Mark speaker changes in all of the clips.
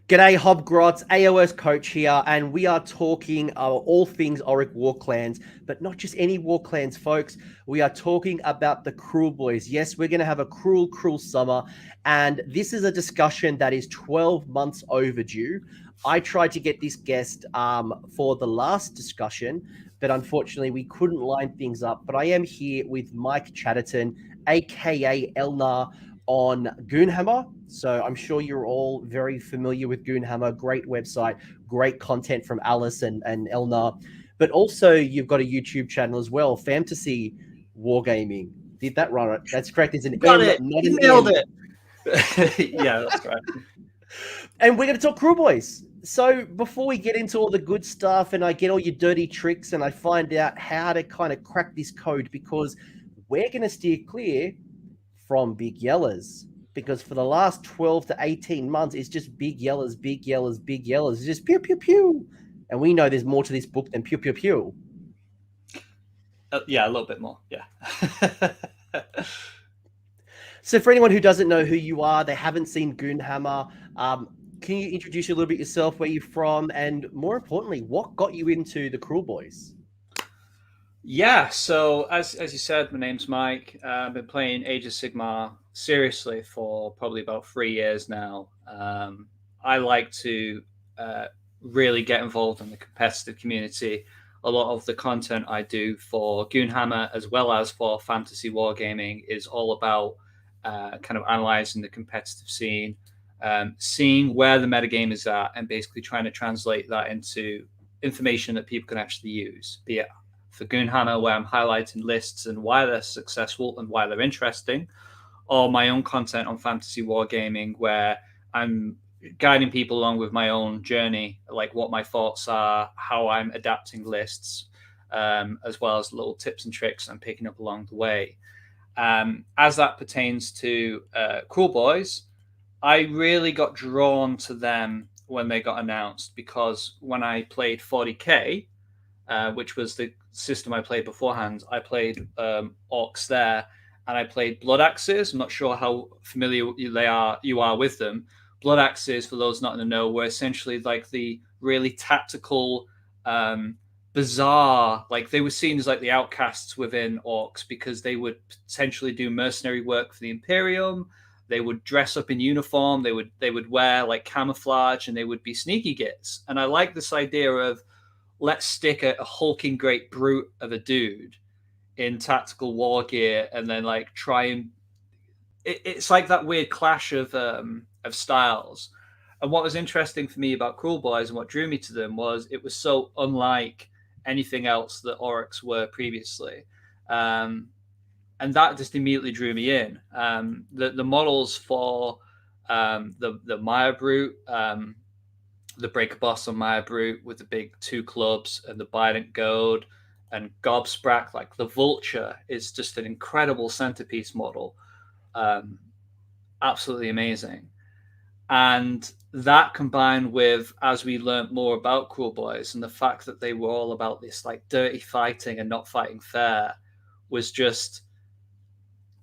Speaker 1: G'day, Hobgrot, AOS Coach here, and we are talking all things Auric War Clans, but not just any War Clans, folks. We are talking about the Kruleboyz. Yes, we're going to have a cruel summer, and this is a discussion that is 12 months overdue. I tried to get this guest for the last discussion, but unfortunately we couldn't line things up. But I am here with Mike Chadderton, aka Ellarr, on Goonhammer. So I'm sure you're all very familiar with Goonhammer. Great website, great content from Alice and Ellarr. But also you've got a YouTube channel as well, Fantasy Wargaming. Did that right? That's correct. It's an
Speaker 2: Got
Speaker 1: M,
Speaker 2: it.
Speaker 1: not
Speaker 2: You
Speaker 1: an
Speaker 2: nailed
Speaker 1: M.
Speaker 2: it. Yeah, that's right.
Speaker 1: And we're going to talk Kruleboyz. So before we get into all the good stuff and I get all your dirty tricks and I find out how to kind of crack this code, because we're going to steer clear from Big Yellas, because for the last 12 to 18 months, it's just Big Yellas, Big Yellas, Big Yellas. It's just pew, pew, pew. And we know there's more to this book than pew, pew, pew.
Speaker 2: Yeah, a little bit more. Yeah.
Speaker 1: So for anyone who doesn't know who you are, they haven't seen Goonhammer, can you introduce you a little bit yourself, where you're from, and more importantly, what got you into the Kruleboyz?
Speaker 2: Yeah, so as you said, my name's Mike. I've been playing Age of Sigmar seriously for probably about 3 years now. I like to really get involved in the competitive community. A lot of the content I do for Goonhammer as well as for fantasy wargaming is all about kind of analyzing the competitive scene, seeing where the metagame is at, and basically trying to translate that into information that people can actually use, be it for Goonhammer, where I'm highlighting lists and why they're successful and why they're interesting, or my own content on fantasy wargaming, where I'm guiding people along with my own journey, like what my thoughts are, how I'm adapting lists, as well as little tips and tricks I'm picking up along the way. As that pertains to Kruleboyz, I really got drawn to them when they got announced, because when I played 40k, which was the system I played beforehand, I played orcs there, and I played blood axes. I'm not sure how familiar you are with them. Blood axes, for those not in the know, were essentially like the really tactical, bizarre, like they were seen as like the outcasts within orcs, because they would potentially do mercenary work for the Imperium. They would dress up in uniform. They would wear like camouflage, and they would be sneaky gits. And I like this idea of, let's stick a hulking great brute of a dude in tactical war gear, and then like try and it's like that weird clash of styles. And what was interesting for me about Kruleboyz and what drew me to them was it was so unlike anything else that Oryx were previously. And that just immediately drew me in. The models for the Maya Brute, the Breaker Boss on Maya Brute with the big 2 clubs, and the Bident Goad and Gobsprak, like the Vulture, is just an incredible centerpiece model. Absolutely amazing. And that combined with, as we learned more about Kruleboyz and the fact that they were all about this like dirty fighting and not fighting fair, was just,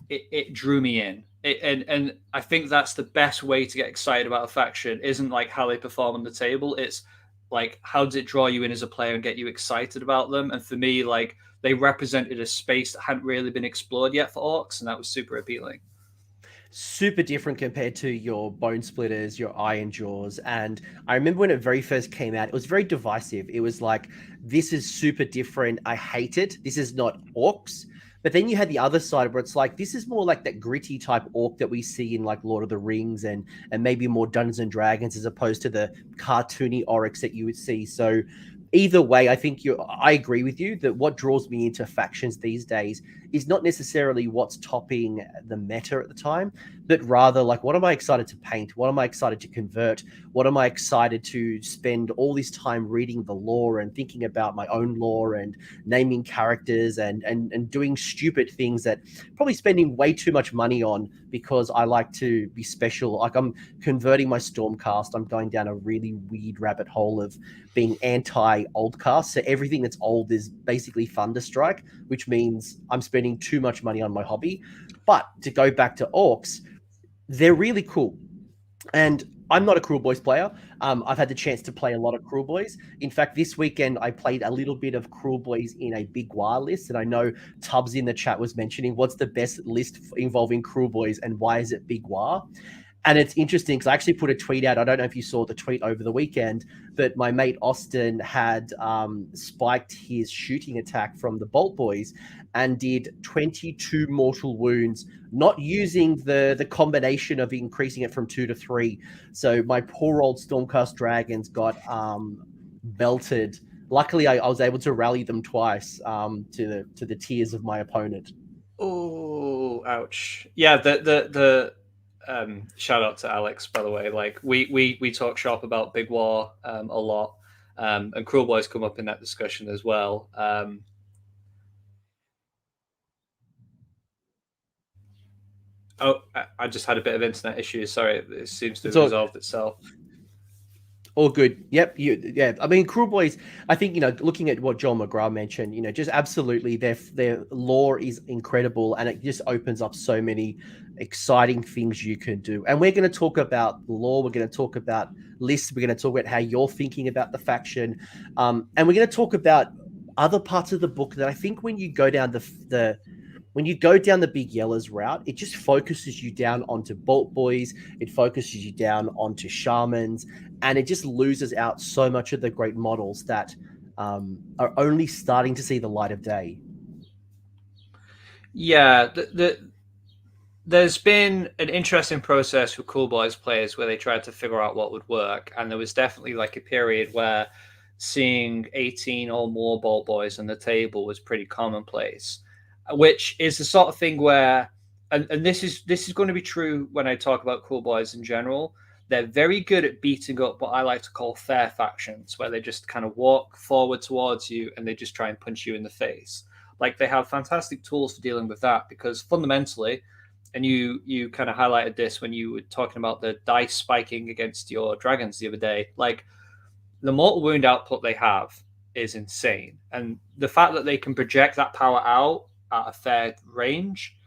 Speaker 2: it drew me in. And I think that's the best way to get excited about a faction. Isn't like how they perform on the table. It's like, how does it draw you in as a player and get you excited about them? And for me, like, they represented a space that hadn't really been explored yet for orcs, and that was super appealing.
Speaker 1: Super different compared to your Bone Splitters, your Iron Jaws. And I remember when it very first came out, it was very divisive. It was like, this is super different. I hate it. This is not orcs. But then you had the other side where it's like, this is more like that gritty type orc that we see in like Lord of the Rings and maybe more Dungeons and Dragons, as opposed to the cartoony oryx that you would see. So either way, I think I agree with you that what draws me into factions these days is not necessarily what's topping the meta at the time, but rather like, what am I excited to paint? What am I excited to convert? What am I excited to spend all this time reading the lore and thinking about my own lore and naming characters and doing stupid things that probably spending way too much money on, because I like to be special. Like, I'm converting my Stormcast. I'm going down a really weird rabbit hole of being anti-old cast. So everything that's old is basically Thunderstrike, which means I'm spending too much money on my hobby. But to go back to orcs, they're really cool. And I'm not a Kruleboyz player. I've had the chance to play a lot of Kruleboyz. In fact, this weekend I played a little bit of Kruleboyz in a Big Waaagh list, and I know Tubbs in the chat was mentioning what's the best list involving Kruleboyz and why is it Big Waaagh? And it's interesting because I actually put a tweet out. I don't know if you saw the tweet over the weekend, but my mate Austin had spiked his shooting attack from the Bolt Boys and did 22 mortal wounds, not using the combination of increasing it from 2 to 3. So my poor old Stormcast Dragons got belted. Luckily, I was able to rally them twice to the tears of my opponent.
Speaker 2: Oh, ouch! Yeah, the shout out to Alex, by the way. Like we talk shop about Big Waaagh a lot, and Kruleboyz come up in that discussion as well. I just had a bit of internet issues. Sorry, it seems to have resolved itself.
Speaker 1: All good. Yep. Yeah. I mean, Kruleboyz, I think, looking at what John McGrath mentioned, just absolutely their lore is incredible and it just opens up so many exciting things you can do. And we're going to talk about lore. We're going to talk about lists. We're going to talk about how you're thinking about the faction. And we're going to talk about other parts of the book that I think when you go down when you go down the Big Yellas route, it just focuses you down onto Bolt Boys. It focuses you down onto Shamans, and it just loses out so much of the great models that are only starting to see the light of day.
Speaker 2: Yeah, there's been an interesting process for Kruleboyz players where they tried to figure out what would work, and there was definitely like a period where seeing 18 or more Bolt Boys on the table was pretty commonplace. Which is the sort of thing where, and this is going to be true when I talk about Kruleboyz in general. They're very good at beating up what I like to call fair factions, where they just kind of walk forward towards you and they just try and punch you in the face. Like they have fantastic tools for dealing with that because fundamentally, and you kind of highlighted this when you were talking about the dice spiking against your dragons the other day. Like the mortal wound output they have is insane, and the fact that they can project that power out at a fair range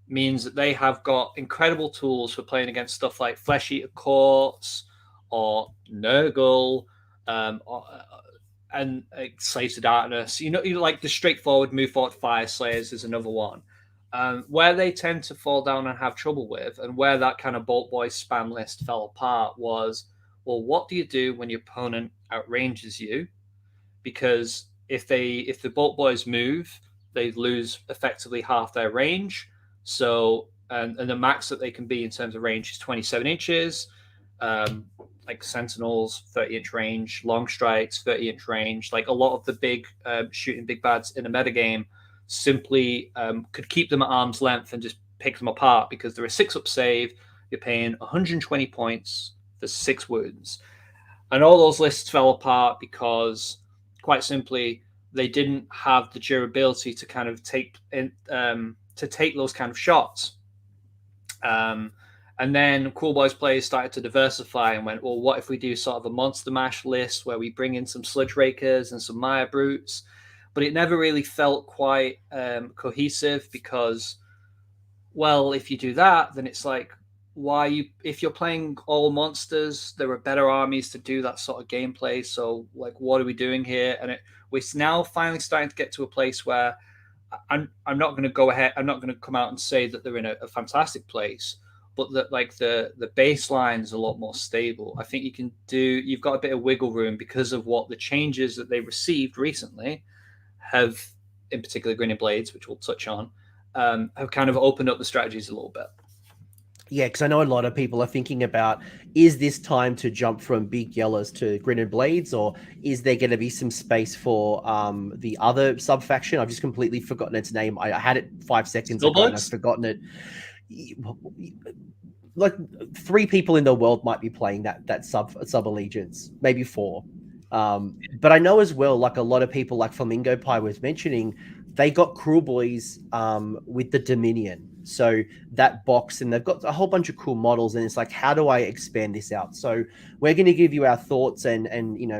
Speaker 2: means that they have got incredible tools for playing against stuff like Flesh Eater Courts or Nurgle and Slaves to Darkness. Like the straightforward move forward Fire Slayers is another one. Where they tend to fall down and have trouble with, and where that kind of Bolt Boy spam list fell apart was, well, what do you do when your opponent outranges you? Because if the Bolt Boys move, they lose effectively half their range. So, and the max that they can be in terms of range is 27 inches. Like Sentinels, 30-inch range. Long Strikes, 30-inch range. Like a lot of the big shooting big bads in a metagame simply could keep them at arm's length and just pick them apart because they're a 6-up save. You're paying 120 points for 6 wounds. And all those lists fell apart because, quite simply, they didn't have the durability to kind of take those kind of shots. And then Kruleboyz players started to diversify and went, well, what if we do sort of a monster mash list where we bring in some sludge rakers and some Mire brutes? But it never really felt quite cohesive because, well, if you do that, then it's like, if you're playing all monsters, there are better armies to do that sort of gameplay. So like, what are we doing here? And we're now finally starting to get to a place where I'm not going to go ahead. I'm not going to come out and say that they're in a fantastic place, but that like the baseline is a lot more stable. I think you've got a bit of wiggle room because of what the changes that they received recently have, in particular Grinnin Blades, which we'll touch on, have kind of opened up the strategies a little bit.
Speaker 1: Yeah, because I know a lot of people are thinking about, is this time to jump from Big Yellas to Grinnin Blades, or is there going to be some space for the other sub-faction? I've just completely forgotten its name. I had it 5 seconds ago and I've forgotten it. Like 3 people in the world might be playing that sub-allegiance, maybe 4. But I know as well, like a lot of people, like Flamingo Pie was mentioning, they got Kruleboyz with the Dominion. So that box, and they've got a whole bunch of cool models, and it's like, how do I expand this out? So we're going to give you our thoughts, and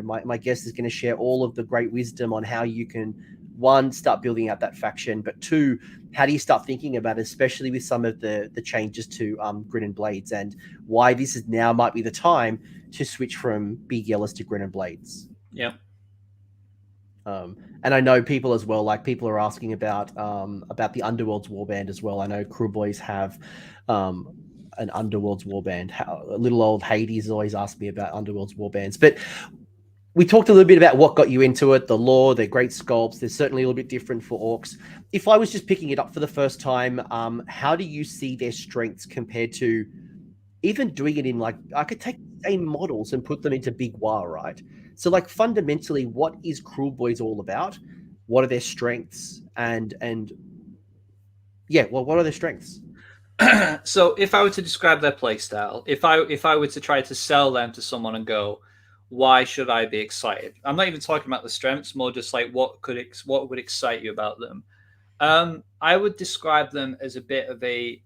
Speaker 1: my guest is going to share all of the great wisdom on how you can one, start building out that faction, but two, how do you start thinking about it, especially with some of the changes to Grinnin Blades, and why this is now might be the time to switch from Big Yellas to Grinnin Blades?
Speaker 2: Yeah.
Speaker 1: And I know people as well, like people are asking about the Underworld's warband as well. I know Kruleboyz have an Underworld's warband. Little old Hades always asked me about Underworld's warbands. But we talked a little bit about what got you into it, the lore, they're great sculpts. They're certainly a little bit different for orcs. If I was just picking it up for the first time, how do you see their strengths compared to even doing it in, like, I could take the same models and put them into Big Waaagh, right? So, like, fundamentally, what is Kruleboyz all about? What are their strengths? And yeah, well, what are their strengths?
Speaker 2: So, if I were to describe their playstyle, if I were to try to sell them to someone and go, why should I be excited? I'm not even talking about the strengths, more just like what would excite you about them. I would describe them as a bit of a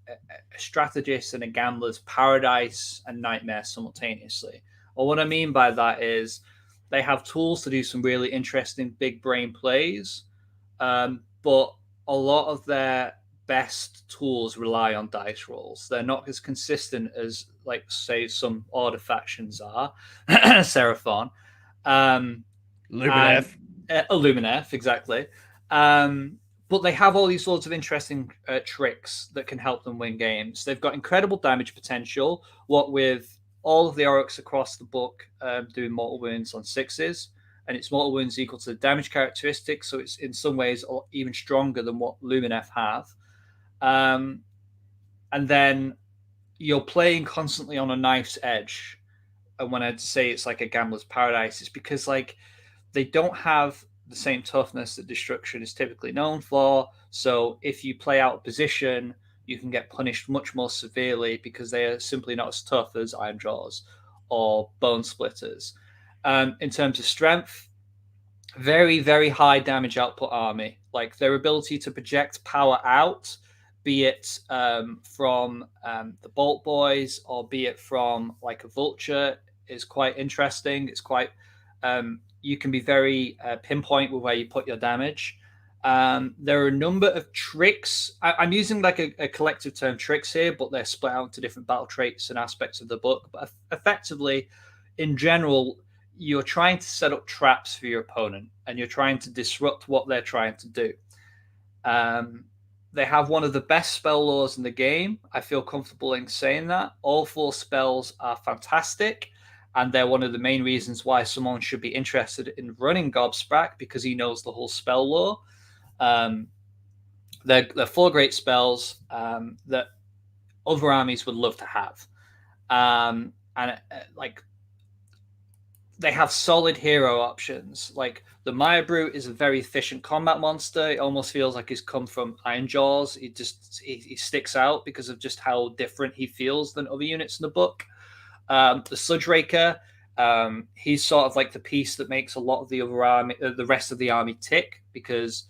Speaker 2: strategist and a gambler's paradise and nightmare simultaneously. Or what I mean by that is they have tools to do some really interesting big brain plays, but a lot of their best tools rely on dice rolls. They're not as consistent as, like, say, some order factions are. Seraphon.
Speaker 1: Luminef.
Speaker 2: Luminef, exactly. But they have all these sorts of interesting tricks that can help them win games. They've got incredible damage potential, what with all of the orcs across the book doing mortal wounds on 6s, and its mortal wounds equal to the damage characteristics, so it's in some ways even stronger than what Luminef have. And then you're playing constantly on a knife's edge. And when I'd say it's like a gambler's paradise, it's because, like, they don't have the same toughness that destruction is typically known for. So if you play out of position, you can get punished much more severely because they are simply not as tough as Iron Jaws or Bone Splitters. In terms of strength, very, very high damage output army. Like, their ability to project power out, be it from the Bolt Boys or be it from, like, a Vulture, is quite interesting. It's quite... you can be very pinpoint with where you put your damage. There are a number of tricks. I'm using, like, a collective term, tricks here, but they're split out into different battle traits and aspects of the book. But effectively, in general, you're trying to set up traps for your opponent, and you're trying to disrupt what they're trying to do. They have one of the best spell lores in the game. I feel comfortable in saying that. All 4 spells are fantastic, and they're one of the main reasons why someone should be interested in running Gobsprak, because he knows the whole spell lore. They're 4 great spells that other armies would love to have. Like, they have solid hero options. Like, the Maya Brute is a very efficient combat monster. It almost feels like he's come from Iron Jaws. He sticks out because of just how different he feels than other units in the book. The Sludge Raker, he's sort of like the piece that makes a lot of the other army, the rest of the army, tick, because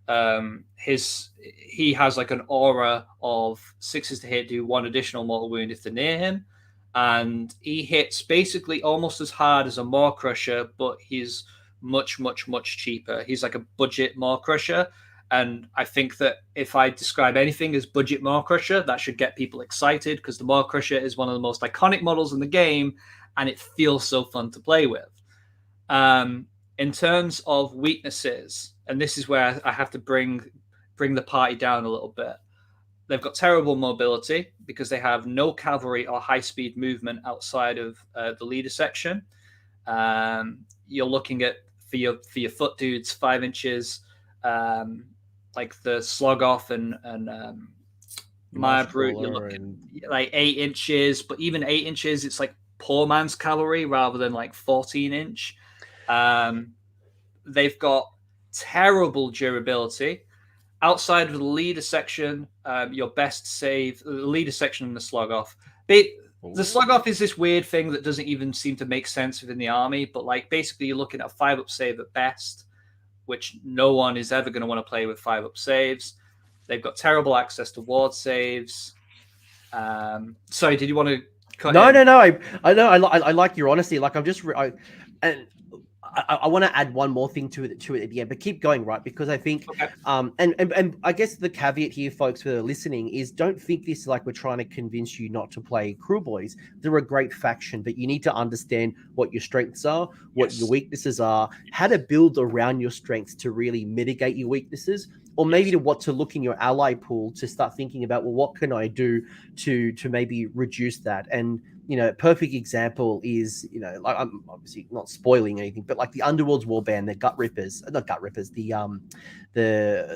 Speaker 2: he has, like, an aura of 6s to hit, do 1 additional mortal wound if they're near him, and he hits basically almost as hard as a Maw Crusher, but he's much, much, much cheaper. He's like a budget Maw Crusher, and I think that if I describe anything as budget Maw Crusher, that should get people excited, because the Maw Crusher is one of the most iconic models in the game, and it feels so fun to play with. In terms of weaknesses, and this is where I have to bring the party down a little bit, they've got terrible mobility because they have no cavalry or high-speed movement outside of the leader section. You're looking at, for your foot dudes, 5 inches, like the Slog Off and Maya Brute, you're looking like 8 inches, but even 8 inches, it's like poor man's cavalry rather than like 14-inch. They've got terrible durability. Outside of the leader section, your best save, the leader section and the Slug Off. The Slug Off is this weird thing that doesn't even seem to make sense within the army, but, like, basically you're looking at a 5-up save at best, which no one is ever going to want to play with 5-up saves. They've got terrible access to ward saves. Sorry, did you want to cut in?
Speaker 1: No. I know. I like your honesty. Like, I'm just, I want to add one more thing to it at the end, but keep going, right? Because I think,
Speaker 2: Okay.
Speaker 1: and I guess the caveat here, folks, who are listening, is don't think this is like we're trying to convince you not to play Kruleboyz. They're a great faction, but you need to understand what your strengths are, what your weaknesses are, how to build around your strengths to really mitigate your weaknesses, or maybe to what to look in your ally pool to start thinking about, well, what can I do to maybe reduce that? And a perfect example is, like, I'm obviously not spoiling anything, but like the Underworld's Warband, the Gut Rippers, not Gut Rippers, the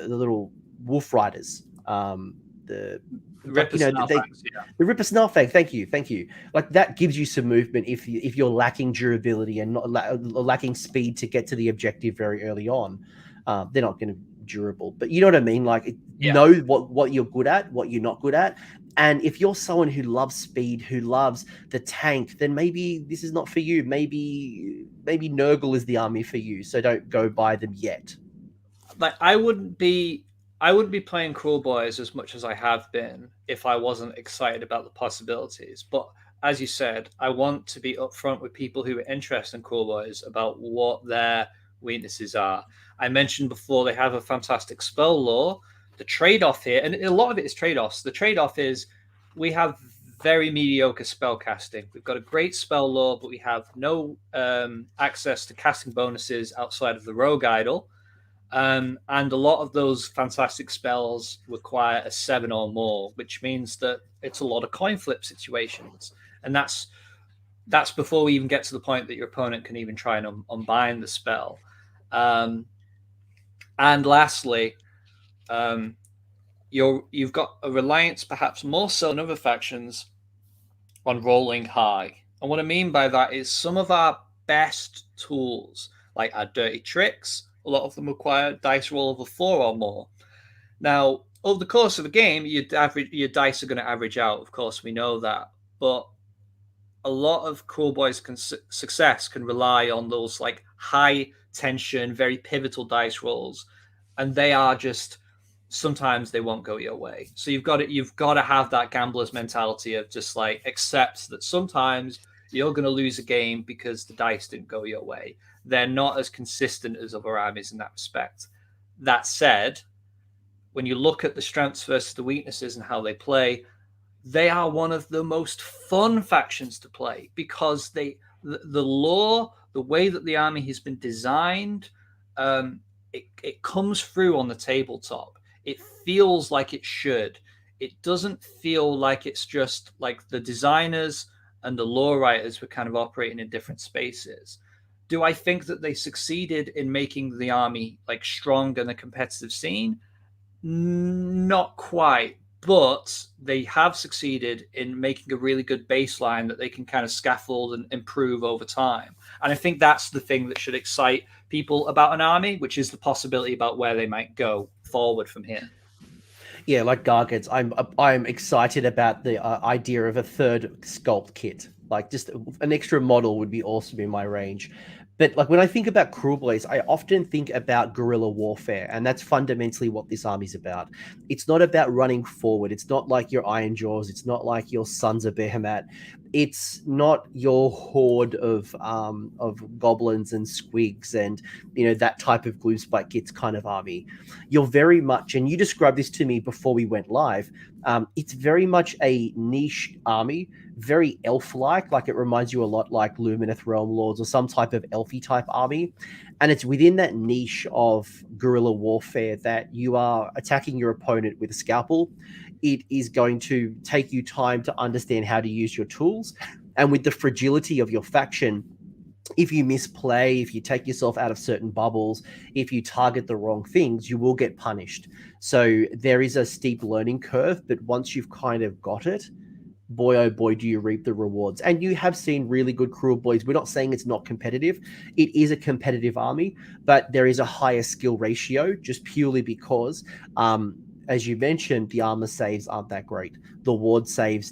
Speaker 1: little Wolf Riders, the
Speaker 2: Ripper
Speaker 1: the Ripper Snarfang. Thank you. Like that gives you some movement if you're lacking durability and not lacking speed to get to the objective very early on. They're not going to durable, but you know what I mean. Like know what you're good at, what you're not good at. And if you're someone who loves speed, who loves the tank, then maybe this is not for you. Maybe Nurgle is the army for you. So don't go buy them yet.
Speaker 2: Like I wouldn't be playing Kruleboyz as much as I have been if I wasn't excited about the possibilities. But as you said, I want to be upfront with people who are interested in Kruleboyz about what their weaknesses are. I mentioned before they have a fantastic spell lore. The trade-off here, and a lot of it is trade-offs. The trade-off is we have very mediocre spell casting. We've got a great spell lore, but we have no access to casting bonuses outside of the Rogue Idol. And a lot of those fantastic spells require a 7 or more, which means that it's a lot of coin flip situations. And that's before we even get to the point that your opponent can even try and unbind the spell. And lastly, you've got a reliance, perhaps more so than other factions, on rolling high. And what I mean by that is some of our best tools, like our dirty tricks, a lot of them require dice roll of a 4 or more. Now, over the course of a game, your dice are going to average out. Of course, we know that. But a lot of Kruleboyz success can rely on those like high tension, very pivotal dice rolls. And they are just, sometimes they won't go your way. So you've got to have that gambler's mentality of just like accept that sometimes you're going to lose a game because the dice didn't go your way. They're not as consistent as other armies in that respect. That said, when you look at the strengths versus the weaknesses and how they play, they are one of the most fun factions to play because the lore, the way that the army has been designed, it comes through on the tabletop. It feels like it should. It doesn't feel like it's just like the designers and the lore writers were kind of operating in different spaces. Do I think that they succeeded in making the army like strong in the competitive scene? Not quite, but they have succeeded in making a really good baseline that they can kind of scaffold and improve over time. And I think that's the thing that should excite people about an army, which is the possibility about where they might go forward from here.
Speaker 1: Yeah, like Gargants, I'm excited about the idea of a third sculpt kit. Like just an extra model would be awesome in my range. But like when I think about Kruleboyz, I often think about guerrilla warfare, and that's fundamentally what this army's about. It's not about running forward. It's not like your Iron Jaws. It's not like your Sons of Behemat. It's not your horde of goblins and squigs and that type of Gloomspite Gits kind of army. You're very much, and you described this to me before we went live. It's very much a niche army, very elf-like. Like it reminds you a lot like Lumineth Realm Lords or some type of elfy type army. And it's within that niche of guerrilla warfare that you are attacking your opponent with a scalpel. It is going to take you time to understand how to use your tools. And with the fragility of your faction, if you misplay, if you take yourself out of certain bubbles, if you target the wrong things, you will get punished. So there is a steep learning curve, but once you've kind of got it, boy, oh boy, do you reap the rewards. And you have seen really good Kruleboyz. We're not saying it's not competitive. It is a competitive army, but there is a higher skill ratio just purely because, as you mentioned, the armor saves aren't that great. The ward saves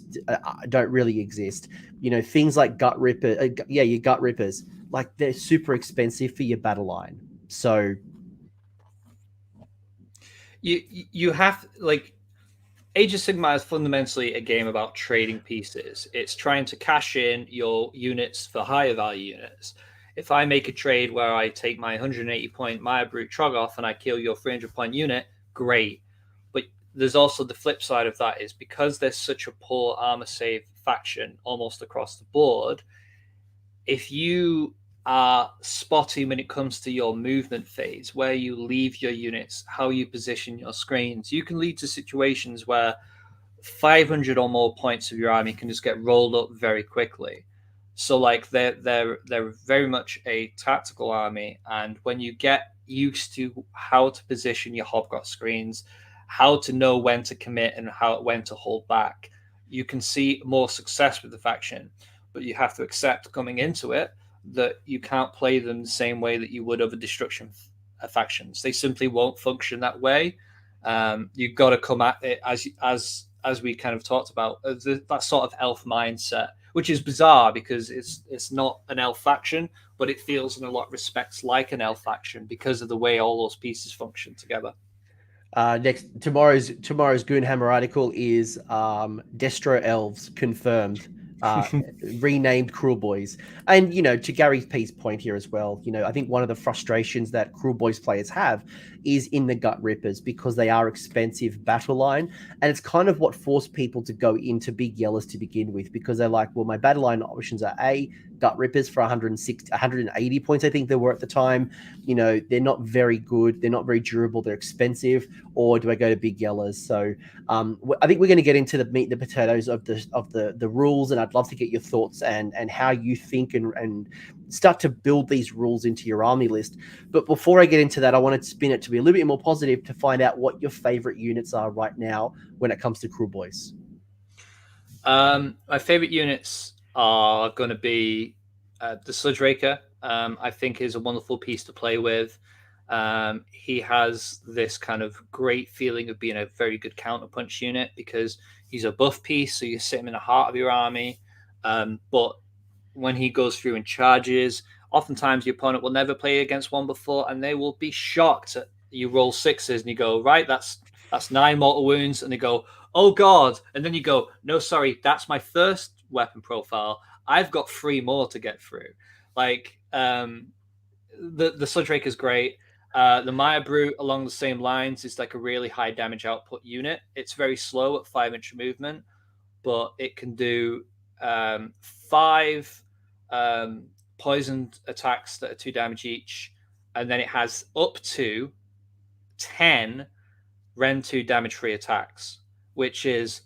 Speaker 1: don't really exist. Things like Gut Ripper, your Gut Rippers, like they're super expensive for your battle line. So
Speaker 2: you have like Age of Sigmar is fundamentally a game about trading pieces. It's trying to cash in your units for higher value units. if I make a trade where I take my 180 point Maya Brute Troggoth and I kill your 300 point unit, great. But there's also the flip side of that is because there's such a poor armor save faction almost across the board, if you are spotty when it comes to your movement phase, where you leave your units, how you position your screens, you can lead to situations where 500 or more points of your army can just get rolled up very quickly. So like they're very much a tactical army, and when you get used to how to position your Hobgrot screens, how to know when to commit and when to hold back, you can see more success with the faction. But you have to accept coming into it that you can't play them the same way that you would other destruction factions. They simply won't function that way. You've got to come at it as we kind of talked about, that sort of elf mindset, which is bizarre because it's not an elf faction, but it feels in a lot of respects like an elf faction because of the way all those pieces function together.
Speaker 1: Tomorrow's Goonhammer article is Destro Elves confirmed. Renamed Kruleboyz. And, to Gary P's point here as well, I think one of the frustrations that Kruleboyz players have is in the Gut Rippers because they are expensive battle line. And it's kind of what forced people to go into Big Yellas to begin with, because they're like, well, my battle line options are Gut Rippers for 180 points, I think they were at the time. They're not very good. They're not very durable. They're expensive. Or do I go to Big Yellas? So I think we're going to get into the meat and the potatoes of the rules, and I'd love to get your thoughts and how you think and start to build these rules into your army list. But before I get into that, I want to spin it to be a little bit more positive to find out what your favorite units are right now when it comes to Kruleboyz.
Speaker 2: My favorite units are going to be the Sludge Raker. I think is a wonderful piece to play with. He has this kind of great feeling of being a very good counterpunch unit because he's a buff piece, so you sit him in the heart of your army. But when he goes through and charges, oftentimes your opponent will never play against one before, and they will be shocked. You roll sixes and you go, right, that's 9 mortal wounds, and they go, oh god, and then you go, no, sorry, that's my first weapon profile. I've got 3 more to get through. Like the Sludge Raker is great. The Maya Brute along the same lines is like a really high damage output unit. It's very slow at 5-inch movement, but it can do 5 poisoned attacks that are 2 damage each, and then it has up to 10 Rend 2 damage free attacks, which is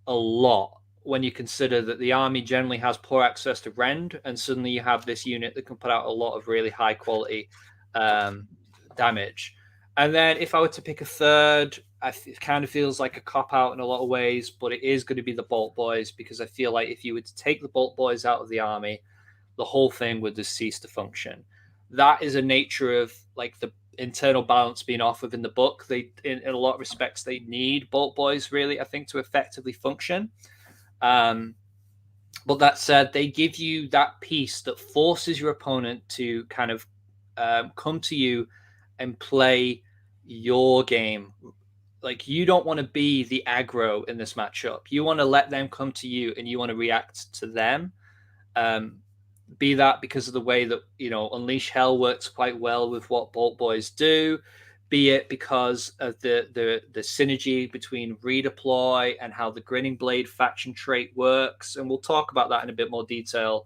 Speaker 2: a lot when you consider that the army generally has poor access to Rend, and suddenly you have this unit that can put out a lot of really high quality damage. And then if I were to pick a third, it kind of feels like a cop-out in a lot of ways, but it is going to be the Boltboyz, because I feel like if you were to take the Boltboyz out of the army, the whole thing would just cease to function. That is a nature of like the internal balance being off within the book. They, in a lot of respects, they need Boltboyz really, I think, to effectively function. But that said, they give you that piece that forces your opponent to kind of come to you and play your game. Like, you don't want to be the aggro in this matchup. You want to let them come to you and you want to react to them. Be that because of the way that, Unleash Hell works quite well with what Boltboyz do. Be it because of the synergy between Redeploy and how the Grinning Blade faction trait works. And we'll talk about that in a bit more detail,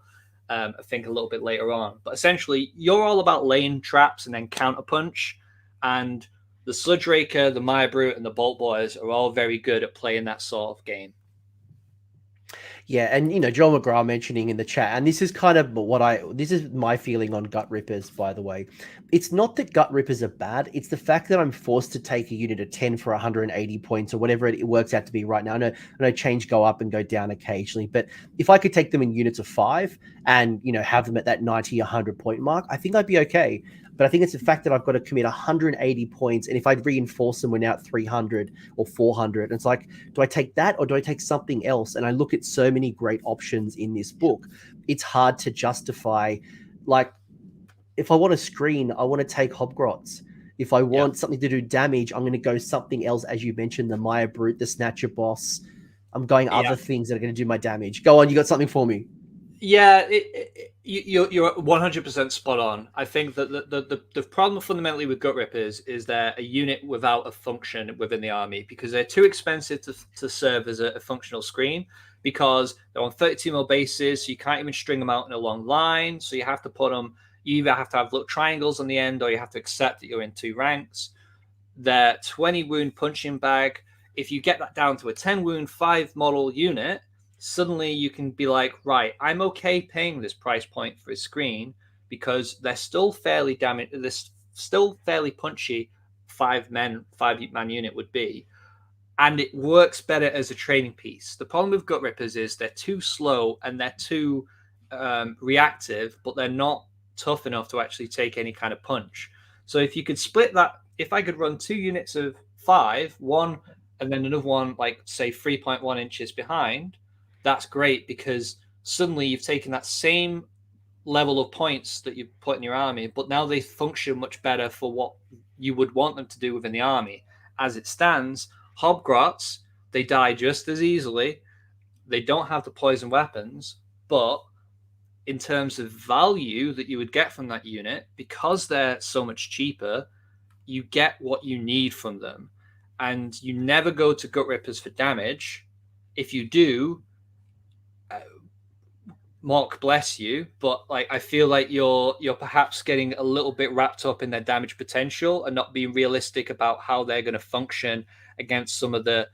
Speaker 2: I think, a little bit later on. But essentially, you're all about laying traps and then counterpunch. And the Sludge Raker, the Maya Brute, and the Boltboyz are all very good at playing that sort of game.
Speaker 1: Yeah, and Joel McGrath mentioning in the chat, and this is kind of this is my feeling on Gut Rippers, by the way. It's not that Gut Rippers are bad, it's the fact that I'm forced to take a unit of 10 for 180 points or whatever it works out to be right now. I know change go up and go down occasionally, but if I could take them in units of 5 and have them at that 90, 100 point mark, I think I'd be okay. But I think it's the fact that I've got to commit 180 points, and if I reinforce them, we're now at 300 or 400. And it's like, do I take that or do I take something else? And I look at so many great options in this book. It's hard to justify. Like, if I want a screen, I want to take Hobgrots. If I want something to do damage, I'm going to go something else, as you mentioned, the Maya Brute, the Snatcher Boss. I'm going other things that are going to do my damage. Go on, you got something for me?
Speaker 2: Yeah, You're 100% spot on. I think that the problem fundamentally with Gut Rippers is they're a unit without a function within the army because they're too expensive to serve as a functional screen because they're on 32mm bases, so you can't even string them out in a long line. So you have to put them, you either have to have little triangles on the end or you have to accept that you're in 2 ranks. They're 20 wound punching bag. If you get that down to a 10 wound 5 model unit, suddenly you can be like, right, I'm okay paying this price point for a screen because they're still fairly damaged. This still fairly punchy 5-man unit would be, and it works better as a training piece. The problem with Gut Rippers is they're too slow and they're too reactive, but they're not tough enough to actually take any kind of punch. So if you could split that, if I could run 2 units of 5, one and then another one, like say 3.1 inches behind, that's great because suddenly you've taken that same level of points that you put in your army, but now they function much better for what you would want them to do within the army. As it stands, Hobgrots, they die just as easily. They don't have the poison weapons, but in terms of value that you would get from that unit, because they're so much cheaper, you get what you need from them. And you never go to Gut Rippers for damage. If you do, Mark bless you, but like I feel like you're perhaps getting a little bit wrapped up in their damage potential and not being realistic about how they're going to function against some of the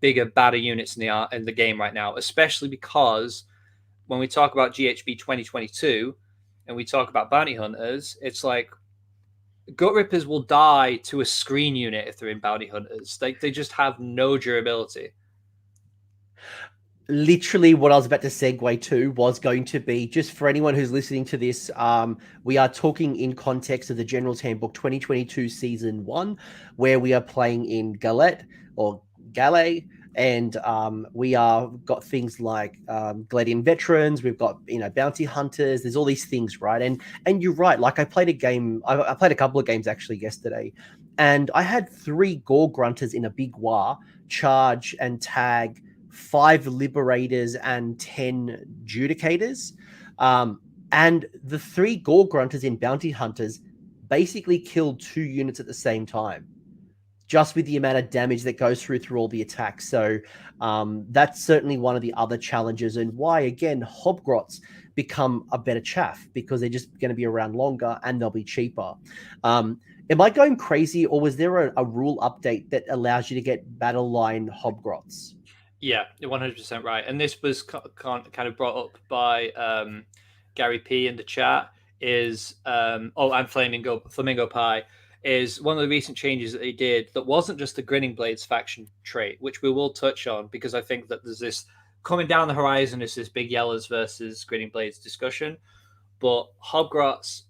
Speaker 2: bigger, badder units in the game right now, especially because when we talk about GHB 2022 and we talk about bounty hunters, it's like Gut Rippers will die to a screen unit if they're in bounty hunters. They just have no durability.
Speaker 1: Literally what I was about to segue to was going to be, just for anyone who's listening to this, we are talking in context of the General's Handbook 2022 Season 1, where we are playing in Galette or Galet, and we are got things like Gladian Veterans, we've got, bounty hunters, there's all these things, right? And you're right, like I played a game, I played a couple of games actually yesterday, and I had 3 Gore Grunters in a big Waaagh charge and tag 5 Liberators and 10 Judicators. And the 3 Gore Grunters in Bounty Hunters basically killed 2 units at the same time, just with the amount of damage that goes through all the attacks. So that's certainly one of the other challenges, and why, again, Hobgrots become a better chaff, because they're just going to be around longer and they'll be cheaper. Am I going crazy, or was there a rule update that allows you to get battleline Hobgrots?
Speaker 2: Yeah, you're 100% right. And this was kind of brought up by Gary P in the chat. And Flamingo Pie is one of the recent changes that they did that wasn't just the Grinning Blades faction trait, which we will touch on because I think that there's this coming down the horizon is this Big Yellas versus Grinning Blades discussion. But Hobgrots,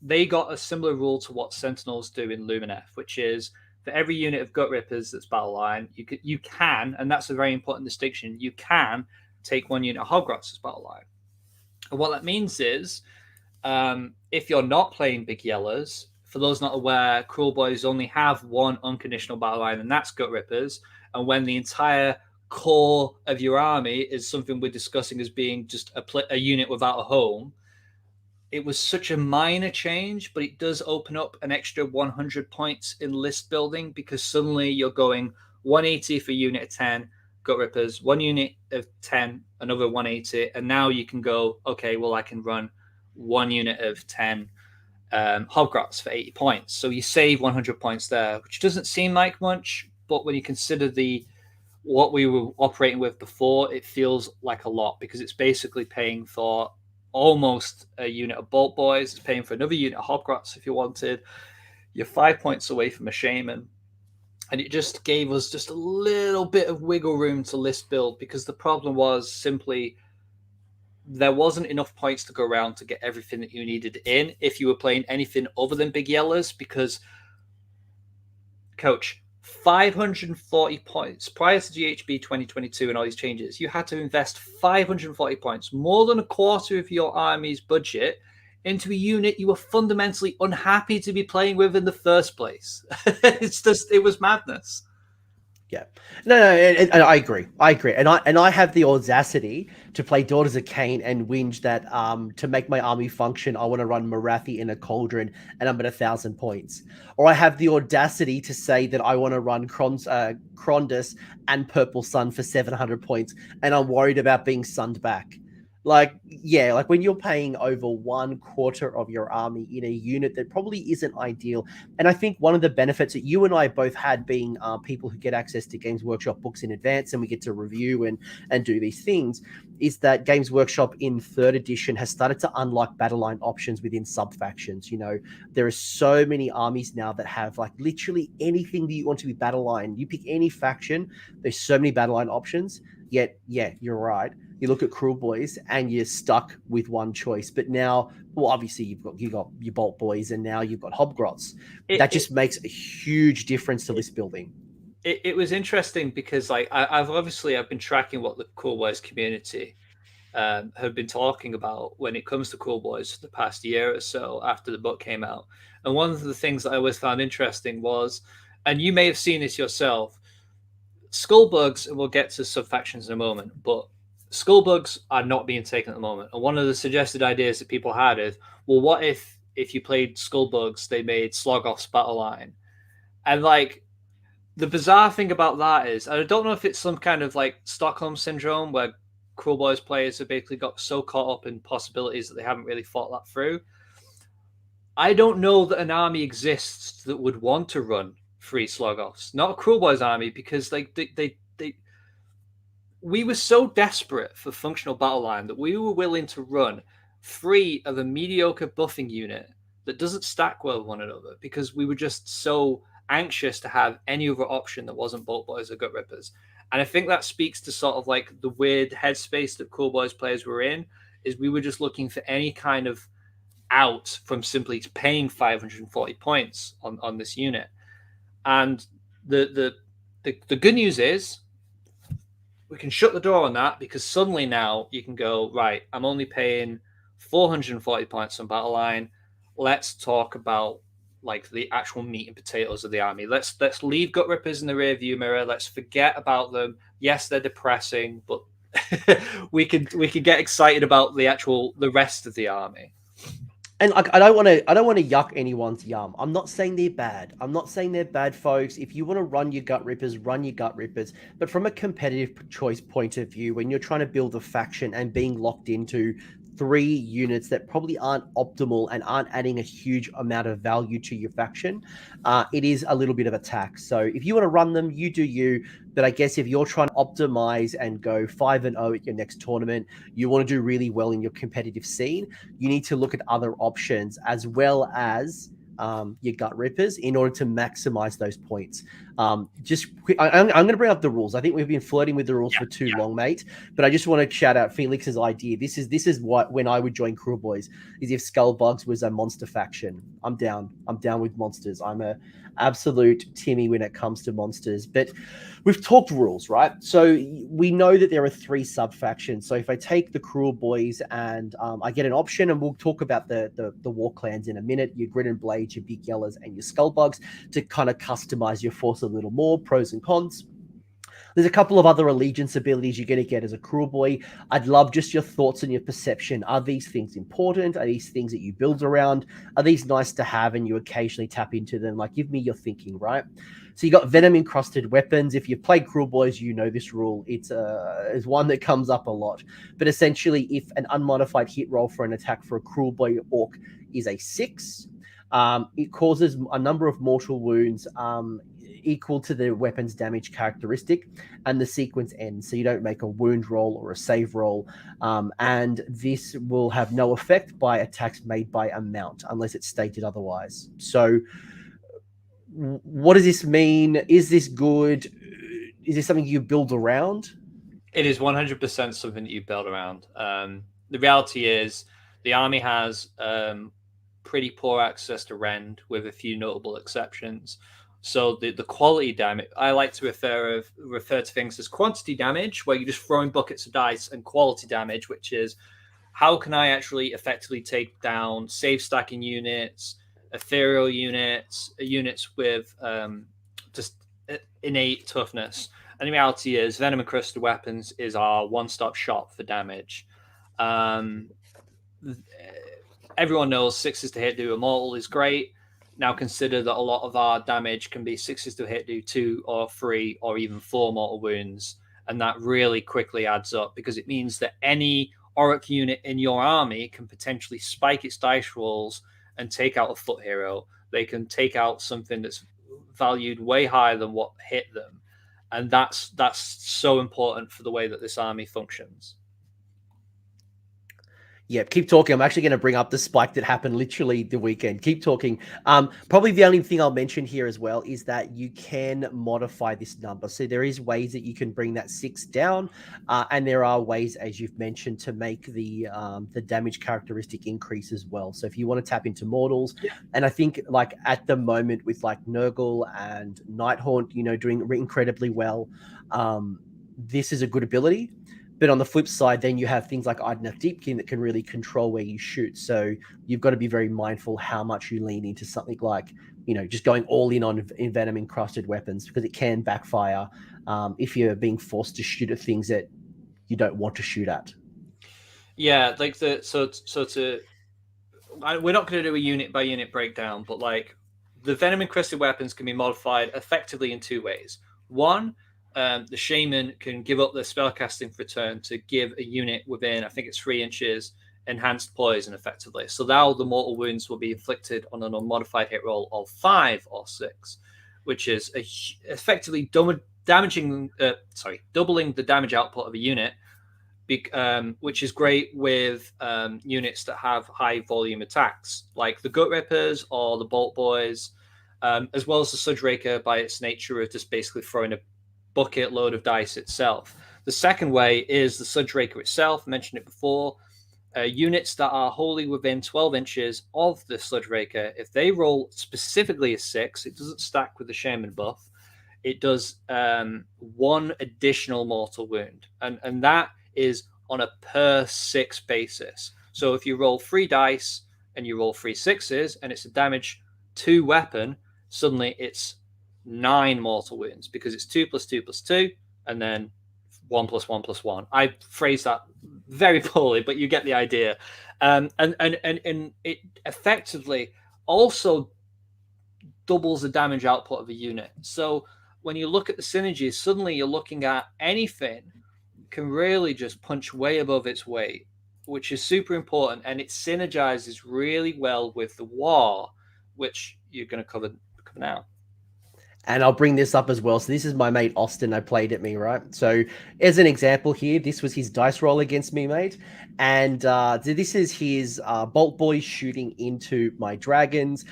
Speaker 2: they got a similar rule to what Sentinels do in Lumineth, which is for every unit of Gut Rippers that's battle line, you can, and that's a very important distinction, you can take 1 unit of Hobgrots as battle line. And what that means is, if you're not playing Big Yellas, for those not aware, Kruleboyz only have 1 unconditional battle line, and that's Gut Rippers. And when the entire core of your army is something we're discussing as being just a unit without a home, it was such a minor change, but it does open up an extra 100 points in list building, because suddenly you're going 180 for unit of 10 Gut Rippers, 1 unit of 10, another 180, and now you can go, okay, well, I can run 1 unit of 10 Hobgrots for 80 points. So you save 100 points there, which doesn't seem like much, but when you consider what we were operating with before, it feels like a lot, because it's basically paying for almost a unit of Bolt Boys. It's paying for another unit of Hobgrots if you wanted. You're 5 points away from a Shaman. And it just gave us just a little bit of wiggle room to list build, because the problem was simply there wasn't enough points to go around to get everything that you needed in if you were playing anything other than Big Yellas, because, Coach, 540 points prior to GHB 2022 and all these changes, you had to invest 540 points, more than a quarter of your army's budget, into a unit you were fundamentally unhappy to be playing with in the first place. It was madness.
Speaker 1: Yeah, no, and I agree. I agree, and I have the audacity to play Daughters of Cain and whinge that to make my army function, I want to run Marathi in a cauldron, and I'm at 1,000 points. Or I have the audacity to say that I want to run Krondus and Purple Sun for 700 points, and I'm worried about being sunned back. Like, yeah, like when you're paying over 1/4 of your army in a unit that probably isn't ideal. And I think one of the benefits that you and I both had, being people who get access to Games Workshop books in advance, and we get to review and do these things, is that Games Workshop in third edition has started to unlock battleline options within subfactions. You know, there are so many armies now that have like literally anything that you want to be battleline. You pick any faction, there's so many battleline options. Yet, yeah, you're right. You look at Kruleboyz and you're stuck with one choice. But now, well, obviously you got your Bolt Boys, and now you've got Hobgrots. That just makes a huge difference to list building.
Speaker 2: It was interesting because like I've been tracking what the Kruleboyz community have been talking about when it comes to Kruleboyz for the past year or so after the book came out. And one of the things that I always found interesting was, and you may have seen this yourself, Skullbugs, and we'll get to subfactions in a moment, but Skullbugs are not being taken at the moment. And one of the suggested ideas that people had is, well, what if you played Skullbugs, they made Slogoth's Battleline? And like the bizarre thing about that is, I don't know if it's some kind of like Stockholm syndrome where Kruleboyz players have basically got so caught up in possibilities that they haven't really thought that through. I don't know that an army exists that would want to run 3 Slogoths, not a Kruleboyz army, because like we were so desperate for functional battle line that we were willing to run 3 of a mediocre buffing unit that doesn't stack well with one another, because we were just so anxious to have any other option that wasn't Bolt Boys or Gut Rippers. And I think that speaks to sort of like the weird headspace that Kruleboyz players were in, is we were just looking for any kind of out from simply paying 540 points on this unit. And the good news is we can shut the door on that, because suddenly now you can go, right, I'm only paying 440 points on Battleline. Let's talk about like the actual meat and potatoes of the army. Let's leave Gut Rippers in the rear view mirror. Let's forget about them. Yes, they're depressing, but we can get excited about the rest of the army.
Speaker 1: And I don't want to yuck anyone's yum. I'm not saying they're bad. I'm not saying they're bad, folks. If you want to run your Gut Rippers, run your Gut Rippers. But from a competitive choice point of view, when you're trying to build a faction and being locked into 3 units that probably aren't optimal and aren't adding a huge amount of value to your faction, it is a little bit of a tax. So if you want to run them, you do you. But I guess if you're trying to optimize and go 5-0 at your next tournament, you want to do really well in your competitive scene, you need to look at other options as well as your Gut Rippers in order to maximize those points. I'm going to bring up the rules. I think we've been flirting with the rules for too long, mate. But I just want to shout out Felix's idea. This is what, when I would join Kruleboyz, is if Skullbugs was a monster faction. I'm down. I'm down with monsters. I'm a absolute Timmy when it comes to monsters. But we've talked rules, right? So we know that there are 3 sub-factions. So if I take the Kruleboyz and I get an option, and we'll talk about the war clans in a minute, your Grinnin Blades, your Big Yellas, and your Skullbugs, to kind of customize your force a little more, pros and cons. There's a couple of other allegiance abilities you're going to get as a Kruleboy. I'd love just your thoughts and your perception. Are these things important? Are these things that you build around? Are these nice to have and you occasionally tap into them? Like, give me your thinking, right? So you got Venom-encrusted weapons. If you've played Kruleboyz, you know this rule. It's one that comes up a lot. But essentially, if an unmodified hit roll for an attack for a Kruleboy orc is a 6, it causes a number of mortal wounds equal to the weapon's damage characteristic, and the sequence ends. So you don't make a wound roll or a save roll, and this will have no effect by attacks made by a mount unless it's stated otherwise. So what does this mean? Is this good? Is this something you build around?
Speaker 2: It is 100% something that you build around. The reality is the army has pretty poor access to rend, with a few notable exceptions. So the quality damage, I like to refer to things as quantity damage, where you're just throwing buckets of dice, and quality damage, which is how can I actually effectively take down save stacking units, ethereal units, units with just innate toughness. And the reality is, Venom-encrusted weapons is our one-stop shop for damage. Everyone knows 6s to hit do immortal is great. Now consider that a lot of our damage can be 6s to hit do 2 or 3 or even 4 mortal wounds. And that really quickly adds up, because it means that any Orc unit in your army can potentially spike its dice rolls and take out a foot hero. They can take out something that's valued way higher than what hit them. And that's so important for the way that this army functions.
Speaker 1: Yeah, keep talking. I'm actually going to bring up the spike that happened literally the weekend. Keep talking. Probably the only thing I'll mention here as well is that you can modify this number. So there is ways that you can bring that 6 down, and there are ways, as you've mentioned, to make the damage characteristic increase as well. So if you want to tap into mortals, and I think like at the moment with like Nurgle and Nighthaunt, doing incredibly well, this is a good ability. But on the flip side, then you have things like Idoneth Deepkin that can really control where you shoot. So you've got to be very mindful how much you lean into something like, just going all in on Venom-encrusted weapons, because it can backfire if you're being forced to shoot at things that you don't want to shoot at.
Speaker 2: Yeah, like we're not going to do a unit by unit breakdown, but like the Venom-encrusted weapons can be modified effectively in 2 ways. One, the shaman can give up their spellcasting for a turn to give a unit within, I think it's 3 inches, enhanced poison effectively. So now the mortal wounds will be inflicted on an unmodified hit roll of 5 or 6, which is effectively doubling the damage output of a unit, which is great with units that have high volume attacks, like the Gut Rippers or the Bolt Boys, as well as the Sludge Raker by its nature of just basically throwing a bucket load of dice itself. The second way is the Sludge Raker itself. I mentioned it before. Units that are wholly within 12 inches of the Sludge Raker, if they roll specifically a 6, it doesn't stack with the Shaman buff. It does 1 additional mortal wound, and that is on a per 6 basis. So if you roll 3 dice and you roll 3 6s and it's a damage 2 weapon, suddenly it's 9 mortal wounds, because it's 2 + 2 + 2 and then 1 + 1 + 1. I phrased that very poorly, but you get the idea. And it effectively also doubles the damage output of a unit. So when you look at the synergies, suddenly you're looking at anything can really just punch way above its weight, which is super important, and it synergizes really well with the Waaagh, which you're going to cover now.
Speaker 1: And I'll bring this up as well. So this is my mate Austin. I played at me, right? So as an example here, this was his dice roll against me, mate. And this is his Bolt Boy shooting into my dragons.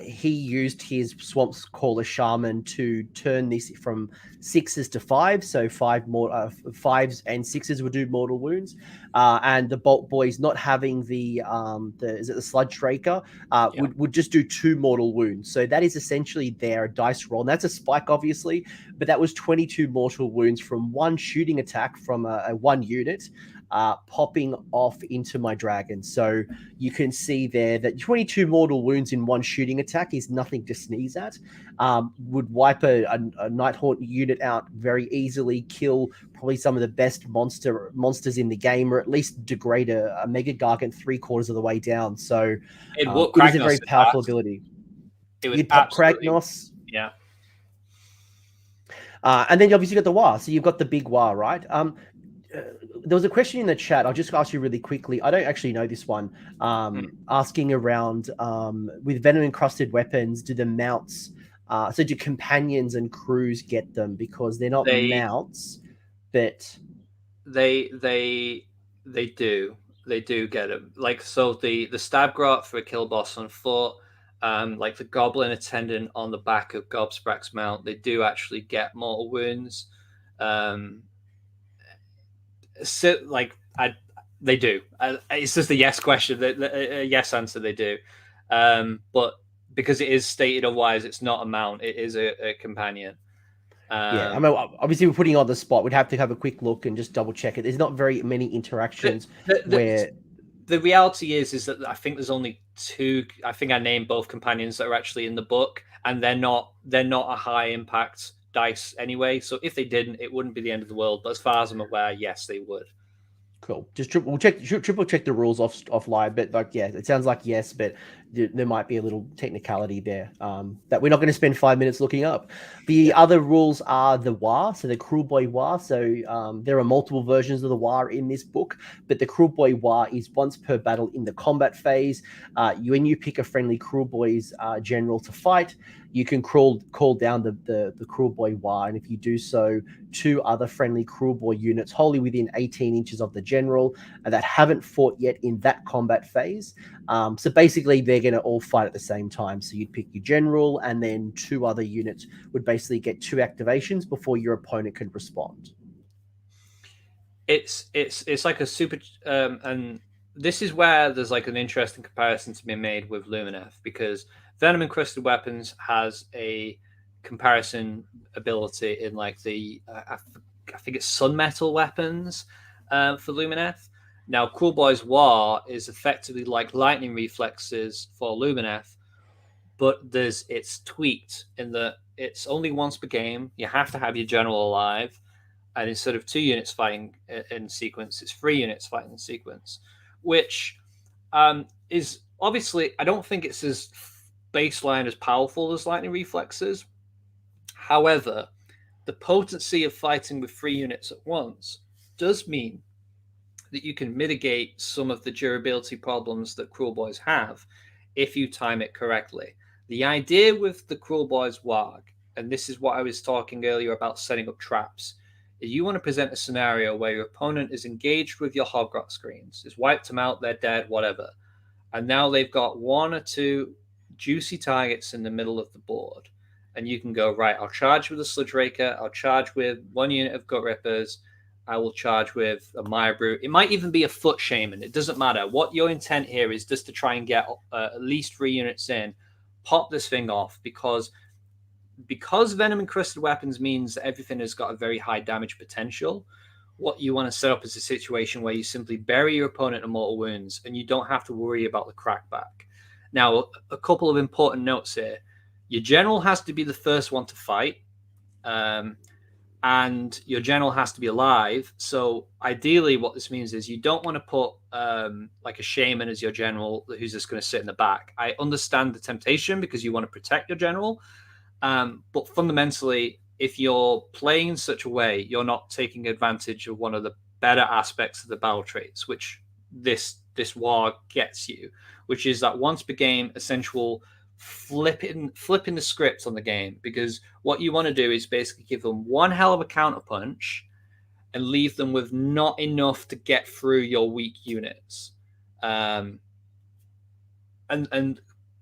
Speaker 1: He used his Swamp Caller Shaman to turn this from 6s to 5. So 5s and 6s would do mortal wounds. And the Bolt Boys not having the Sludge Raker would just do 2 mortal wounds. So that is essentially their dice roll. And that's a spike, obviously, but that was 22 mortal wounds from 1 shooting attack from a 1 unit popping off into my dragon. So you can see there that 22 mortal wounds in 1 shooting attack is nothing to sneeze at. Would wipe a Nighthaunt unit out very easily, kill probably some of the best monsters in the game, or at least degrade a Mega Gargant 3/4 of the way down. So it is a very powerful ability. You'd pop Kragnos.
Speaker 2: Yeah.
Speaker 1: And then you obviously got the Waaagh. So you've got the big Waaagh, right? There was a question in the chat. I'll just ask you really quickly. I don't actually know this one. Asking around with Venom-encrusted weapons, do the mounts, so do companions and crews get them? Because they're not mounts, but
Speaker 2: they do. They do get them. Like, so the Stabgrot for a kill boss on foot, like the Goblin Attendant on the back of Gobsprak's mount, they do actually get mortal wounds. So, like, they do. It's just a yes question. A yes answer. They do, but because it is stated otherwise, it's not a mount. It is a companion.
Speaker 1: Yeah, I mean, obviously we're putting on the spot. We'd have to have a quick look and just double check it. There's not very many interactions where.
Speaker 2: The reality is that I think there's only 2. I think I named both companions that are actually in the book, and they're not a high impact dice anyway. So if they didn't, it wouldn't be the end of the world. But as far as I'm aware, yes, they would.
Speaker 1: Cool. Just triple check the rules offline, but like yeah, it sounds like yes, but there might be a little technicality there that we're not going to spend 5 minutes looking up. The other rules are the Waaagh, so the Kruleboyz Waaagh. So there are multiple versions of the Waaagh in this book, but the Kruleboyz Waaagh is once per battle in the combat phase. When you pick a friendly Kruleboyz general to fight, you can call down the Kruleboyz Waaagh, and if you do so, 2 other friendly Kruleboyz units wholly within 18 inches of the general that haven't fought yet in that combat phase. So basically, they're going to all fight at the same time. So you'd pick your general, and then 2 other units would basically get 2 activations before your opponent can respond.
Speaker 2: It's like a super, and this is where there's like an interesting comparison to be made with Lumineth, because Venom-encrusted weapons has a comparison ability in like the I think it's sun metal weapons for Lumineth. Now, Kruleboyz Waaagh is effectively like lightning reflexes for Lumineth, but it's tweaked in that it's only once per game. You have to have your general alive, and instead of 2 units fighting in sequence, it's 3 units fighting in sequence, which is obviously, I don't think it's as baseline as powerful as lightning reflexes. However, the potency of fighting with 3 units at once does mean that you can mitigate some of the durability problems that Kruleboyz have if you time it correctly. The idea with the Kruleboyz Waaagh, and this is what I was talking earlier about setting up traps, is you want to present a scenario where your opponent is engaged with your Hobgrot screens, has wiped them out, they're dead, whatever, and now they've got 1 or 2 juicy targets in the middle of the board, and you can go, right, I'll charge with a Sludge Raker, I'll charge with 1 unit of Gut Rippers, I will charge with a Mire Brute. It might even be a Foot Shaman. It doesn't matter. What your intent here is just to try and get at least 3 units in, pop this thing off, because Venom-encrusted weapons means that everything has got a very high damage potential. What you want to set up is a situation where you simply bury your opponent in mortal wounds and you don't have to worry about the crackback. Now, a couple of important notes here. Your general has to be the first one to fight, and your general has to be alive. So ideally, what this means is you don't want to put like a shaman as your general who's just going to sit in the back. I understand the temptation because you want to protect your general, but fundamentally, if you're playing in such a way, you're not taking advantage of one of the better aspects of the battle traits, which this Waaagh gets you, which is that once per game essential flipping the script on the game, because what you want to do is basically give them one hell of a counter punch and leave them with not enough to get through your weak units. And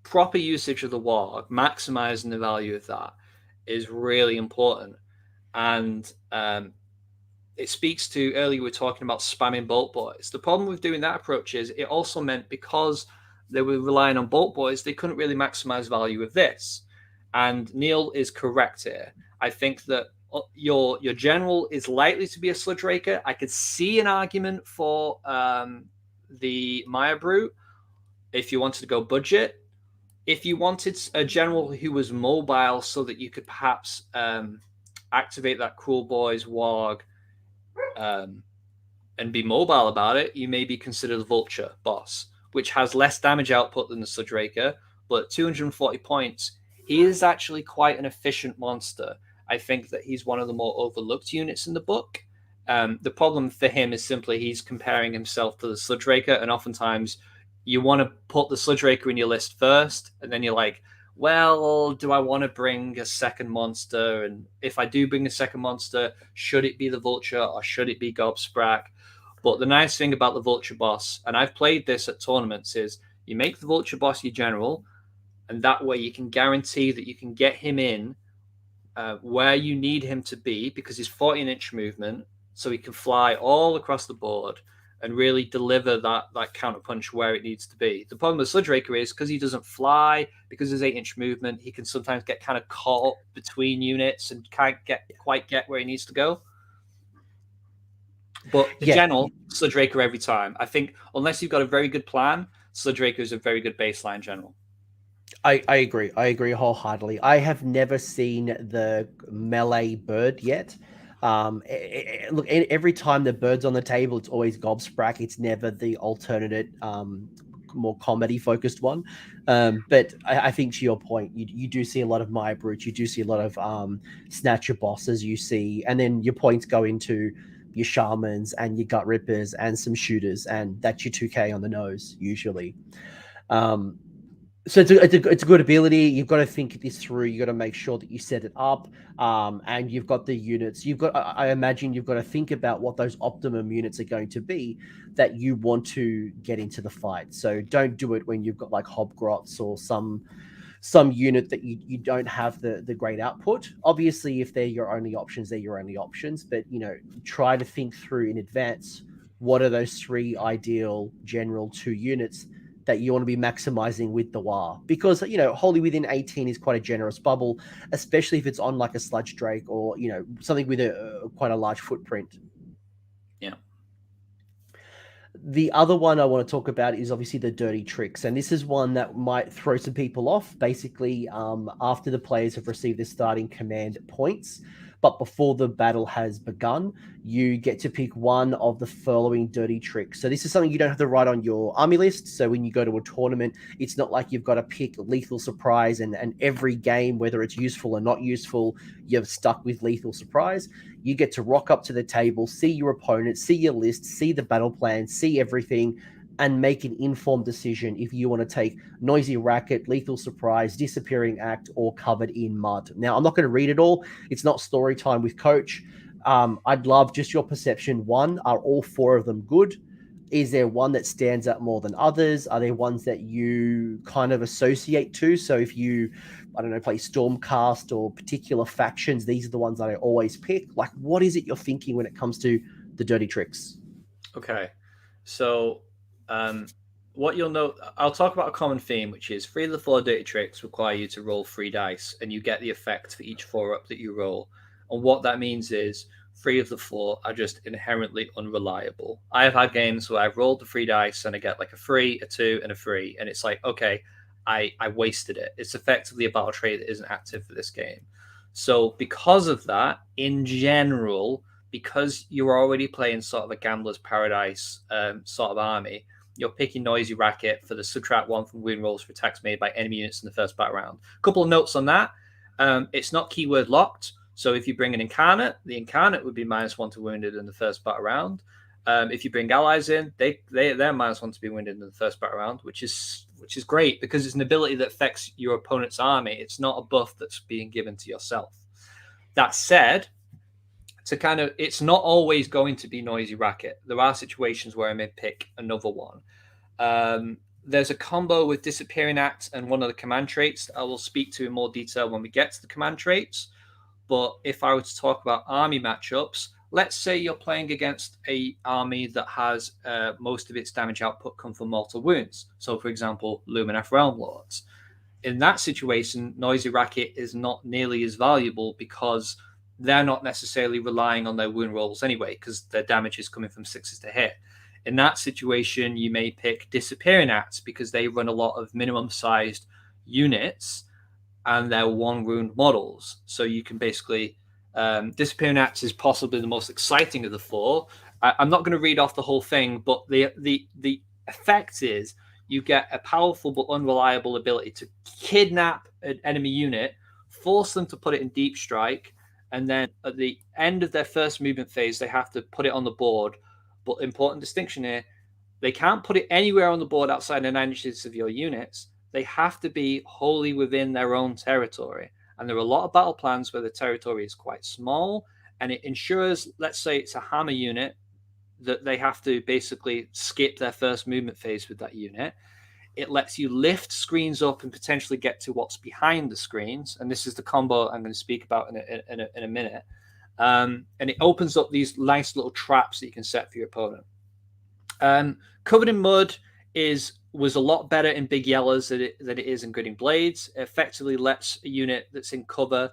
Speaker 2: proper usage of the Waaagh, maximizing the value of that, is really important. And it speaks to, earlier we were talking about spamming Bolt Boys. The problem with doing that approach is it also meant because they were relying on Bolt Boys, they couldn't really maximize value with this. And Neil is correct here. I think that your general is likely to be a Sludge Raker. I could see an argument for the Mire Brute if you wanted to go budget. If you wanted a general who was mobile so that you could perhaps activate that Kruleboyz Waaagh and be mobile about it, you maybe consider the Vulture boss, which has less damage output than the Sludge Raker, but 240 points, he is actually quite an efficient monster. I think that he's one of the more overlooked units in the book. The problem for him is simply he's comparing himself to the Sludge Raker, and oftentimes you want to put the Sludge Raker in your list first, and then you're like, well, do I want to bring a second monster? And if I do bring a second monster, should it be the Vulture or should it be Gobsprak? But the nice thing about the Vulture boss, and I've played this at tournaments, is you make the Vulture boss your general, and that way you can guarantee that you can get him in where you need him to be, because he's 14-inch movement, so he can fly all across the board and really deliver that counterpunch where it needs to be. The problem with Sludge Raker is because he doesn't fly, because his 8-inch movement, he can sometimes get kind of caught between units and can't quite get where he needs to go. But the general, Sludge Raker every time. I think unless you've got a very good plan, Sludge Raker is a very good baseline general.
Speaker 1: I agree. I agree wholeheartedly. I have never seen the melee bird yet. Look, every time the bird's on the table, it's always gobsprack. It's never the alternate, more comedy focused one. But I think to your point, you do see a lot of Maya Brutes, you do see a lot of Snatcher bosses, you see, and then your points go into your shamans and your gut rippers and some shooters, and that's your 2K on the nose usually. Um, so it's a good ability. You've got to think this through. You've got to make sure that you set it up, and you've got the units. You've got, I imagine, you've got to think about what those optimum units are going to be that you want to get into the fight. So don't do it when you've got like Hobgrots or some unit that you don't have the great output. Obviously, if they're your only options, they're your only options. But try to think through in advance what are those three ideal general 2 units that you want to be maximizing with the Waaagh, because wholly within 18 is quite a generous bubble, especially if it's on like a sludge drake or something with a quite a large footprint.
Speaker 2: Yeah.
Speaker 1: The other one I want to talk about is obviously the dirty tricks, and this is one that might throw some people off. Basically, after the players have received their starting command points, but before the battle has begun, you get to pick one of the following dirty tricks. So this is something you don't have to write on your army list. So when you go to a tournament, it's not like you've got to pick lethal surprise and every game, whether it's useful or not useful, you're stuck with lethal surprise. You get to rock up to the table, see your opponent, see your list, see the battle plan, see everything, and make an informed decision if you want to take Noisy Racket, Lethal Surprise, Disappearing Act, or Covered in Mud. Now, I'm not going to read it all. It's not story time with Coach. I'd love just your perception. One, are all 4 of them good? Is there one that stands out more than others? Are there ones that you kind of associate to? So if you, I don't know, play Stormcast or particular factions, these are the ones that I always pick. Like, what is it you're thinking when it comes to the dirty tricks?
Speaker 2: Okay. So what you'll note, I'll talk about a common theme, which is 3 of the 4 dirty tricks require you to roll 3 dice, and you get the effect for each 4-up that you roll. And what that means is 3 of the 4 are just inherently unreliable. I have had games where I've rolled the 3 dice and I get like a 3, a 2, and a 3, and it's like, okay, I wasted it. It's effectively a battle trait that isn't active for this game. So because of that, in general, because you're already playing sort of a gambler's paradise sort of army, you're picking Noisy Racket for the subtract 1 from wound rolls for attacks made by enemy units in the first battle round. A couple of notes on that. It's not keyword locked. So if you bring an incarnate, the incarnate would be -1 to wounded in the first battle round. If you bring allies in, they're -1 to be wounded in the first battle round, which is great because it's an ability that affects your opponent's army. It's not a buff that's being given to yourself. That said, it's not always going to be Noisy Racket. There are situations where I may pick another one. There's a combo with Disappearing Act and one of the command traits that I will speak to in more detail when we get to the command traits. But if I were to talk about army matchups, let's say you're playing against an army that has most of its damage output come from mortal wounds. So, for example, Lumineth Realm Lords. In that situation, Noisy Racket is not nearly as valuable because they're not necessarily relying on their wound rolls anyway, because their damage is coming from 6s to hit. In that situation, you may pick Disappearing Acts because they run a lot of minimum sized units and they're 1 wound models. So you can basically, Disappearing Acts is possibly the most exciting of the 4. I'm not going to read off the whole thing, but the effect is you get a powerful but unreliable ability to kidnap an enemy unit, force them to put it in deep strike, and then at the end of their first movement phase, they have to put it on the board. But important distinction here, they can't put it anywhere on the board outside the 9 inches of your units. They have to be wholly within their own territory. And there are a lot of battle plans where the territory is quite small, and it ensures, let's say it's a hammer unit, that they have to basically skip their first movement phase with that unit. It lets you lift screens up and potentially get to what's behind the screens. And this is the combo I'm going to speak about in a minute. And it opens up these nice little traps that you can set for your opponent. Covered in Mud was a lot better in Big Yellas than it is in Grinnin Blades. It effectively lets a unit that's in cover,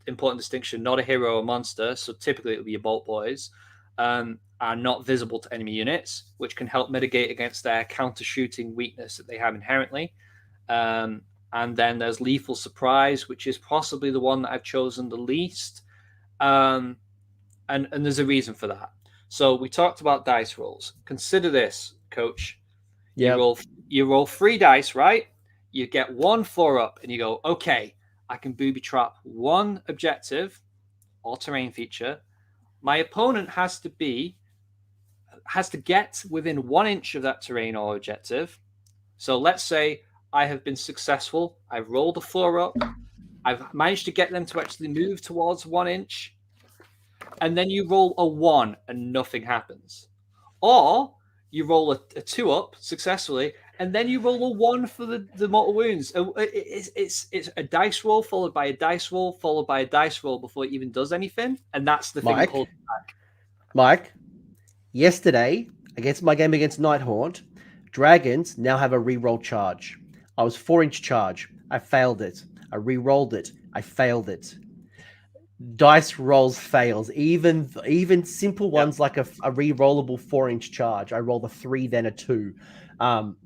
Speaker 2: important distinction, not a hero or monster, so typically it would be your Bolt Boys, are not visible to enemy units, which can help mitigate against their counter-shooting weakness that they have inherently. and then there's Lethal Surprise, which is possibly the one that I've chosen the least. And there's a reason for that. So we talked about dice rolls. Consider this, Coach.
Speaker 1: Yeah.
Speaker 2: You roll 3 dice, right? You get 1 4-up, and you go, okay, I can booby trap 1 objective or terrain feature. My opponent has to get within 1 inch of that terrain or objective. So let's say I have been successful. I've rolled a 4-up. I've managed to get them to actually move towards 1 inch. And then you roll a 1 and nothing happens. Or you roll a 2-up successfully, and then you roll a 1 for the mortal wounds. It's a dice roll followed by a dice roll followed by a dice roll before it even does anything. And that's the thing that holds it back.
Speaker 1: Mike, yesterday, against my game against Nighthaunt, dragons now have a reroll charge. I was 4-inch charge. I failed it. I re-rolled it. I failed it. Dice rolls fails. Even simple ones like a re-rollable 4-inch charge. I roll a 3, then a 2.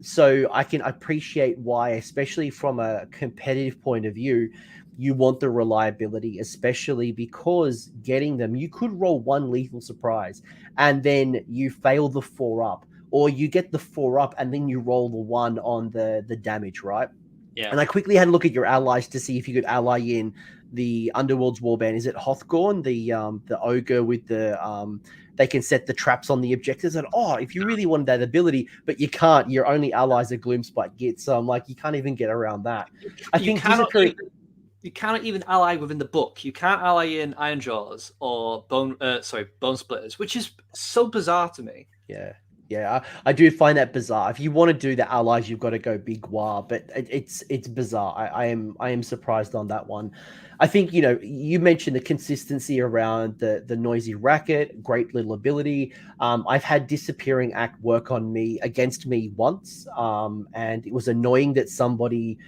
Speaker 1: So I can appreciate why, especially from a competitive point of view, you want the reliability, especially because getting them, you could roll 1 Lethal Surprise and then you fail the 4-up, or you get the 4-up and then you roll the 1 on the damage, right?
Speaker 2: Yeah.
Speaker 1: And I quickly had a look at your allies to see if you could ally in the Underworld's Warband. Is it Hothgorn, the ogre with the they can set the traps on the objectives? And if you really wanted that ability, but you can't, your only allies are Gloomspite Git. So I'm like, you can't even get around that.
Speaker 2: You cannot even ally within the book. You can't ally in Ironjaws or Bone Splitters, which is so bizarre to me.
Speaker 1: Yeah, I do find that bizarre. If you want to do the allies, you've got to go Big Waaagh, but it's bizarre. I am surprised on that one. I think, you mentioned the consistency around the noisy racket, great little ability. I've had Disappearing Act work on me against me once, and it was annoying that somebody.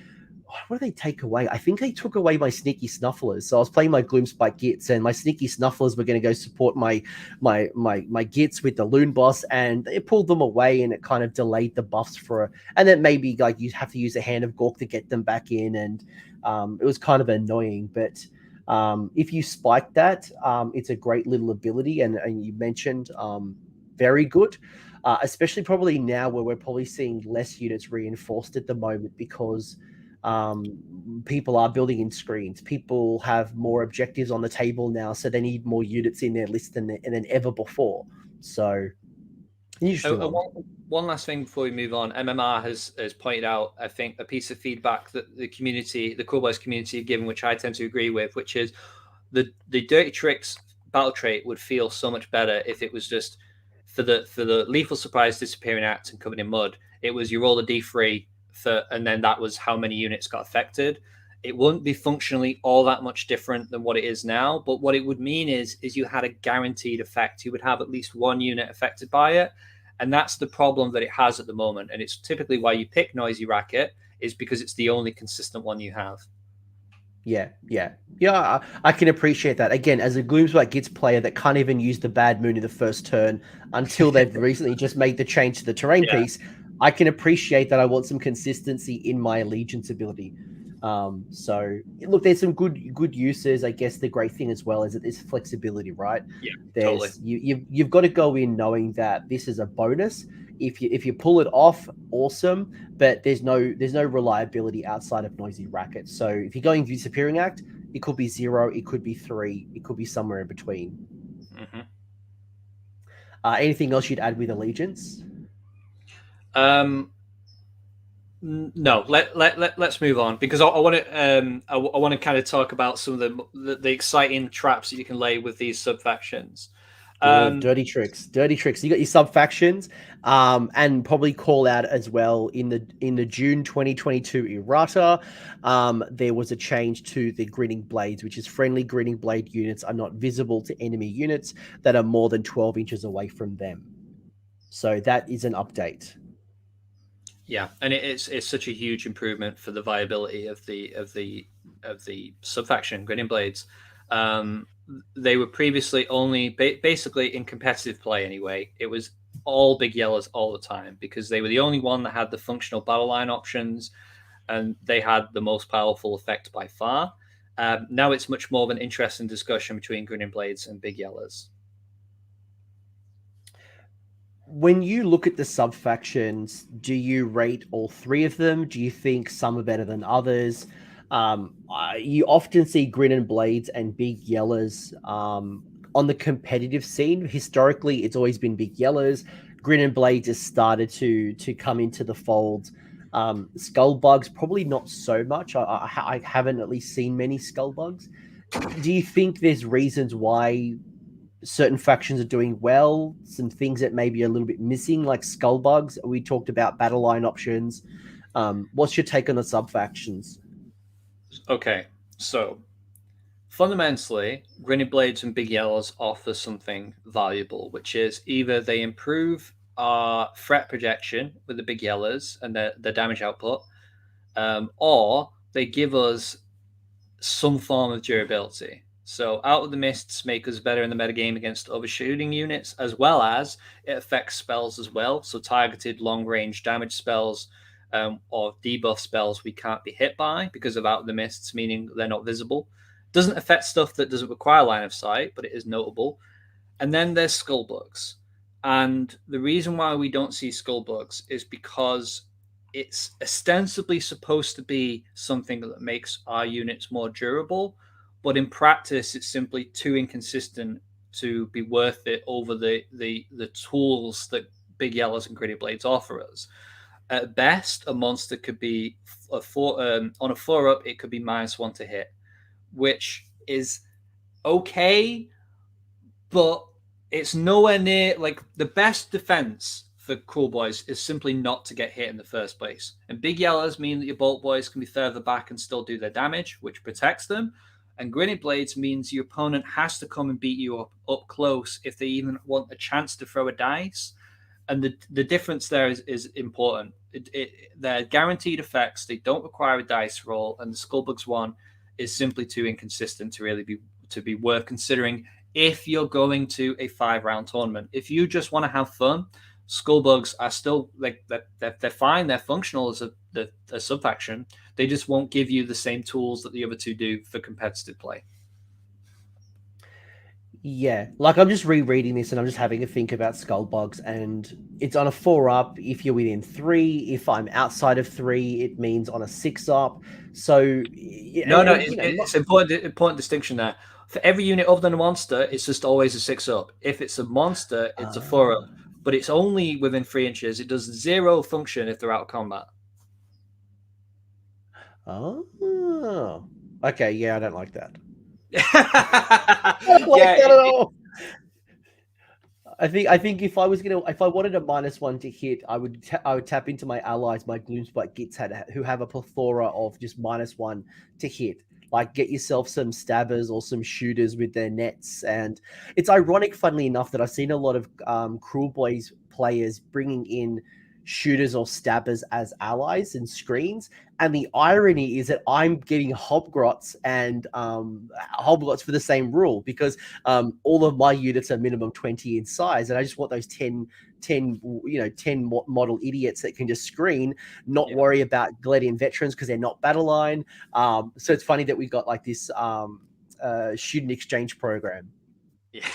Speaker 1: What did they take away? I think they took away my Sneaky Snufflers. So I was playing my Gloomspite Gits, and my Sneaky Snufflers were going to go support my Gits with the Loon Boss, and they pulled them away, and it kind of delayed the buffs and then maybe like you have to use a Hand of Gork to get them back in, and it was kind of annoying. But if you spike that, it's a great little ability, and you mentioned very good. Especially probably now where we're probably seeing less units reinforced at the moment because people are building in screens. People have more objectives on the table now, so they need more units in their list than ever before. So,
Speaker 2: one last thing before we move on. MMR has pointed out, I think, a piece of feedback that the Kruleboyz community have given, which I tend to agree with, which is the Dirty Tricks battle trait would feel so much better if it was just for the Lethal Surprise, Disappearing Act, and Covered in Mud. It was you roll a D3. And then that was how many units got affected. It wouldn't be functionally all that much different than what it is now, but what it would mean is you had a guaranteed effect. You would have at least 1 unit affected by it, and that's the problem that it has at the moment. And it's typically why you pick Noisy Racket, is because it's the only consistent one you have.
Speaker 1: Yeah, I can appreciate that. Again, as a Gloomspite Gits player that can't even use the Bad Moon in the first turn until they've recently just made the change to the terrain piece, I can appreciate that. I want some consistency in my allegiance ability. So look, there's some good uses. I guess the great thing as well is that there's flexibility, right?
Speaker 2: Yeah, totally.
Speaker 1: You've got to go in knowing that this is a bonus. If you pull it off, awesome. But there's no reliability outside of Noisy Racket. So if you're going Disappearing Act, it could be 0, it could be 3, it could be somewhere in between.
Speaker 2: Mm-hmm.
Speaker 1: Anything else you'd add with Allegiance?
Speaker 2: No, let's move on, because I want to kind of talk about some of the exciting traps that you can lay with these subfactions.
Speaker 1: Dirty tricks. You got your subfactions, and probably call out as well in the June 2022 errata. There was a change to the Grinning Blades, which is friendly Grinning Blade units are not visible to enemy units that are more than 12 inches away from them. So that is an update.
Speaker 2: Yeah, and it's such a huge improvement for the viability of the subfaction Grinning Blades. They were previously only basically in competitive play anyway. It was all Big Yellas all the time because they were the only one that had the functional battle line options. and they had the most powerful effect by far. Now it's much more of an interesting discussion between Grinnin Blades and Big Yellas.
Speaker 1: When you look at the subfactions, do you rate all three of them? Do you think some are better than others? You often see Grinnin Blades and Big Yellas on the competitive scene. Historically, it's always been Big Yellas. Grinnin Blades has started to come into the fold. Skullbugs, probably not so much. I haven't at least seen many Skullbugs. Do you think there's reasons why certain factions are doing well, some things that maybe are a little bit missing, like Skullbugs? We talked about battleline options. What's your take on the subfactions?
Speaker 2: Okay, so fundamentally, Grinnin Blades and Big Yellas offer something valuable, which is either they improve our threat projection with the Big Yellas and the damage output, or they give us some form of durability. So Out of the Mists make us better in the metagame against other shooting units, as well as it affects spells as well. So targeted long-range damage spells or debuff spells we can't be hit by because of Out of the Mists, meaning they're not visible. Doesn't affect stuff that doesn't require line of sight, but it is notable. And then there's Skullbugs. And the reason why we don't see Skullbugs is because it's ostensibly supposed to be something that makes our units more durable, but in practice, it's simply too inconsistent to be worth it over the tools that Big Yellas and Grinnin Blades offer us. At best, a monster could be on a 4-up, it could be -1 to hit, which is okay, but it's nowhere near like the best defense for Kruleboyz is simply not to get hit in the first place. And Big Yellas mean that your Bolt Boys can be further back and still do their damage, which protects them. And Grinnin Blades means your opponent has to come and beat you up close if they even want a chance to throw a dice. And the difference there is important. They're guaranteed effects. They don't require a dice roll. And the Skullbugs one is simply too inconsistent to really be worth considering if you're going to a 5-round tournament. If you just want to have fun, Skullbugs are still like they're fine. They're functional as a subfaction. They just won't give you the same tools that the other two do for competitive play.
Speaker 1: Yeah, like I'm just rereading this and I'm just having a think about Skullbugs, and it's on a 4-up if you're within 3. If I'm outside of 3, it means on a 6-up. So
Speaker 2: it's important distinction there. For every unit other than a monster, it's just always a 6-up. If it's a monster, it's a 4-up. But it's only within 3 inches. It does 0 function if they're out of combat.
Speaker 1: Oh, okay. Yeah, I don't like that.
Speaker 2: I
Speaker 1: don't like that at all. I think if I wanted a -1 to hit, I would tap into my allies, my Gloomspite Gits who have a plethora of just -1 to hit. Like, get yourself some stabbers or some shooters with their nets. And it's ironic, funnily enough, that I've seen a lot of Kruleboyz players bringing in shooters or stabbers as allies and screens. And the irony is that I'm getting Hobgrots and Hobgrots for the same rule, because all of my units are minimum 20 in size, and I just want those 10 model idiots that can just screen, not worry about Gladian veterans because they're not battleline. So it's funny that we got like this student exchange program.
Speaker 2: Yeah.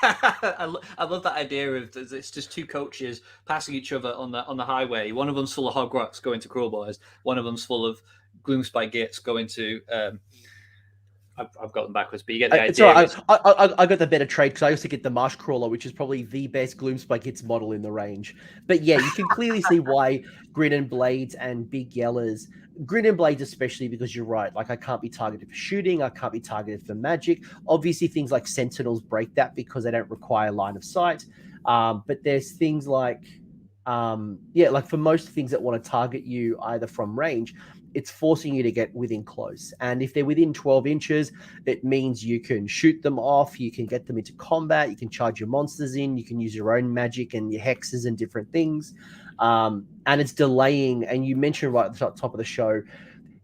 Speaker 2: I love that idea of it's just two coaches passing each other on the highway. One of them's full of Hobgrots going to Kruleboyz. One of them's full of Gloomspite Gits going to. I've got them backwards, but you get the idea.
Speaker 1: Right. I got the better trade because I also get the Marsh Crawler, which is probably the best Gloomspite Gits model in the range. But yeah, you can clearly see why Grinnin Blades and Big Yellas, Grinnin Blades especially, because you're right. Like, I can't be targeted for shooting. I can't be targeted for magic. Obviously, things like Sentinels break that because they don't require line of sight. But there's things like, like for most things that want to target you either from range, it's forcing you to get within close. And if they're within 12 inches, it means you can shoot them off, you can get them into combat, you can charge your monsters in, you can use your own magic and your hexes and different things. And it's delaying, and you mentioned right at the top of the show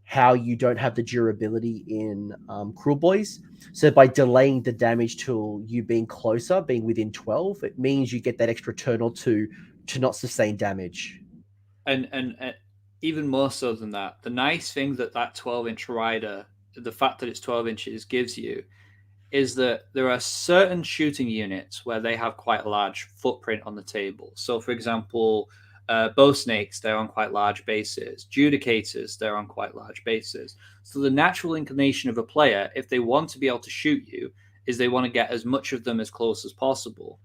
Speaker 1: how you don't have the durability in Kruleboyz. So by delaying the damage till you being closer, being within 12, it means you get that extra turn or two to not sustain damage.
Speaker 2: And even more so than that, the nice thing that 12-inch rider, the fact that it's 12 inches, gives you is that there are certain shooting units where they have quite a large footprint on the table. So, for example, bow snakes, they're on quite large bases. Judicators, they're on quite large bases. So the natural inclination of a player, if they want to be able to shoot you, is they want to get as much of them as close as possible.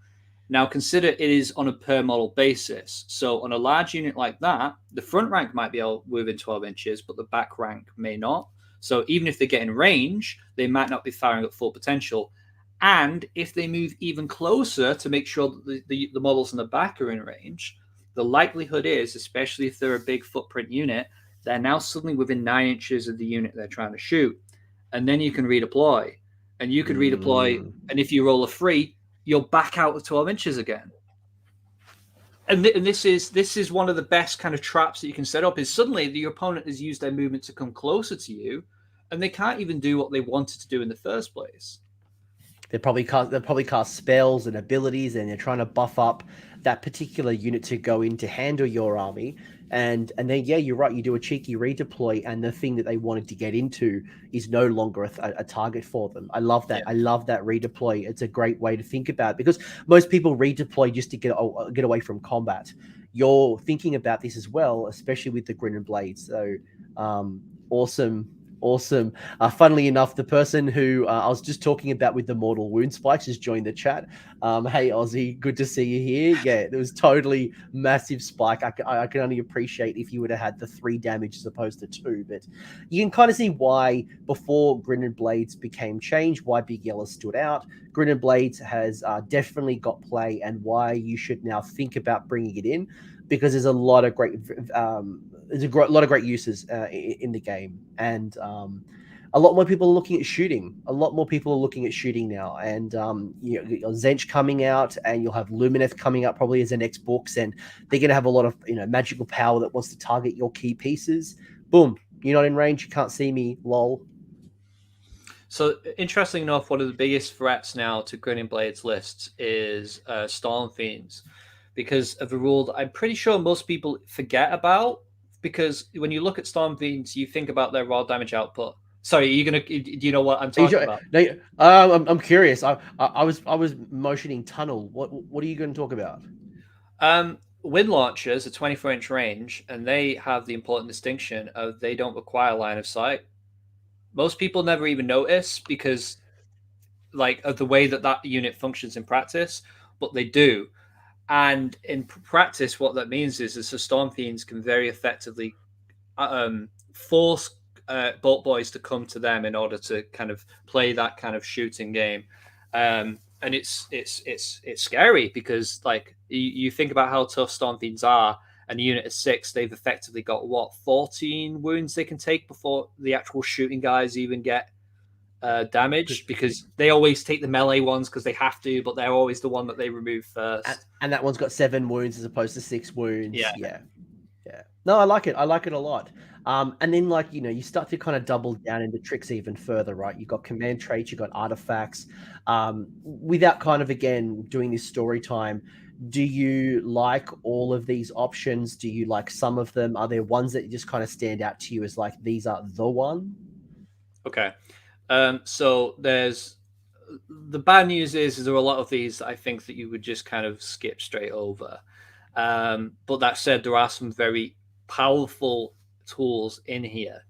Speaker 2: Now, consider it is on a per model basis. So on a large unit like that, the front rank might be able within 12 inches, but the back rank may not. So even if they get in range, they might not be firing at full potential. And if they move even closer to make sure that the models in the back are in range, the likelihood is, especially if they're a big footprint unit, they're now suddenly within 9 inches of the unit they're trying to shoot. And then you can redeploy. And you could redeploy, and if you roll a 3, you're back out of 12 inches again. And this is one of the best kind of traps that you can set up, is suddenly your opponent has used their movement to come closer to you, and they can't even do what they wanted to do in the first place.
Speaker 1: They probably cast spells and abilities, and they're trying to buff up that particular unit to go in to handle your army. And then, yeah, you're right. You do a cheeky redeploy, and the thing that they wanted to get into is no longer a target for them. I love that. Yeah. I love that redeploy. It's a great way to think about it, because most people redeploy just to get away from combat. You're thinking about this as well, especially with the Grinnin Blades. So, awesome. Funnily enough, the person who I was just talking about with the mortal wound spikes has joined the chat. Hey, Aussie, good to see you here. Yeah, there was totally massive spike. I can only appreciate if you would have had the 3 damage as opposed to 2, but you can kind of see why before Grinnin Blades became changed, why Big Yellas stood out. Grinnin Blades has definitely got play, and why you should now think about bringing it in, because there's a lot of great lot of great uses in the game, and a lot more people are looking at shooting. A lot more people are looking at shooting now, and you know, Tzeentch coming out, and you'll have Lumineth coming up probably as the next books, and they're going to have a lot of magical power that wants to target your key pieces. Boom, you're not in range, you can't see me, lol.
Speaker 2: So, interesting enough, one of the biggest threats now to Grinnin Blades lists is Storm Fiends, because of a rule that I'm pretty sure most people forget about. Because when you look at Storm Fiends, you think about their raw damage output. Sorry, do you know what I'm talking about?
Speaker 1: No, I'm curious. I was motioning tunnel. What are you going to talk about?
Speaker 2: Wind launchers are 24-inch range, and they have the important distinction of they don't require line of sight. Most people never even notice because, like, of the way that unit functions in practice, but they do. And in practice, what that means is the Storm Fiends can very effectively force Bolt Boys to come to them in order to kind of play that kind of shooting game. And it's scary because, like, you think about how tough Storm Fiends are, and a unit of 6, they've effectively got 14 wounds they can take before the actual shooting guys even get damage, because they always take the melee ones because they have to, but they're always the one that they remove first.
Speaker 1: And that one's got 7 wounds as opposed to 6 wounds.
Speaker 2: Yeah.
Speaker 1: No, I like it. I like it a lot. And then, like, you start to kind of double down into tricks even further, right? You've got command traits, you've got artifacts. Without kind of, again, doing this story time, do you like all of these options? Do you like some of them? Are there ones that just kind of stand out to you as like, these are the one?
Speaker 2: Okay. So there's the bad news is there are a lot of these that I think that you would just kind of skip straight over. But that said, there are some very powerful tools in here.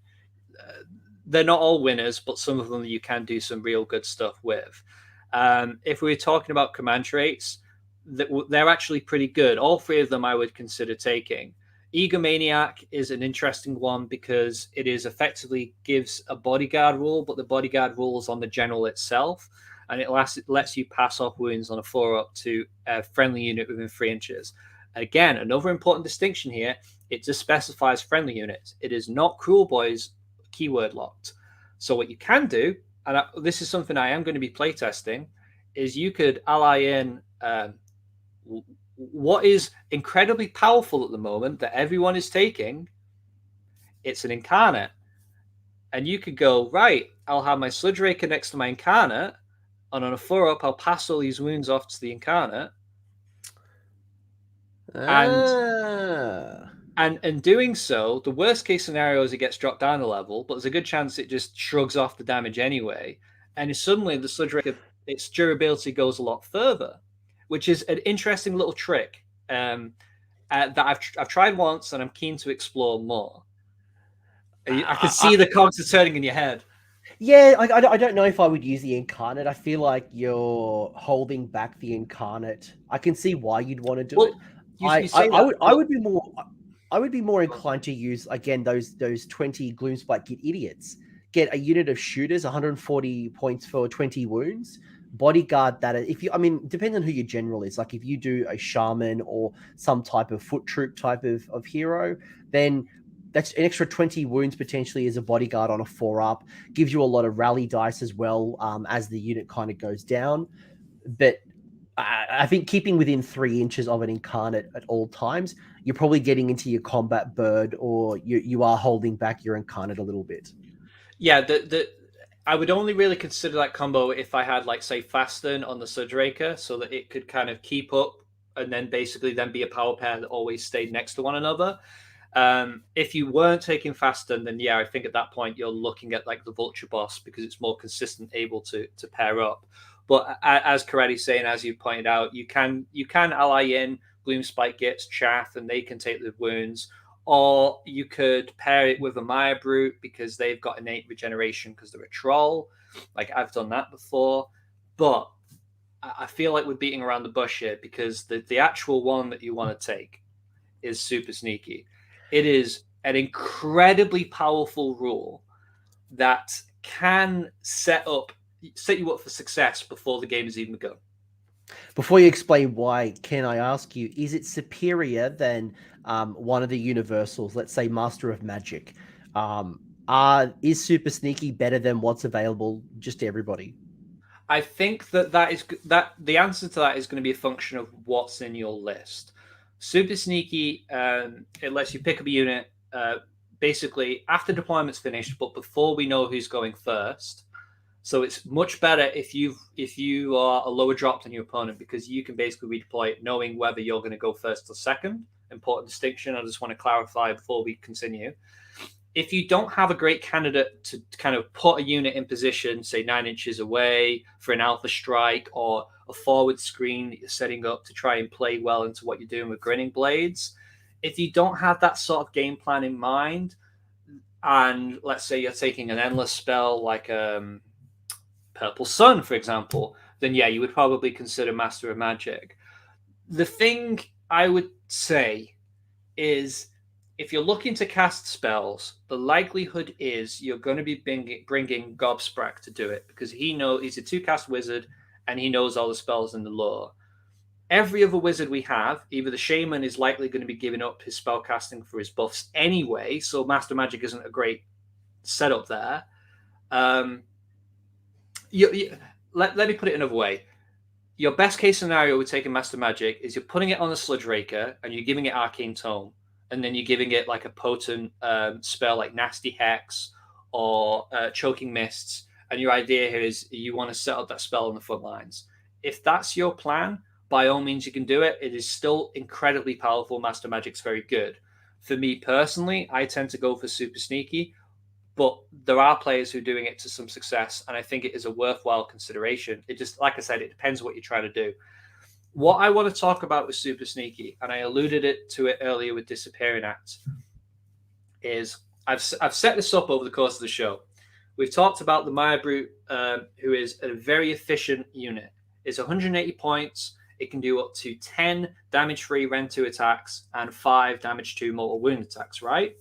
Speaker 2: They're not all winners, but some of them you can do some real good stuff with. If we're talking about command traits, they're actually pretty good. All 3 of them I would consider taking. Egomaniac is an interesting one because it is effectively gives a bodyguard rule, but the bodyguard rule is on the general itself, and it lets you pass off wounds on a 4-up to a friendly unit within 3 inches. Again, another important distinction here, it just specifies friendly units. It is not Kruleboyz keyword locked. So what you can do, and this is something I am going to be playtesting, is you could ally in what is incredibly powerful at the moment that everyone is taking. It's an incarnate. And you could go, right, I'll have my Sludge Raker next to my incarnate, and on a 4-up, I'll pass all these wounds off to the incarnate. And And in doing so, the worst case scenario is it gets dropped down a level, but there's a good chance it just shrugs off the damage anyway. And suddenly the Sludge Raker, its durability goes a lot further, which is an interesting little trick that I've tried once and I'm keen to explore more. I can see the cogs are turning in your head.
Speaker 1: Yeah, I don't know if I would use the Incarnate. I feel like you're holding back the Incarnate. I can see why you'd want to do it. I would be more. I would be more inclined to use again those 20 Gloomspite Git idiots. Get a unit of shooters, 140 points for 20 wounds. Bodyguard that. If you, I mean, depends on who your general is. Like if you do a shaman or some type of foot troop type of hero, then that's an extra 20 wounds potentially as a bodyguard on a 4-up. Gives you a lot of rally dice as well as the unit kind of goes down. But I think keeping within 3 inches of an Incarnate at all times, you're probably getting into your combat bird, or you are holding back your Incarnate a little bit.
Speaker 2: Yeah, I would only really consider that combo if I had, like, say, Fasten on the Sludge Raker, so that it could kind of keep up and then basically then be a power pair that always stayed next to one another. If you weren't taking Fasten, then yeah, I think at that point you're looking at like the Vulture Boss because it's more consistent, able to pair up. But as Karetti's saying, as you pointed out, you can ally in Gloomspite Gits, Chaff, and they can take the wounds. Or you could pair it with a Maya Brute because they've got innate regeneration because they're a troll. Like I've done that before. But I feel like we're beating around the bush here because the actual one that you want to take is super sneaky. It is an incredibly powerful rule that can set you up for success before the game has even begun.
Speaker 1: Before you explain why, can I ask you, is it superior than one of the universals, let's say Master of Magic? Is Super Sneaky better than what's available just to everybody?
Speaker 2: I think that the answer to that is going to be a function of what's in your list. Super Sneaky, it lets you pick up a unit basically after deployment's finished, but before we know who's going first. So it's much better if you are a lower drop than your opponent because you can basically redeploy it knowing whether you're going to go first or second. Important distinction. I just want to clarify before we continue. If you don't have a great candidate to kind of put a unit in position, say 9 inches away for an alpha strike or a forward screen that you're setting up to try and play well into what you're doing with Grinnin Blades, if you don't have that sort of game plan in mind, and let's say you're taking an endless spell like Purple Sun, for example, then yeah, you would probably consider Master of Magic. The thing I would say is if you're looking to cast spells, the likelihood is you're going to be bringing Gobsprak to do it because he's a 2-cast wizard and he knows all the spells in the lore. Every other wizard we have, either the Shaman is likely going to be giving up his spell casting for his buffs anyway, so Master Magic isn't a great setup there. Let me put it another way. Your best case scenario with taking Master Magic is you're putting it on a Sludge Raker and you're giving it Arcane Tome, and then you're giving it like a potent spell like Nasty Hex or Choking Mists, and your idea here is you want to set up that spell on the front lines. If that's your plan, by all means you can do it. It is still incredibly powerful. Master Magic's very good. For me personally, I tend to go for Super Sneaky, but there are players who are doing it to some success, and I think it is a worthwhile consideration. It just, like I said, it depends what you're trying to do. What I want to talk about with Super Sneaky, and I alluded to it earlier with Disappearing Act, is I've set this up over the course of the show. We've talked about the Maya Brute, who is a very efficient unit. It's 180 points. It can do up to 10 damage-free Rend 2 attacks and 5 damage-2 mortal wound attacks, right?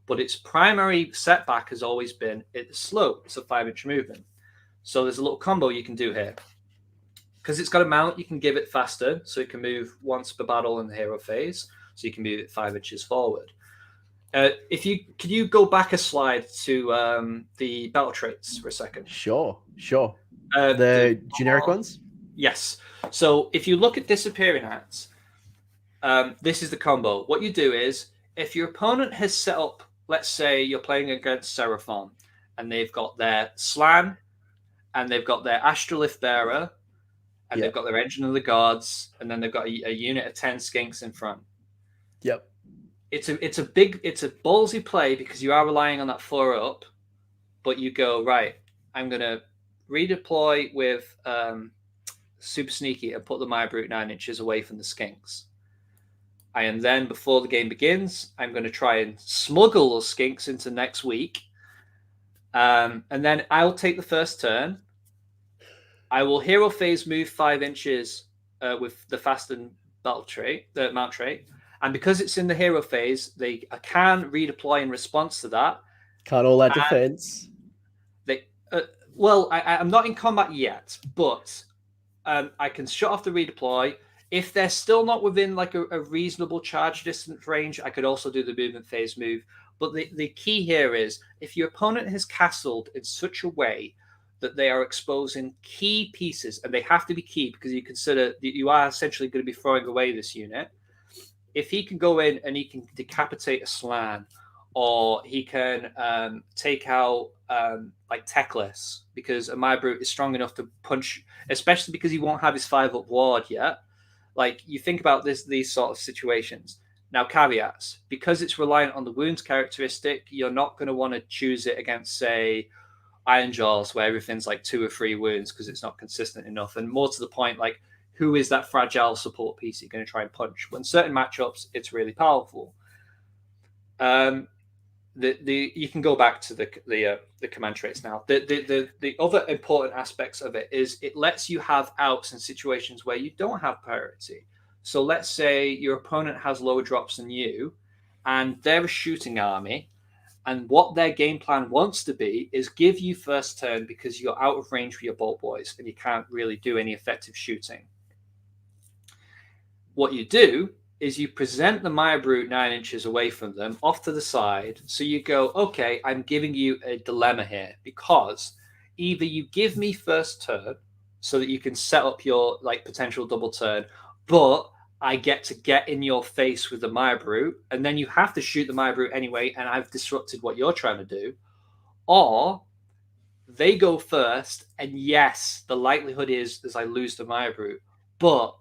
Speaker 2: But its primary setback has always been it's slow. It's a 5-inch movement. So there's a little combo you can do here. Because it's got a mount, you can give it faster, so it can move once per battle in the hero phase. So you can move it 5 inches forward. Can you go back a slide to the battle traits for a second?
Speaker 1: Sure. The generic ones?
Speaker 2: Yes. So if you look at Disappearing Acts, this is the combo. What you do is, if your opponent has set up, let's say you're playing against Seraphon, and they've got their Slan, and they've got their Astrolith Bearer, and they've got their Engine of the Gods, and then they've got a unit of 10 Skinks in front.
Speaker 1: Yep.
Speaker 2: it's a ballsy play because you are relying on that 4-up, but you go, right, I'm gonna redeploy with super sneaky and put the Mire Brute 9 inches away from the skinks. And then before the game begins, I'm going to try and smuggle those skinks into next week. And then I'll take the first turn. I will hero phase move 5 inches with the fasten battle trait, the mount trait. And because it's in the hero phase, I can redeploy in response to that.
Speaker 1: Can't all that defense.
Speaker 2: I'm not in combat yet, but I can shut off the redeploy. If they're still not within like a reasonable charge distance range, I could also do the movement phase move. But the key here is if your opponent has castled in such a way that they are exposing key pieces, and they have to be key because you consider that you are essentially going to be throwing away this unit. If he can go in and he can decapitate a Slann, or he can take out like Techless, because a Mire Brute is strong enough to punch, especially because he won't have his 5-up ward yet. Like, you think about these sort of situations. Now, caveats. Because it's reliant on the wounds characteristic, you're not going to want to choose it against, say, Iron Jaws, where everything's like 2 or 3 wounds because it's not consistent enough. And more to the point, like, who is that fragile support piece you're going to try and punch? When certain matchups, it's really powerful. You can go back to the command traits now. The other important aspects of it is it lets you have outs in situations where you don't have priority. So let's say your opponent has lower drops than you, and they're a shooting army, and what their game plan wants to be is give you first turn because you're out of range for your bolt boys and you can't really do any effective shooting. What you do is you present the Mire Brute 9 inches away from them, off to the side. So you go, okay, I'm giving you a dilemma here, because either you give me first turn so that you can set up your like potential double turn, but I get to get in your face with the Mire Brute, and then you have to shoot the Mire Brute anyway, and I've disrupted what you're trying to do. Or they go first, and yes, the likelihood is I lose the Mire Brute, but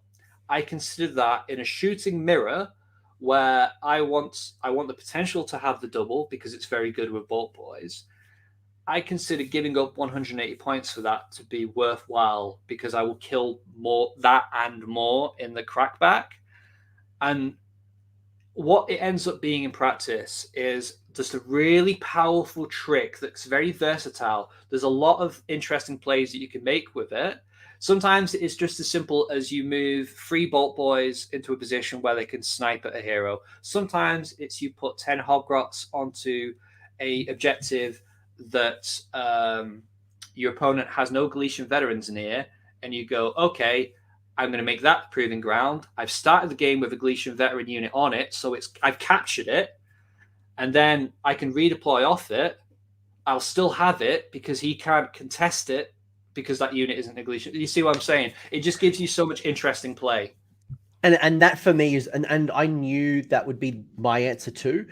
Speaker 2: I consider that in a shooting mirror where I want the potential to have the double because it's very good with bolt boys. I consider giving up 180 points for that to be worthwhile because I will kill more that and more in the crackback. And what it ends up being in practice is just a really powerful trick that's very versatile. There's a lot of interesting plays that you can make with it. Sometimes it's just as simple as you move 3 bolt boys into a position where they can snipe at a hero. Sometimes it's you put 10 Hobgrots onto a objective that your opponent has no Galician veterans near, and you go, okay, I'm going to make that the proving ground. I've started the game with a Galician veteran unit on it, so I've captured it, and then I can redeploy off it. I'll still have it because he can't contest it, because that unit isn't a Galician. You see what I'm saying? It just gives you so much interesting play.
Speaker 1: And that for me is, and I knew that would be my answer too.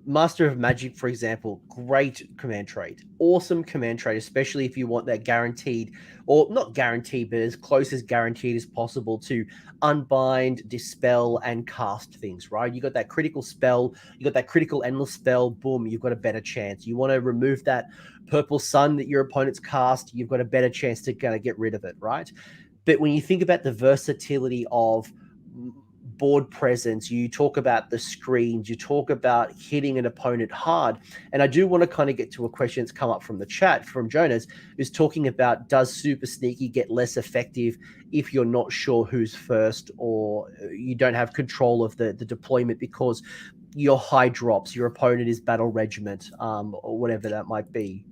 Speaker 1: Master of Magic, for example, great command trait, awesome command trait, especially if you want that guaranteed, or not guaranteed, but as close as guaranteed as possible to unbind, dispel, and cast things, right? You got that critical spell, you got that critical endless spell, boom, you've got a better chance. You want to remove that purple sun that your opponent's cast, you've got a better chance to kind of get rid of it, right? But when you think about the versatility of board presence, you talk about the screens, you talk about hitting an opponent hard. And I do want to kind of get to a question that's come up from the chat from Jonas, who's talking about, does super sneaky get less effective if you're not sure who's first, or you don't have control of the deployment because your high drops, your opponent is battle regiment, or whatever that might be?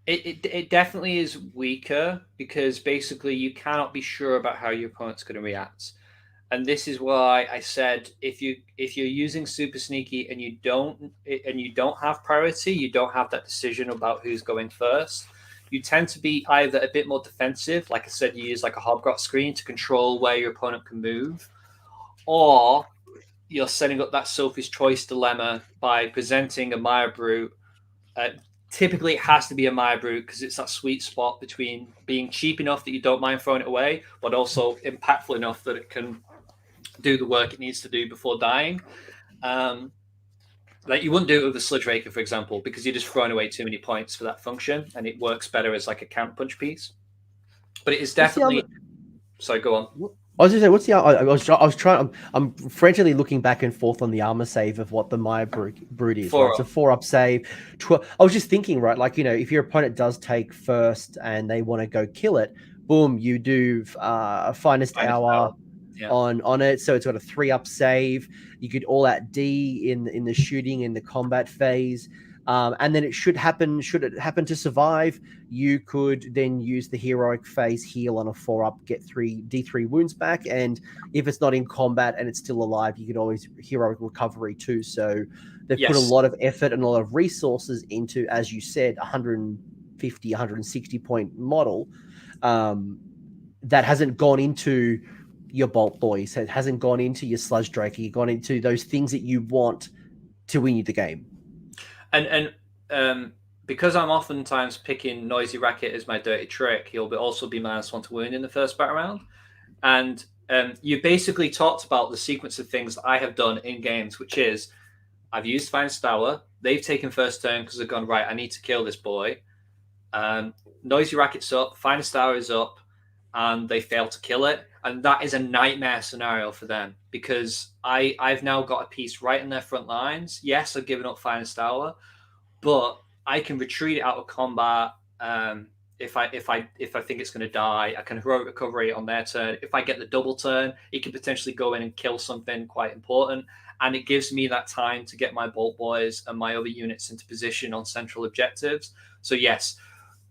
Speaker 2: It definitely is weaker because basically you cannot be sure about how your opponent's going to react. And this is why I said if you're using super sneaky and you don't have priority, you don't have that decision about who's going first. You tend to be either a bit more defensive, like I said, you use like a Hobgrot screen to control where your opponent can move, or you're setting up that Sophie's Choice dilemma by presenting a Mire Brute. Typically, it has to be a Mire Brute because it's that sweet spot between being cheap enough that you don't mind throwing it away, but also impactful enough that it can do the work it needs to do before dying. Like you wouldn't do it with a Sludge Raker, for example, because you're just throwing away too many points for that function, and it works better as like a counterpunch piece. But it is definitely. Sorry, go on.
Speaker 1: I was just saying, what's the? I was trying. I'm frantically looking back and forth on the armor save of what the Maya Brute is. Right? It's a 4-up save. I was just thinking, right? Like, you know, if your opponent does take first and they want to go kill it, boom, you do finest hour. Yeah. on it, so it's got a 3-up save. You could all out D in the shooting in the combat phase, and then should it happen to survive, you could then use the heroic phase heal on a 4-up, get D3 wounds back, and if it's not in combat and it's still alive, you could always heroic recovery too. So they've put a lot of effort and a lot of resources into, as you said, 150 160 point model that hasn't gone into your Bolt Boys, it hasn't gone into your Sludge Draker, you've gone into those things that you want to win you the game.
Speaker 2: And because I'm oftentimes picking Noisy Racket as my dirty trick, he'll also be -1 to wound in the first battle round. And you basically talked about the sequence of things that I have done in games, which is I've used Finest Hour, they've taken first turn because they've gone, right, I need to kill this boy. Noisy Racket's up, Finest Hour is up, and they fail to kill it. And that is a nightmare scenario for them because I've now got a piece right in their front lines. Yes, I've given up Finest Hour, but I can retreat out of combat if I think it's going to die. I can heroic recovery on their turn. If I get the double turn, it can potentially go in and kill something quite important. And it gives me that time to get my Bolt Boys and my other units into position on central objectives. So yes,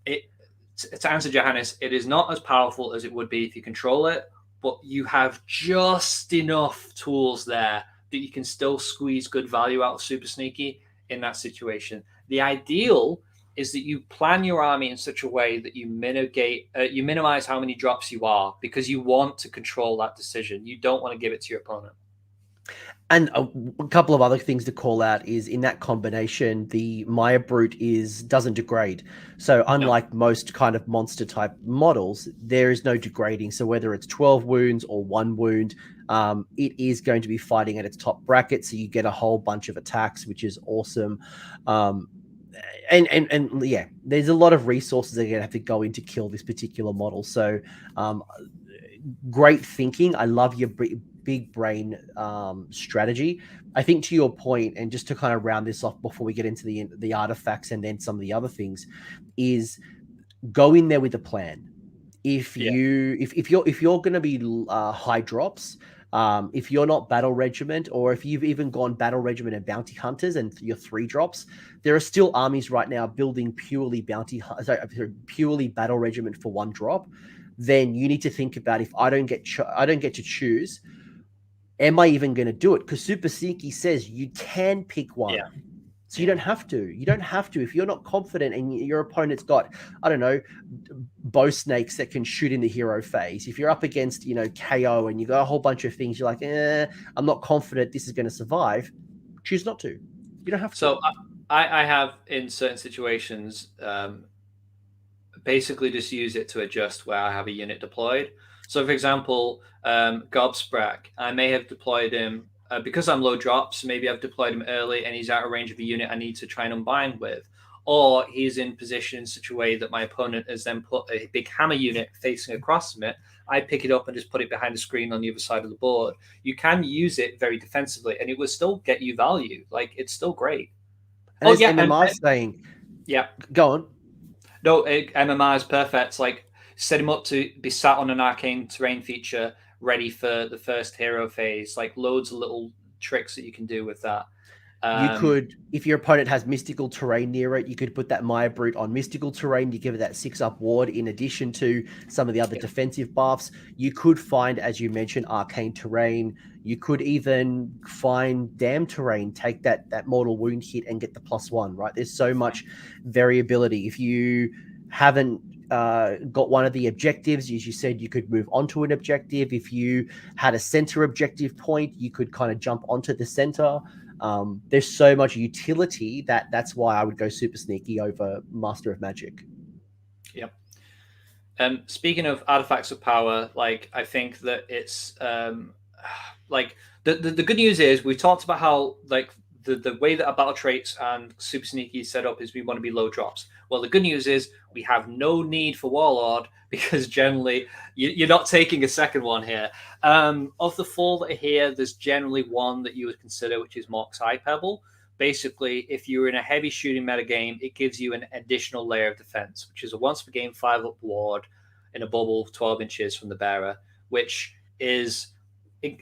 Speaker 2: to answer Johannes, it is not as powerful as it would be if you control it, but you have just enough tools there that you can still squeeze good value out of Super Sneaky in that situation. The ideal is that you plan your army in such a way that you minimize how many drops you are, because you want to control that decision. You don't want to give it to your opponent.
Speaker 1: And a couple of other things to call out is in that combination, the Maya Brute doesn't degrade. So unlike most kind of monster type models, there is no degrading. So whether it's 12 wounds or 1 wound, it is going to be fighting at its top bracket. So you get a whole bunch of attacks, which is awesome. And yeah, there's a lot of resources that are going to have to go in to kill this particular model. So great thinking. I love your big brain strategy. I think to your point, and just to kind of round this off before we get into the artifacts and then some of the other things, is go in there with a plan. If you're going to be high drops, if you're not battle regiment, or if you've even gone battle regiment and bounty hunters and you're 3 drops, there are still armies right now building purely battle regiment for 1 drop. Then you need to think about, if I don't get to choose, am I even going to do it? Because Super Sneaky says you can pick one. Yeah. So you don't have to. You don't have to. If you're not confident and your opponent's got, I don't know, bow snakes that can shoot in the hero phase. If you're up against, KO and you got a whole bunch of things, you're like, I'm not confident this is going to survive. Choose not to. You don't have to.
Speaker 2: So I have, in certain situations, basically just use it to adjust where I have a unit deployed. So, for example, Gobsprack, I may have deployed him because I'm low drops. Maybe I've deployed him early and he's out of range of a unit I need to try and unbind with. Or he's in position in such a way that my opponent has then put a big hammer unit facing across from it. I pick it up and just put it behind the screen on the other side of the board. You can use it very defensively and it will still get you value. Like, it's still great.
Speaker 1: And MMR's saying...
Speaker 2: Yeah.
Speaker 1: Go on.
Speaker 2: No, MMR is perfect. Like, set him up to be sat on an arcane terrain feature ready for the first hero phase. Like, loads of little tricks that you can do with that.
Speaker 1: You could, if your opponent has mystical terrain near it, you could put that Maya Brute on mystical terrain. You give it that 6-up ward in addition to some of the other defensive buffs. You could find, as you mentioned, arcane terrain. You could even find damn terrain, take that mortal wound hit and get the +1, right? There's so much variability. If you haven't got one of the objectives, as you said, you could move onto an objective. If you had a center objective point, you could kind of jump onto the center. There's so much utility that's why I would go Super Sneaky over Master of Magic.
Speaker 2: Yep. Speaking of artifacts of power, like, I think that it's like The good news is we talked about how like the way that our battle traits and super sneaky is set up is we want to be low drops. Well, the good news is we have no need for Warlord because generally you're not taking a second one here. Of the four that are here, there's generally one that you would consider, which is Mock's Eye Pebble. Basically, if you're in a heavy shooting metagame, it gives you an additional layer of defense, which is a once per game 5-up ward in a bubble 12 inches from the bearer, which is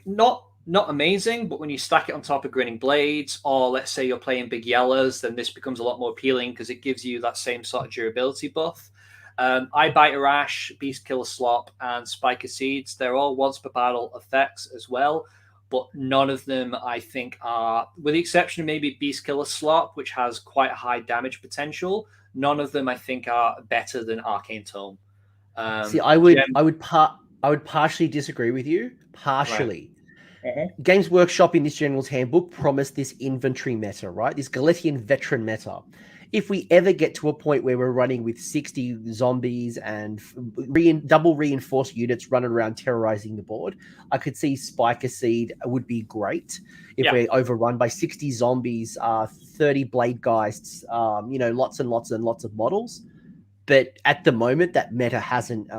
Speaker 2: not amazing, but when you stack it on top of Grinning Blades, or let's say you're playing Big Yellas, then this becomes a lot more appealing because it gives you that same sort of durability buff. Eye Biter Ash, Beast Killer Slop, and Spike of Seeds, they're all once per battle effects as well, but none of them I think are, with the exception of maybe Beast Killer Slop, which has quite a high damage potential, none of them I think are better than Arcane Tome.
Speaker 1: See, I would partially disagree with you. Partially.
Speaker 2: Right.
Speaker 1: Games Workshop in this General's Handbook promised this inventory meta, right? This Galetian veteran meta. If we ever get to a point where we're running with 60 zombies and double reinforced units running around terrorizing the board, I could see Spike a Seed would be great. If we're overrun by 60 zombies, 30 blade geists, lots and lots and lots of models. But at the moment, that meta hasn't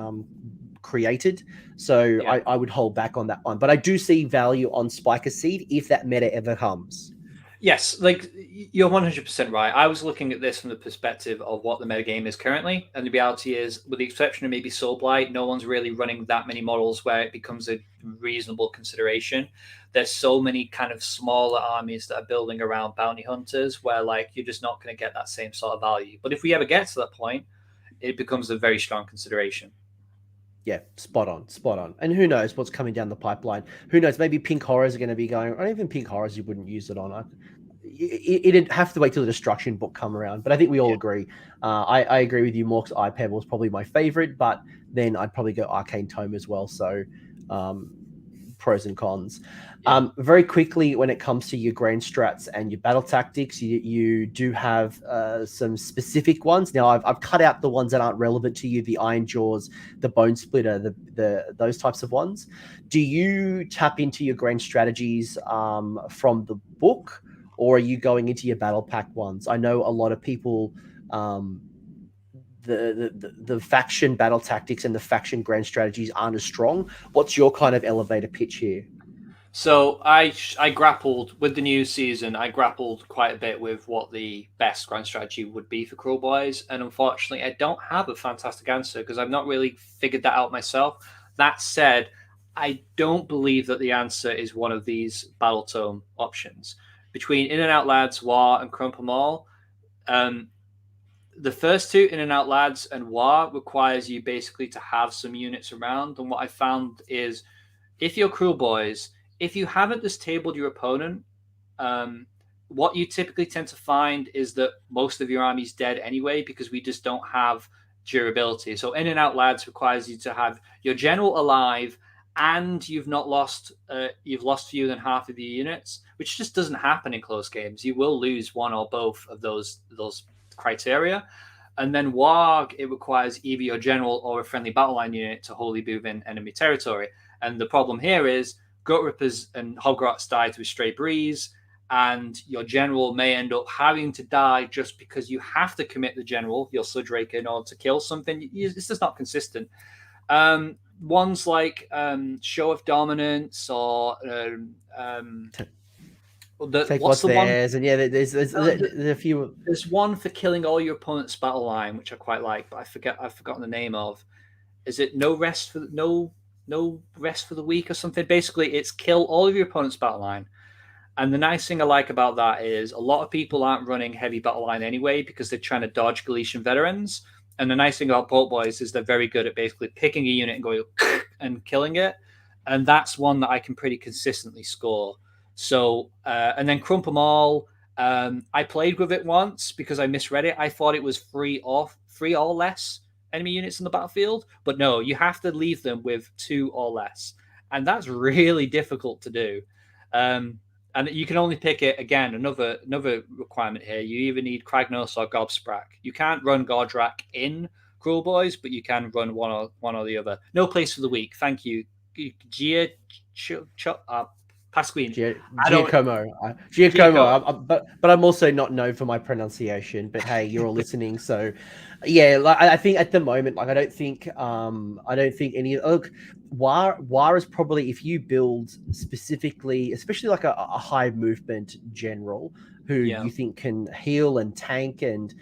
Speaker 1: created. So I would hold back on that one. But I do see value on Spike a Seed if that meta ever comes.
Speaker 2: Yes, like you're 100% right. I was looking at this from the perspective of what the metagame is currently. And the reality is, with the exception of maybe Soul Blight, no one's really running that many models where it becomes a reasonable consideration. There's so many kind of smaller armies that are building around bounty hunters where like you're just not going to get that same sort of value. But if we ever get to that point, it becomes a very strong consideration.
Speaker 1: Yeah, spot on. And who knows what's coming down the pipeline? Who knows? Maybe Pink Horrors are going to be going, or even Pink Horrors, you wouldn't use it on. It'd have to wait till the Destruction book come around. But I think we all agree. I agree with you. Mork's Eye Pebble is probably my favorite, but then I'd probably go Arcane Tome as well. So pros and cons. Very quickly, when it comes to your grand strats and your battle tactics, you do have some specific ones. Now, I've cut out the ones that aren't relevant to you, the Iron Jaws, the Bone Splitter, the those types of ones. Do you tap into your grand strategies from the book, or are you going into your battle pack ones? I know a lot of people... The faction battle tactics and the faction grand strategies aren't as strong. What's your kind of elevator pitch here?
Speaker 2: So I grappled with the new season. I grappled quite a bit with what the best grand strategy would be for Kruleboyz, and unfortunately, I don't have a fantastic answer because I've not really figured that out myself. That said, I don't believe that the answer is one of these battle tome options. Between In and Out Lads, Waaagh, and Crump 'em All, the first two, In and Out Lads and Waaagh, requires you basically to have some units around. And what I found is, if you're Kruleboyz, if you haven't disabled your opponent, what you typically tend to find is that most of your army's dead anyway because we just don't have durability. So In and Out Lads requires you to have your general alive and you've lost fewer than half of your units, which just doesn't happen in close games. You will lose one or both of those criteria. And then Waaagh, it requires either your general or a friendly battle line unit to wholly move in enemy territory. And the problem here is Gut Rippers and Hobgrots die to a stray breeze, and your general may end up having to die just because you have to commit the general, your Sludge Raker, in order to kill something. It's just not consistent. Ones like Show of Dominance or
Speaker 1: Take what's theirs, and there's a few.
Speaker 2: There's one for killing all your opponent's battle line, which I quite like, but I've forgotten the name of. Is it No Rest for the Weak or something? Basically, it's kill all of your opponent's battle line. And the nice thing I like about that is a lot of people aren't running heavy battle line anyway because they're trying to dodge Galician veterans. And the nice thing about Boltboyz is they're very good at basically picking a unit and going and killing it. And that's one that I can pretty consistently score. So, and then Crump 'em All, I played with it once because I misread it. I thought it was three or less enemy units in the battlefield, but no, you have to leave them with 2 or less. And that's really difficult to do. And you can only pick it, again, another requirement here. You either need Kragnos or Gobsprak. You can't run Gordrak in Kruleboyz, but you can run one or the other. No place for the weak. Thank you. Pasquini.
Speaker 1: Giacomo. But I'm also not known for my pronunciation. But hey, you're all listening, so yeah. Like I think at the moment, like I don't think any. Look, Waaagh is probably, if you build specifically, especially like a high movement general who you think can heal and tank and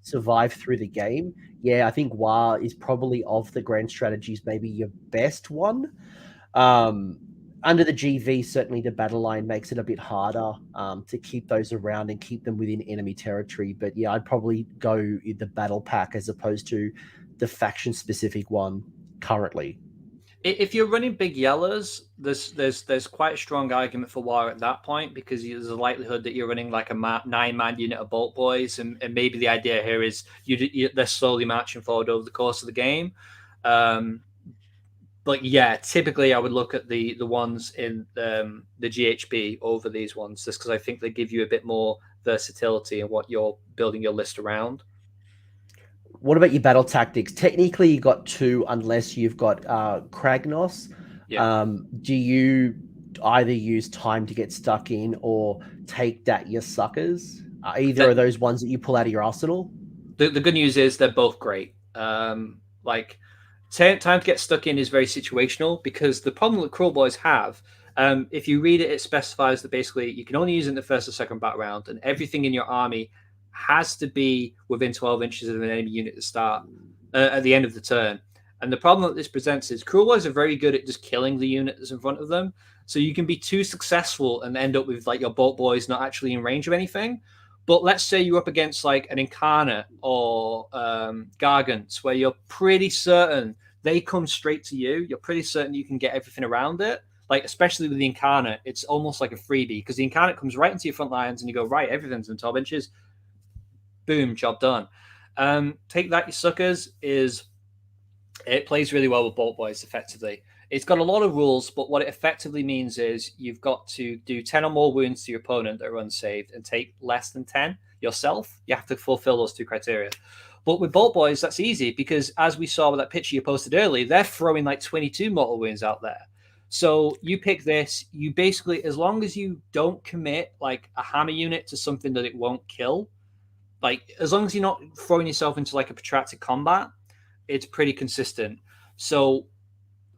Speaker 1: survive through the game. Yeah, I think Waaagh is probably, of the grand strategies, maybe your best one. Under the GV, certainly the battle line makes it a bit harder to keep those around and keep them within enemy territory. But yeah, I'd probably go the battle pack as opposed to the faction specific one currently.
Speaker 2: If you're running Big Yellas, there's quite a strong argument for Waaagh at that point, because there's a likelihood that you're running like a 9-man unit of Boltboys, and maybe the idea here is they're slowly marching forward over the course of the game. But yeah, typically I would look at the ones in the GHB over these ones, just because I think they give you a bit more versatility in what you're building your list around.
Speaker 1: What about your battle tactics? Technically, you got 2, unless you've got Kragnos.
Speaker 2: Yeah.
Speaker 1: Do you either use time to get stuck in or take that your suckers? Either of those ones that you pull out of your arsenal?
Speaker 2: The good news is they're both great. Like, time to get stuck in is very situational, because the problem that Kruleboyz have, if you read it, it specifies that basically you can only use it in the first or second battle round, and everything in your army has to be within 12 inches of an enemy unit to start at the end of the turn. And the problem that this presents is Kruleboyz are very good at just killing the unit that's in front of them. So you can be too successful and end up with like your Boltboys not actually in range of anything. But let's say you're up against like an Incarnate or Gargants, where you're pretty certain they come straight to you. You're pretty certain you can get everything around it. Like, especially with the Incarnate, it's almost like a freebie, because the Incarnate comes right into your front lines and you go, right, everything's in 12 inches. Boom, job done. Take that, you suckers, it plays really well with Boltboys effectively. It's got a lot of rules, but what it effectively means is you've got to do 10 or more wounds to your opponent that are unsaved and take less than 10 yourself. You have to fulfill those 2 criteria. But with Boltboys, that's easy, because as we saw with that picture you posted earlier, they're throwing like 22 mortal wounds out there. So you pick this, you basically, as long as you don't commit like a hammer unit to something that it won't kill, like as long as you're not throwing yourself into like a protracted combat, it's pretty consistent. So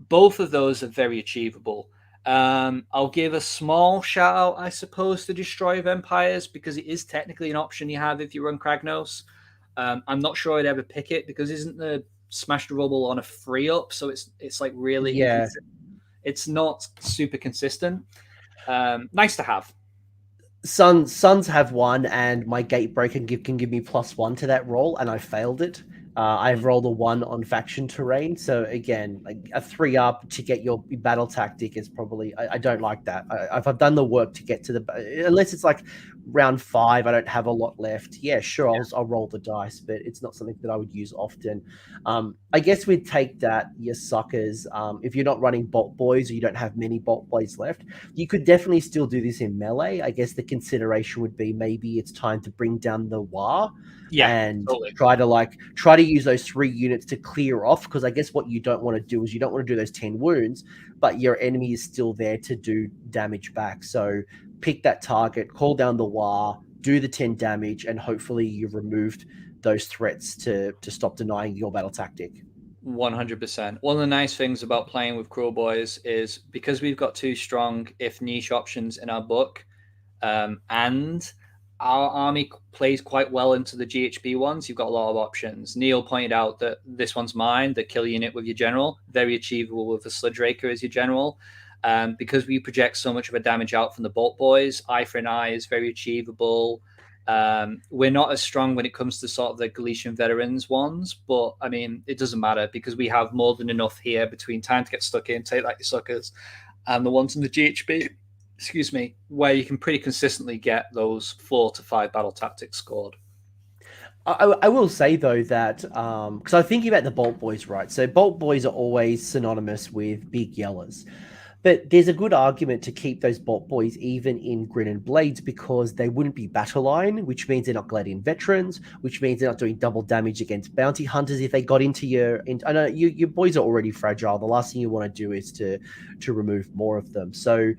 Speaker 2: both of those are very achievable. I'll give a small shout out, I suppose, to Destroy of Empires, because it is technically an option you have if you run Kragnos. I'm not sure I'd ever pick it, because isn't the Smash the Rubble on a free up? So it's like really, it's not super consistent. Nice to have.
Speaker 1: Suns have one, and my Gatebreaker can give me +1 to that roll, and I failed it. I've rolled a 1 on faction terrain, so again, like a 3 up to get your battle tactic is probably, I don't like that. If I've done the work to get to the, unless it's like round 5, I don't have a lot left. Yeah, sure, I'll roll the dice, but it's not something that I would use often. I guess we'd take that, your suckers. If you're not running Boltboys or you don't have many Boltboys left, you could definitely still do this in melee. I guess the consideration would be maybe it's time to bring down the Waaagh. And totally. try to use those 3 units to clear off, because I guess what you don't want to do is you don't want to do those 10 wounds, but your enemy is still there to do damage back. So pick that target, call down the Waaagh, do the 10 damage, and hopefully you've removed those threats to stop denying your battle tactic.
Speaker 2: 100%. One of the nice things about playing with Kruleboyz is, because we've got 2 strong, if niche, options in our book, and our army plays quite well into the GHB ones, you've got a lot of options. Neil pointed out that this one's mine, the kill unit with your general, very achievable with the Sludge Raker as your general. Because we project so much of a damage out from the Boltboys, Eye for an Eye is very achievable. We're not as strong when it comes to sort of the Galician Veterans ones, but I mean, it doesn't matter, because we have more than enough here between Time to Get Stuck In, Take That You Suckers, and the ones in the GHB, where you can pretty consistently get those 4 to 5 battle tactics scored.
Speaker 1: I will say, though, that because I'm thinking about the Boltboys, right? So Boltboys are always synonymous with Big Yellas. But there's a good argument to keep those Boltboys even in Grinnin Blades, because they wouldn't be battleline, which means they're not Gladian veterans, which means they're not doing double damage against bounty hunters if they got into your... I know your boys are already fragile. The last thing you want to do is to remove more of them. So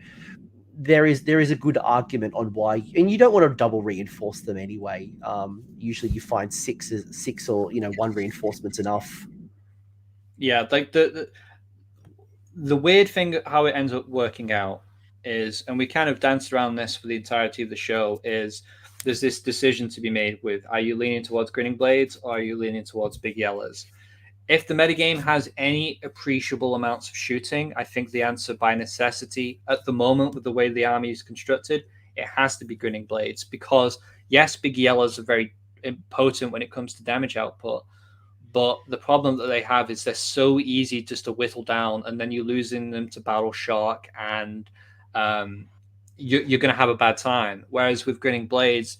Speaker 1: there is a good argument on why, and you don't want to double reinforce them anyway. Usually you find six or one reinforcement's enough.
Speaker 2: Yeah, like the weird thing how it ends up working out is, and we kind of danced around this for the entirety of the show, is there's this decision to be made with, are you leaning towards Grinning Blades or are you leaning towards Big Yellas? If the metagame has any appreciable amounts of shooting, I think the answer by necessity at the moment with the way the army is constructed, it has to be Grinning Blades, because yes, Big Yellas are very potent when it comes to damage output, but the problem that they have is they're so easy just to whittle down, and then you're losing them to Battle Shark, and you're going to have a bad time. Whereas with Grinning Blades,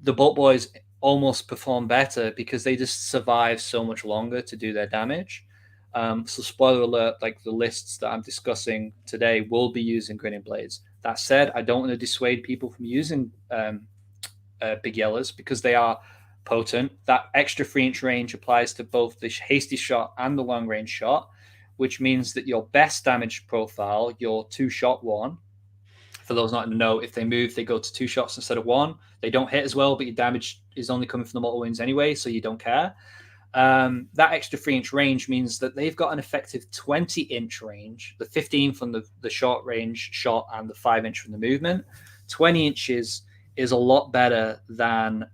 Speaker 2: the Bolt Boys almost perform better because they just survive so much longer to do their damage. So spoiler alert, like the lists that I'm discussing today will be using Grinning Blades. That said, I don't want to dissuade people from using Big Yellas because they are potent. That extra 3-inch range applies to both the hasty shot and the long range shot, which means that your best damage profile, your 2-shot one, for those not to know, if they move, they go to 2 shots instead of 1. They don't hit as well, but your damage is only coming from the mortal wounds anyway, so you don't care. That extra 3-inch range means that they've got an effective 20-inch range, the 15 from the short range shot and the 5-inch from the movement. 20 inches is a lot better than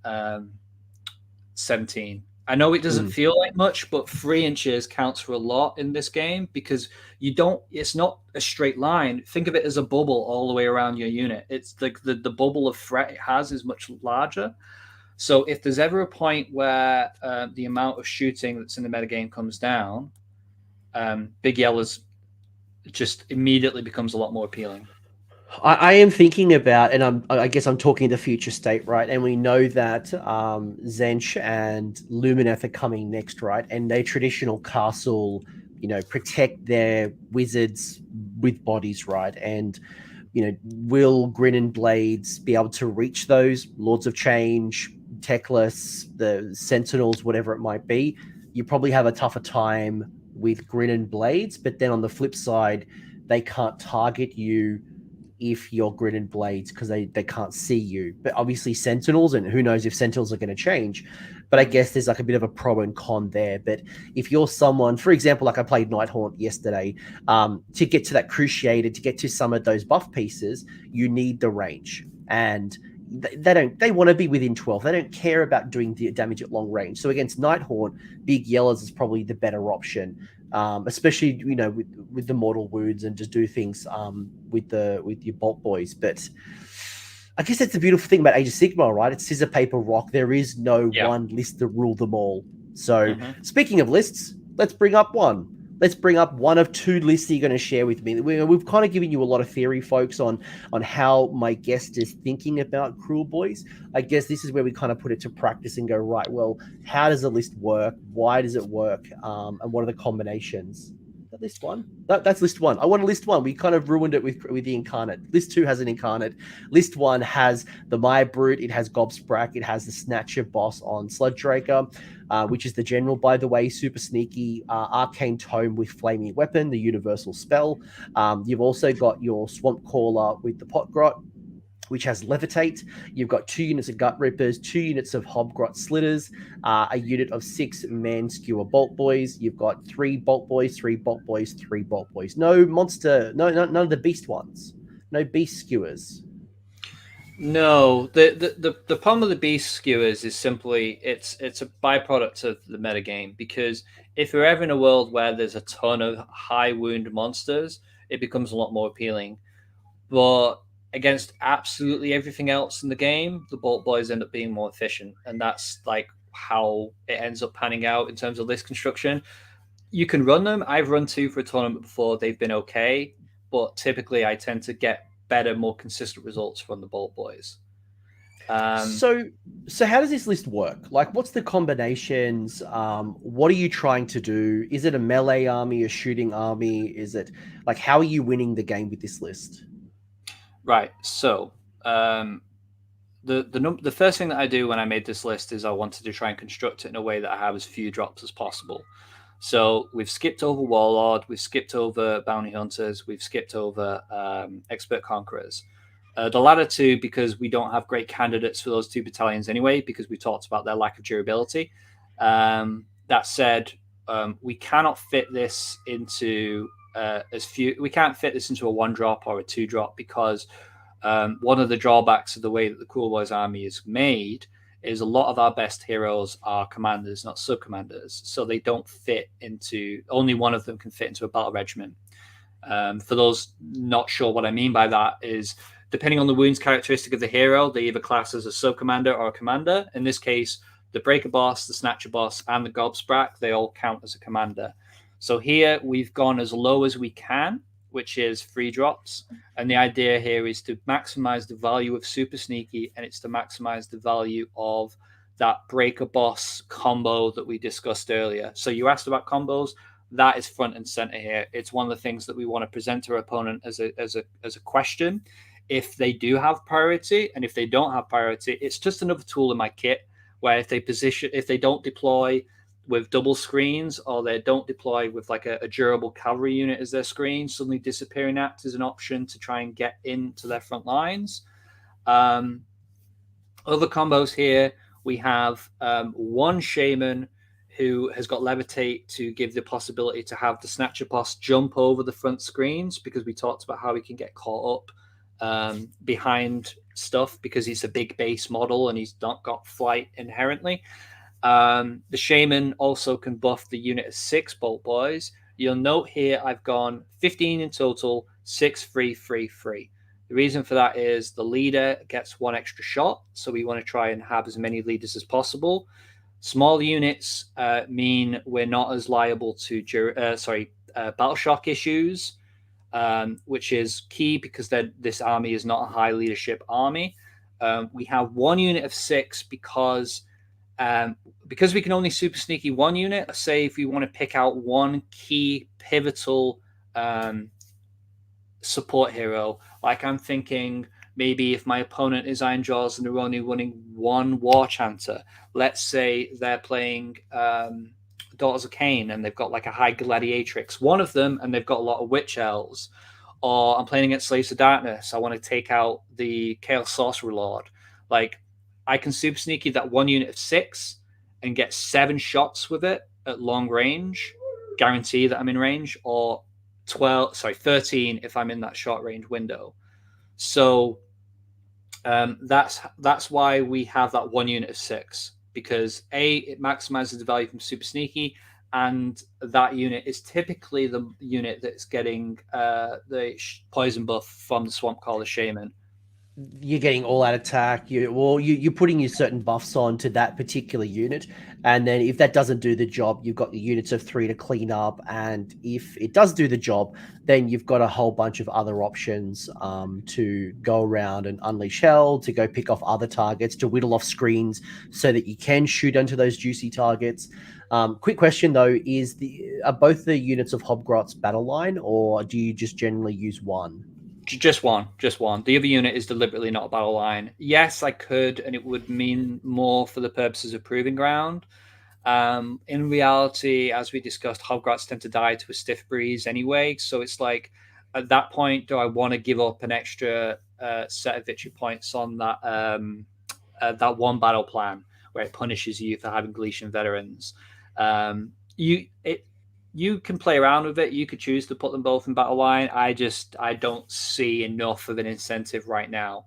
Speaker 2: 17. I know it doesn't feel like much, but 3 inches counts for a lot in this game because it's not a straight line. Think of it as a bubble all the way around your unit. It's like the bubble of threat it has is much larger. So if there's ever a point where the amount of shooting that's in the metagame comes down, Big Yellas just immediately becomes a lot more appealing.
Speaker 1: I am thinking about, and I guess I'm talking the future state, right? And we know that Tzeentch and Lumineth are coming next, right? And their traditional castle, protect their wizards with bodies, right? And will Grinnin Blades be able to reach those Lords of Change, Techless, the Sentinels, whatever it might be? You probably have a tougher time with Grinnin Blades, but then on the flip side, they can't target you if you're Grinnin Blades because they can't see you. But obviously Sentinels, and who knows if Sentinels are going to change. But I guess there's like a bit of a pro and con there. But if you're someone, for example, like I played Nighthaunt yesterday, to get to that Cruciator, to get to some of those buff pieces, you need the range. And they want to be within 12. They don't care about doing the damage at long range. So against Nighthaunt, Big Yellas is probably the better option. Especially with the mortal wounds and just do things with your Bolt Boys. But I guess that's the beautiful thing about Age of Sigmar, right? It's scissor paper rock. There is no one list to rule them all. So speaking of lists, let's bring up one. Let's bring up one of 2 lists that you're going to share with me. We've kind of given you a lot of theory, folks, on how my guest is thinking about Kruleboyz. I guess this is where we kind of put it to practice and go, right, well, how does the list work? Why does it work? And what are the combinations? Is that list 1? That's list 1. I want a list 1. We kind of ruined it with the Incarnate. List 2 has an Incarnate. List 1 has the Mire Brute. It has Gobsprak. It has the Snatcher boss on Sludgeraker. Which is the general, by the way, super sneaky arcane tome with flaming weapon, the universal spell. You've also got your swamp caller with the Potgrot, which has levitate. You've got 2 units of gut rippers, 2 units of Hobgrot slitters, a unit of 6 man skewer bolt boys. You've got 3 bolt boys, 3 bolt boys, 3 bolt boys. No monster, none of the beast ones. No beast skewers.
Speaker 2: No, the problem with the beast skewers is simply it's a byproduct of the metagame, because if you're ever in a world where there's a ton of high wound monsters, it becomes a lot more appealing. But against absolutely everything else in the game, the Bolt Boys end up being more efficient, and that's like how it ends up panning out in terms of list construction. You can run them. I've run 2 for a tournament before. They've been okay, but typically I tend to get better, more consistent results from the Bolt Boys.
Speaker 1: So how does this list work? Like, what's the combinations? What are you trying to do? Is it a melee army, a shooting army? Is it like, how are you winning the game with this list?
Speaker 2: Right. So the first thing that I do when I made this list is I wanted to try and construct it in a way that I have as few drops as possible. So we've skipped over Warlord, we've skipped over Bounty Hunters, we've skipped over Expert Conquerors. The latter two, because we don't have great candidates for those two battalions anyway, because we talked about their lack of durability. That said, we cannot fit this into we can't fit this into a 1-drop or a 2-drop, because one of the drawbacks of the way that the Kruleboyz army is made is a lot of our best heroes are commanders, not sub-commanders. So they don't fit into, only one of them can fit into a battle regiment. For those not sure what I mean by that is, depending on the wounds characteristic of the hero, they either class as a sub-commander or a commander. In this case, the Breaker Boss, the Snatcher Boss, and the Gobsprak, they all count as a commander. So here we've gone as low as we can, which is 3 drops. And the idea here is to maximize the value of Super Sneaky, and it's to maximize the value of that Breaker Boss combo that we discussed earlier. So you asked about combos. That is front and center here. It's one of the things that we want to present to our opponent as a question. If they do have priority, and if they don't have priority, it's just another tool in my kit where if they don't deploy with double screens, or they don't deploy with like a durable cavalry unit as their screen, suddenly disappearing act is an option to try and get into their front lines. Other combos here, we have one shaman who has got levitate to give the possibility to have the Snatcher Boss jump over the front screens, because we talked about how he can get caught up behind stuff because he's a big base model and he's not got flight inherently. The shaman also can buff the unit of 6 bolt boys. You'll note here I've gone 15 in total, 6 free, 3 free. The reason for that is the leader gets 1 extra shot, so we want to try and have as many leaders as possible. Small units mean we're not as liable to battle shock issues, which is key because this army is not a high leadership army. We have 1 unit of 6 because we can only super sneaky 1 unit. Let's say if we want to pick out 1 key pivotal support hero, like I'm thinking maybe if my opponent is Iron Jaws and they're only running 1 War Chanter, let's say they're playing Daughters of Cain and they've got like a high gladiatrix, one of them, and they've got a lot of witch elves. Or I'm playing against Slaves of Darkness, I want to take out the Chaos Sorcerer Lord. Like, I can super sneaky that 1 unit of 6 and get 7 shots with it at long range, guarantee that I'm in range, or 13 if I'm in that short range window. So that's why we have that 1 unit of 6, because it maximizes the value from super sneaky, and that unit is typically the unit that's getting the poison buff from the Swamp Caller Shaman.
Speaker 1: You're getting all out attack. You're putting your certain buffs on to that particular unit, and then if that doesn't do the job, you've got the units of 3 to clean up. And if it does do the job, then you've got a whole bunch of other options to go around and unleash hell, to go pick off other targets, to whittle off screens so that you can shoot onto those juicy targets. Quick question though: are both the units of Hobgrot's battle line, or do you just generally use 1?
Speaker 2: Just one. The other unit is deliberately not a battle line. Yes, I could, and it would mean more for the purposes of proving ground. In reality, as we discussed, Hobgrots tend to die to a stiff breeze anyway. So it's like, at that point, do I want to give up an extra set of victory points on that 1 battle plan where it punishes you for having Galician veterans? You can play around with it. You could choose to put them both in battle line. I don't see enough of an incentive right now.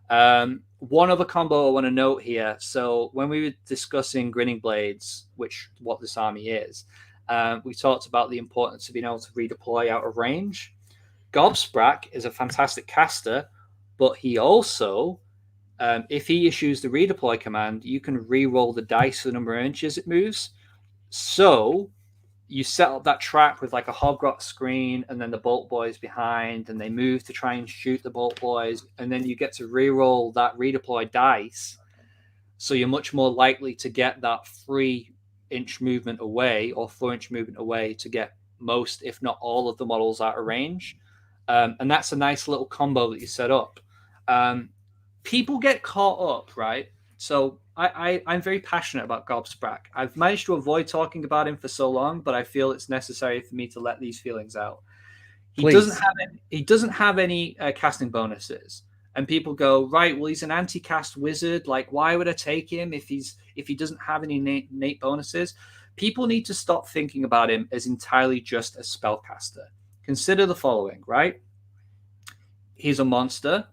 Speaker 2: One other combo I want to note here. So when we were discussing Grinnin Blades, what this army is, we talked about the importance of being able to redeploy out of range. Gobsprak is a fantastic caster, but he also, if he issues the redeploy command, you can re-roll the dice for the number of inches it moves. So you set up that trap with like a Hobgrot screen and then the Bolt Boys behind, and they move to try and shoot the Bolt Boys, and then you get to re-roll that redeploy dice. So you're much more likely to get that 3-inch movement away or 4-inch movement away to get most, if not all, of the models out of range. And that's a nice little combo that you set up. People get caught up, right? So I'm very passionate about Gobsprak. I've managed to avoid talking about him for so long, but I feel it's necessary for me to let these feelings out.
Speaker 1: Please.
Speaker 2: He doesn't have any casting bonuses, and people go, right, well, he's an anti-cast wizard. Like, why would I take him if he doesn't have any innate bonuses? People need to stop thinking about him as entirely just a spellcaster. Consider the following, right? He's a monster.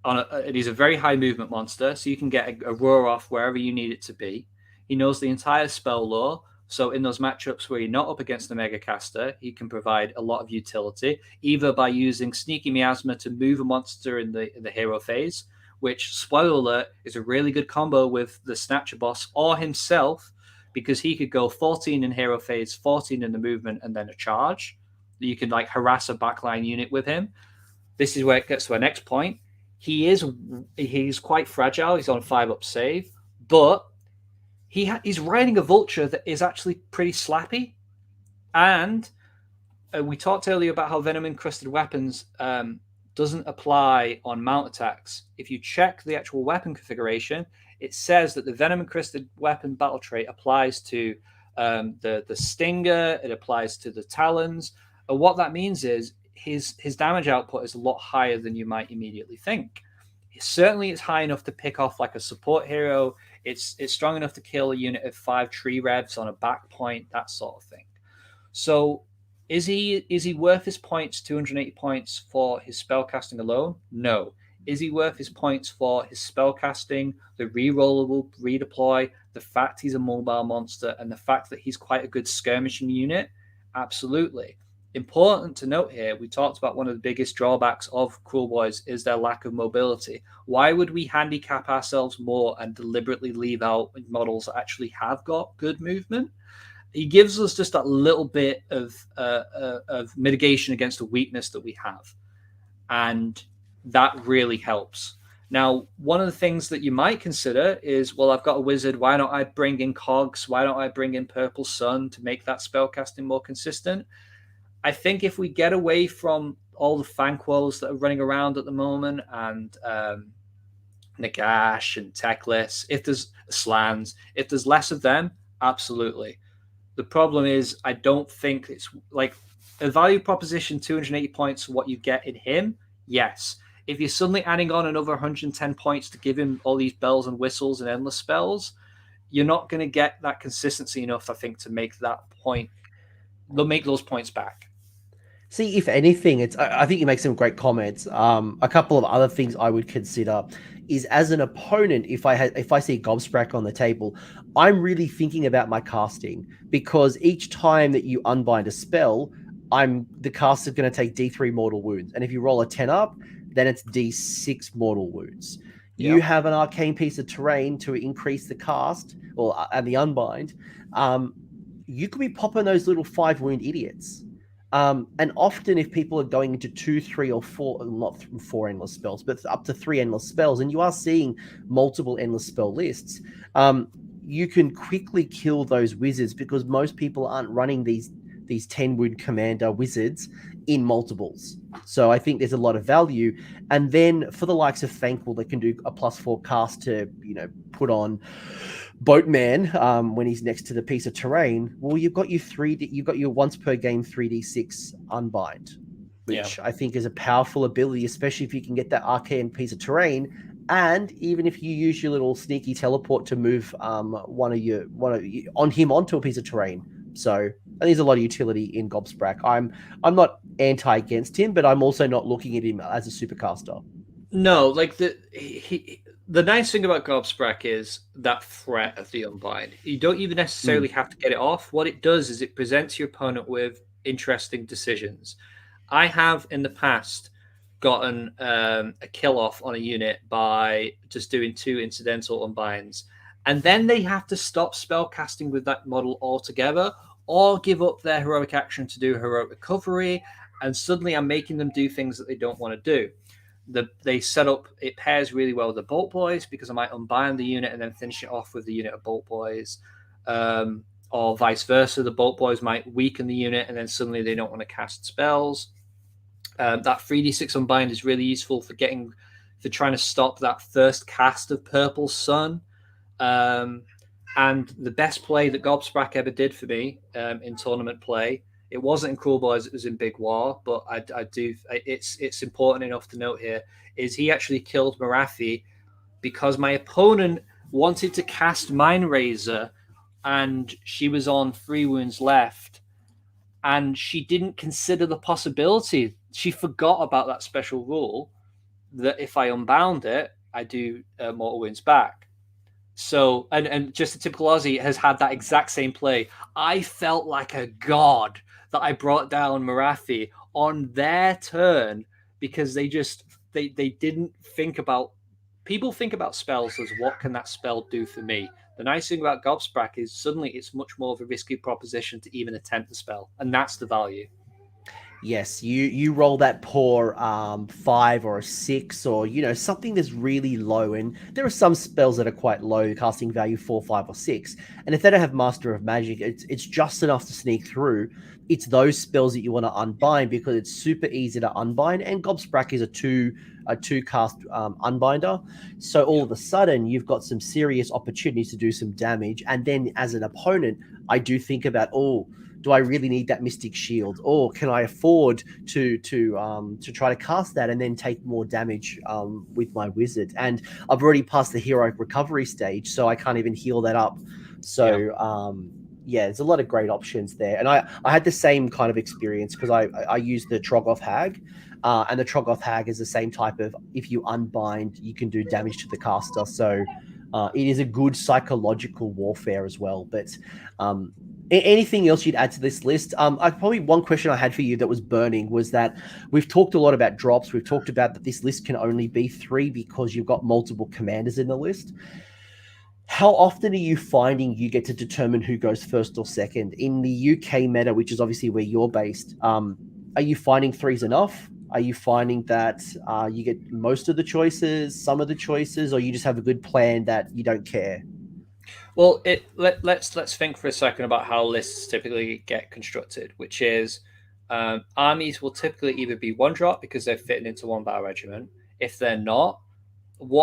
Speaker 2: And he's a very high movement monster, so you can get a roar off wherever you need it to be. He knows the entire spell lore, so in those matchups where you're not up against a mega caster, he can provide a lot of utility, either by using Sneaky Miasma to move a monster in the hero phase, which, spoiler alert, is a really good combo with the Snatcher boss or himself, because he could go 14 in hero phase, 14 in the movement, and then a charge. You can like harass a backline unit with him. This is where it gets to our next point. He's quite fragile. He's on 5-up save, but he's riding a vulture that is actually pretty slappy. And we talked earlier about how Venom-encrusted weapons doesn't apply on mount attacks. If you check the actual weapon configuration, it says that the Venom-encrusted weapon battle trait applies to the Stinger. It applies to the Talons. And what that means is his damage output is a lot higher than you might immediately think. Certainly, it's high enough to pick off like a support hero. It's strong enough to kill a unit of 5 tree revs on a back point, that sort of thing. So, is he worth his points? 280 points for his spellcasting alone? No. Is he worth his points for his spellcasting, the rerollable redeploy, the fact he's a mobile monster, and the fact that he's quite a good skirmishing unit? Absolutely. Important to note here, we talked about one of the biggest drawbacks of Kruleboyz is their lack of mobility. Why would we handicap ourselves more and deliberately leave out models that actually have got good movement? He gives us just that little bit of mitigation against a weakness that we have. And that really helps. Now, one of the things that you might consider is, well, I've got a wizard. Why don't I bring in Cogs? Why don't I bring in Purple Sun to make that spellcasting more consistent? I think if we get away from all the Fanquos that are running around at the moment and Nagash and Techless, if there's Slans, if there's less of them, absolutely. The problem is I don't think it's like a value proposition, 280 points, what you get in him, yes. If you're suddenly adding on another 110 points to give him all these bells and whistles and endless spells, you're not going to get that consistency enough, I think, to make that point. They'll make those points back.
Speaker 1: See, if anything, I think you make some great comments. A couple of other things I would consider is, as an opponent, if I see Gobsprak on the table, I'm really thinking about my casting, because each time that you unbind a spell, the caster's going to take D3 mortal wounds, and if you roll a 10 up, then it's D6 mortal wounds. Yep. You have an arcane piece of terrain to increase the cast and the unbind. You could be popping those little 5 wound idiots. And often if people are going into 2, 3, or 4, not 4 endless spells, but up to 3 endless spells, and you are seeing multiple endless spell lists, you can quickly kill those wizards, because most people aren't running these 10 wound commander wizards in multiples. So I think there's a lot of value. And then for the likes of Thankful, that can do a +4 cast to, put on Boatman when he's next to the piece of terrain. Well, you've got your once per game 3d6 unbind, which I think is a powerful ability, especially if you can get that arcane piece of terrain. And even if you use your little sneaky teleport to move one of you on him onto a piece of terrain. So there's a lot of utility in Gobsprak. I'm not against him, but I'm also not looking at him as a supercaster.
Speaker 2: No, like the nice thing about Gobsprak is that threat of the unbind. You don't even necessarily have to get it off. What it does is it presents your opponent with interesting decisions. I have in the past gotten a kill off on a unit by just doing 2 incidental unbinds, and then they have to stop spell casting with that model altogether, or give up their heroic action to do heroic recovery, and suddenly I'm making them do things that they don't want to do. They set up, it pairs really well with the Boltboyz, because I might unbind the unit and then finish it off with the unit of Boltboyz, or vice versa. The Boltboyz might weaken the unit and then suddenly they don't want to cast spells. That 3d6 unbind is really useful for trying to stop that first cast of Purple Sun. And the best play that Gobsprak ever did for me in tournament play, it wasn't in Kruleboyz, it was in Big Waaagh, but it's important enough to note here, is he actually killed Morathi because my opponent wanted to cast Mind Razor and she was on 3 wounds left, and she didn't consider the possibility. She forgot about that special rule that if I unbound it, I do mortal wounds back. So, and just a typical Aussie has had that exact same play. I felt like a god that I brought down Morathi on their turn because they didn't think about. People think about spells as what can that spell do for me. The nice thing about Gobsprak is suddenly it's much more of a risky proposition to even attempt the spell, and that's the value.
Speaker 1: Yes, you roll that poor 5 or a 6, or something that's really low, and there are some spells that are quite low, casting value 4, 5, or 6, and if they don't have Master of Magic, it's just enough to sneak through. It's those spells that you want to unbind because it's super easy to unbind, and Gobsprak is a two cast unbinder, so all of a sudden you've got some serious opportunities to do some damage. And then as an opponent, I do think about, do I really need that Mystic Shield, or can I afford to try to cast that and then take more damage with my wizard? And I've already passed the heroic recovery stage, so I can't even heal that up. So there's a lot of great options there. And I had the same kind of experience because I used the Troggoth Hag, and the Troggoth Hag is the same type of, if you unbind, you can do damage to the caster. So it is a good psychological warfare as well. But anything else you'd add to this list? Probably one question I had for you that was burning was that we've talked a lot about drops. We've talked about that this list can only be 3 because you've got multiple commanders in the list. How often are you finding you get to determine who goes first or second? In the UK meta, which is obviously where you're based, are you finding 3's enough? Are you finding that you get most of the choices, some of the choices, or you just have a good plan that you don't care?
Speaker 2: Well, let's think for a second about how lists typically get constructed, which is armies will typically either be 1-drop because they're fitting into 1 battle regiment. If they're not,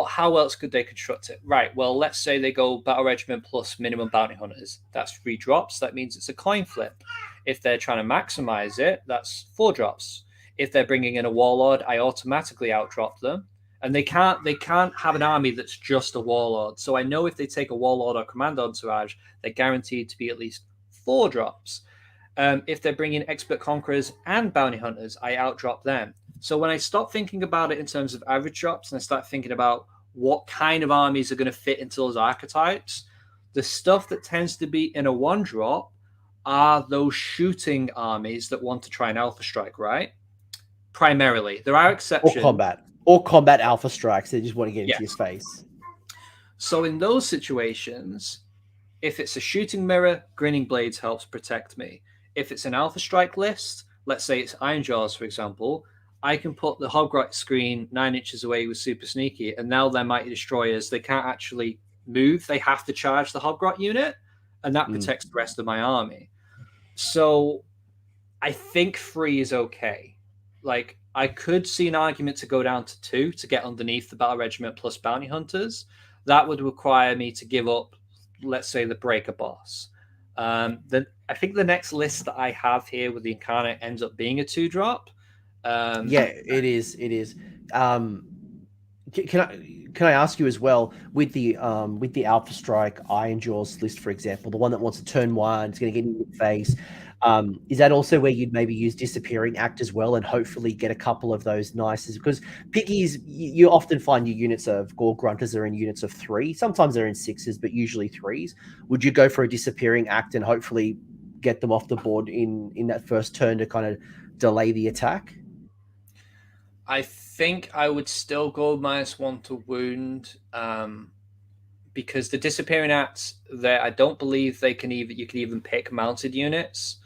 Speaker 2: how else could they construct it? Right, well, let's say they go battle regiment plus minimum bounty hunters. That's 3 drops. That means it's a coin flip. If they're trying to maximize it, that's 4 drops. If they're bringing in a warlord, I automatically outdrop them. And they can't have an army that's just a warlord. So I know if they take a warlord or command entourage, they're guaranteed to be at least 4 drops. If they're bringing expert conquerors and bounty hunters, I outdrop them. So when I stop thinking about it in terms of average drops and I start thinking about what kind of armies are going to fit into those archetypes, the stuff that tends to be in a 1-drop are those shooting armies that want to try an alpha strike, right? Primarily. There are exceptions.
Speaker 1: Or combat alpha strikes. They just want to get into your face.
Speaker 2: So in those situations, if it's a shooting mirror, Grinning Blades helps protect me. If it's an alpha strike list, let's say it's Ironjaws, for example, I can put the Hobgrot screen 9 inches away with super sneaky, and now they're mighty destroyers. They can't actually move. They have to charge the Hobgrot unit, and that protects the rest of my army. So I think 3 is okay. Like, I could see an argument to go down to 2 to get underneath the battle regiment plus bounty hunters. That would require me to give up, let's say, the breaker boss. Then I think the next list that I have here with the incarnate ends up being a 2-drop.
Speaker 1: It is. Can I ask you as well, with the Alpha Strike Ironjaws list, for example, the one that wants to turn 1, it's going to get in your face. Is that also where you'd maybe use Disappearing Act as well and hopefully get a couple of those nices? Because piggies, you often find your units of Gore Grunters are in units of 3. Sometimes they're in 6s, but usually 3s. Would you go for a Disappearing Act and hopefully get them off the board in that first turn to kind of delay the attack?
Speaker 2: I think I would still go -1 to wound because the Disappearing Acts there, I don't believe you can even pick mounted units.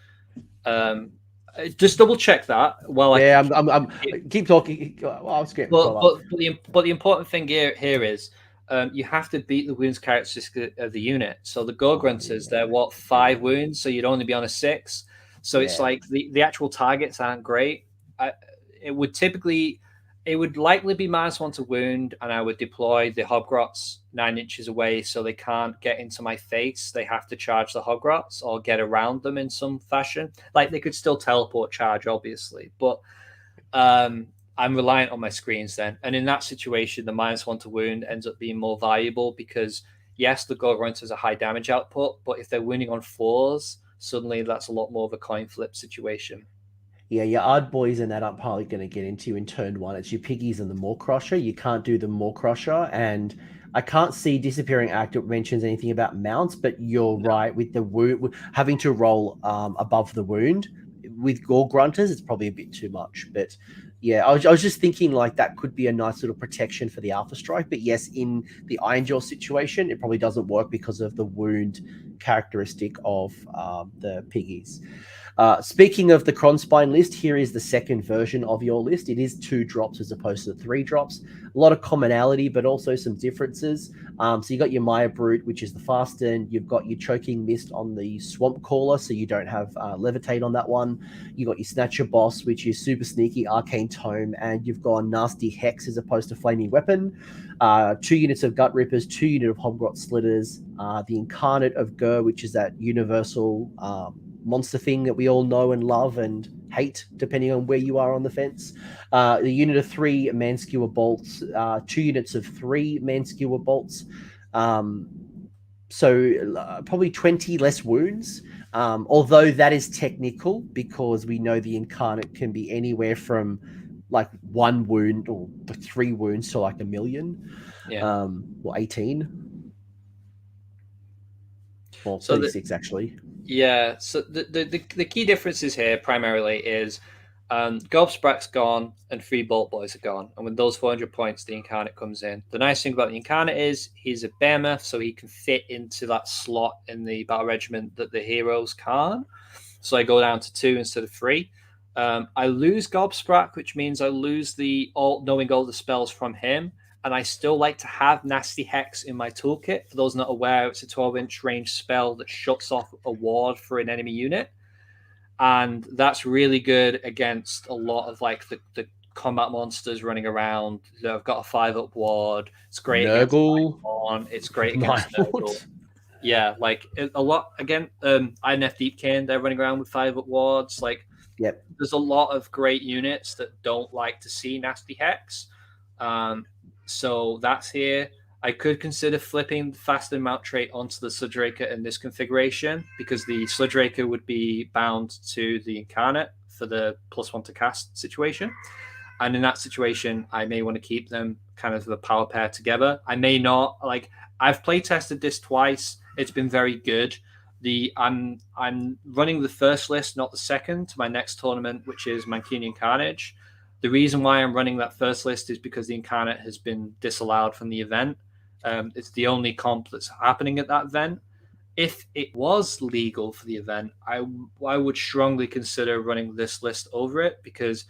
Speaker 2: Just double check that.
Speaker 1: I'm keep talking. Well,
Speaker 2: but the important thing here is you have to beat the wounds characteristic of the unit. So the Gore Grunters, they're 5 wounds, so you'd only be on a 6. So it's like the actual targets aren't great. It would typically, It would likely be -1 to wound, and I would deploy the Hobgrots 9 inches away so they can't get into my face. They have to charge the Hobgrots or get around them in some fashion. Like, they could still teleport charge, obviously, but I'm reliant on my screens then. And in that situation, the -1 to wound ends up being more valuable because, yes, the Gorgrunt has a high damage output, but if they're wounding on 4s, suddenly that's a lot more of a coin flip situation.
Speaker 1: Yeah, your odd boys and that I'm probably going to get into in turn 1. It's your piggies and the Maw Crusher. You can't do the Maw Crusher, and I can't see Disappearing Act that mentions anything about mounts, but you're right with the wound, having to roll above the wound. With Gore Grunters, it's probably a bit too much, but yeah, I was just thinking like that could be a nice little protection for the Alpha Strike. But yes, in the Ironjaw situation, it probably doesn't work because of the wound characteristic of the piggies. Speaking of the Cronspine list, here is the second version of your list. It is 2 drops as opposed to 3 drops. A lot of commonality, but also some differences. So you got your Maya Brute, which is the Fasten. You've got your Choking Mist on the Swamp Caller, so you don't have Levitate on that one. You got your Snatcher Boss, which is super sneaky, Arcane Tome, and you've got Nasty Hex as opposed to Flaming Weapon. 2 units of Gut Rippers, 2 units of Hobgrot Slitters, the Incarnate of Gur, which is that universal monster thing that we all know and love and hate, depending on where you are on the fence. The unit of 3 Man-Skewer Bolts, 2 units of 3 Man-Skewer Bolts. So probably 20 less wounds, although that is technical because we know the Incarnate can be anywhere from like 1 wound or 3 wounds to like 1 million, or 18. Well, 36 actually.
Speaker 2: Yeah, so the key differences here primarily is Gobsprak's gone and 3 Bolt Boys are gone. And with those 400 points, the Incarnate comes in. The nice thing about the Incarnate is he's a behemoth, so he can fit into that slot in the battle regiment that the heroes can't. So I go down to 2 instead of 3. I lose Gobsprak, which means I lose the knowing all the spells from him. And I still like to have Nasty Hex in my toolkit. For those not aware, it's a 12-inch range spell that shuts off a ward for an enemy unit. And that's really good against a lot of like the combat monsters running around that have got a 5-up ward. It's great
Speaker 1: Nurgle.
Speaker 2: Against It's great against Nurgle. Yeah, like a lot. Again, INF Deepkin, they're running around with 5-up wards. Like,
Speaker 1: yep.
Speaker 2: There's a lot of great units that don't like to see Nasty Hex. So that's here. I could consider flipping the Fast and Mount trait onto the Sludgeraker in this configuration because the Sludgeraker would be bound to the Incarnate for the +1 to cast situation. And in that situation, I may want to keep them kind of the power pair together. I may not. Like, I've play tested this twice. It's been very good. I'm running the first list, not the second, to my next tournament, which is Mancunian Carnage. The reason why I'm running that first list is because the Incarnate has been disallowed from the event. It's the only comp that's happening at that event. If it was legal for the event, I would strongly consider running this list over it because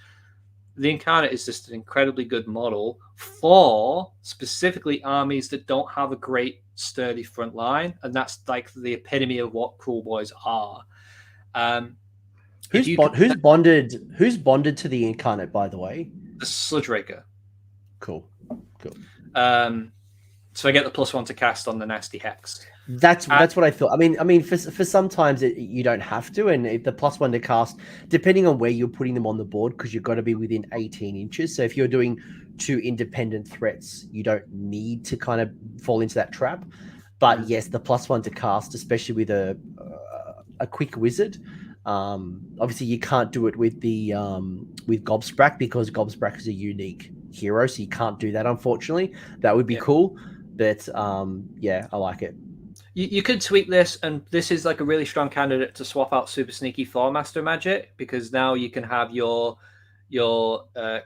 Speaker 2: the Incarnate is just an incredibly good model for specifically armies that don't have a great sturdy front line, and that's like the epitome of what Kruleboyz are.
Speaker 1: Who's bonded to the Incarnate, by the way?
Speaker 2: The Sludgeraker.
Speaker 1: Cool.
Speaker 2: So I get the +1 to cast on the Nasty Hex.
Speaker 1: That's what I thought. I mean, for sometimes you don't have to, and if the +1 to cast, depending on where you're putting them on the board, because you've got to be within 18 inches. So if you're doing 2 independent threats, you don't need to kind of fall into that trap. But yes, the +1 to cast, especially with a quick wizard. Obviously, you can't do it with the with Gobsprak because Gobsprak is a unique hero, so you can't do that. Unfortunately, that would be cool, but yeah, I like it.
Speaker 2: You could tweak this, and this is like a really strong candidate to swap out Super Sneaky for Master Magic because now you can have your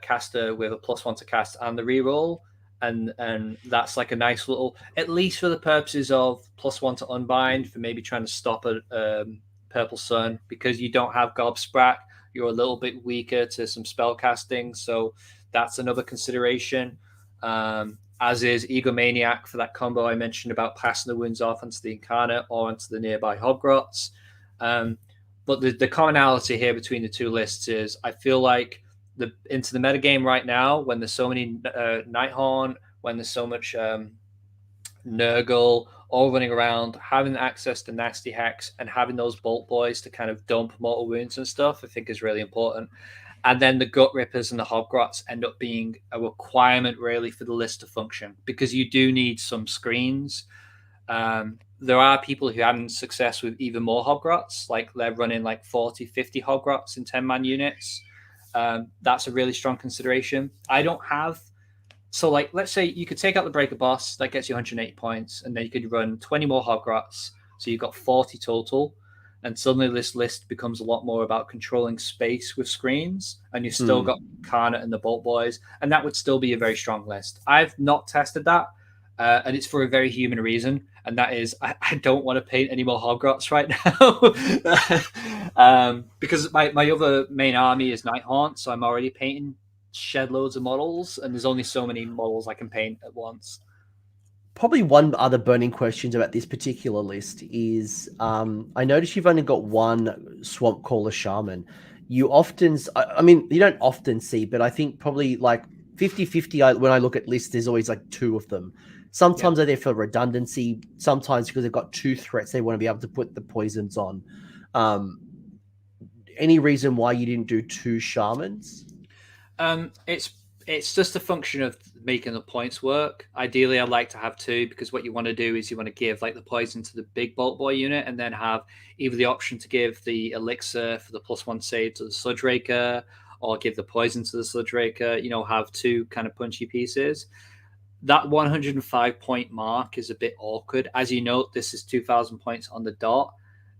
Speaker 2: caster with a +1 to cast and the reroll, and that's like a nice little, at least for the purposes of +1 to unbind for maybe trying to stop a Purple Sun because you don't have Gobsprak. You're a little bit weaker to some spell casting, so that's another consideration. As is Egomaniac for that combo I mentioned about passing the wounds off onto the Incarnate or onto the nearby Hobgrots. But the commonality here between the two lists is I feel like into the metagame right now, when there's so many Nighthorn, when there's so much Nurgle all running around, having access to nasty hacks and having those bolt boys to kind of dump mortal wounds and stuff, I think is really important. And then the gut rippers and the hobgrots end up being a requirement really for the list to function, because you do need some screens. There are people who are having success with even more hobgrots, like they're running like 40, 50 hobgrots in 10-man units. That's a really strong consideration. I don't have. So, like, let's say you could take out the Breaker Boss, that gets you 180 points, and then you could run 20 more hobgrots, so you've got 40 total. And suddenly this list becomes a lot more about controlling space with screens, and you've still got Carnot and the Bolt Boys, and that would still be a very strong list. I've not tested that, and it's for a very human reason, and that is I don't want to paint any more Hobgrots right now. Because my other main army is Nighthaunt, so I'm already painting shed loads of models, and there's only so many models I can paint at once.
Speaker 1: Probably one other burning question about this particular list is I noticed you've only got one Swamp Caller Shaman. You often, I mean, you don't often see, but I think probably like 50-50 when I look at lists, there's always like two of them. Sometimes they're there for redundancy, sometimes because they've got two threats they want to be able to put the poisons on. Any reason why you didn't do two Shamans?
Speaker 2: It's just a function of making the points work. Ideally, I'd like to have two, because what you want to do is you want to give like the poison to the big Bolt Boy unit, and then have either the option to give the elixir for the +1 save to the Sludge Raker, or give the poison to the Sludge Raker. You know, have two kind of punchy pieces. That 105 point mark is a bit awkward. As you note, this is 2,000 points on the dot.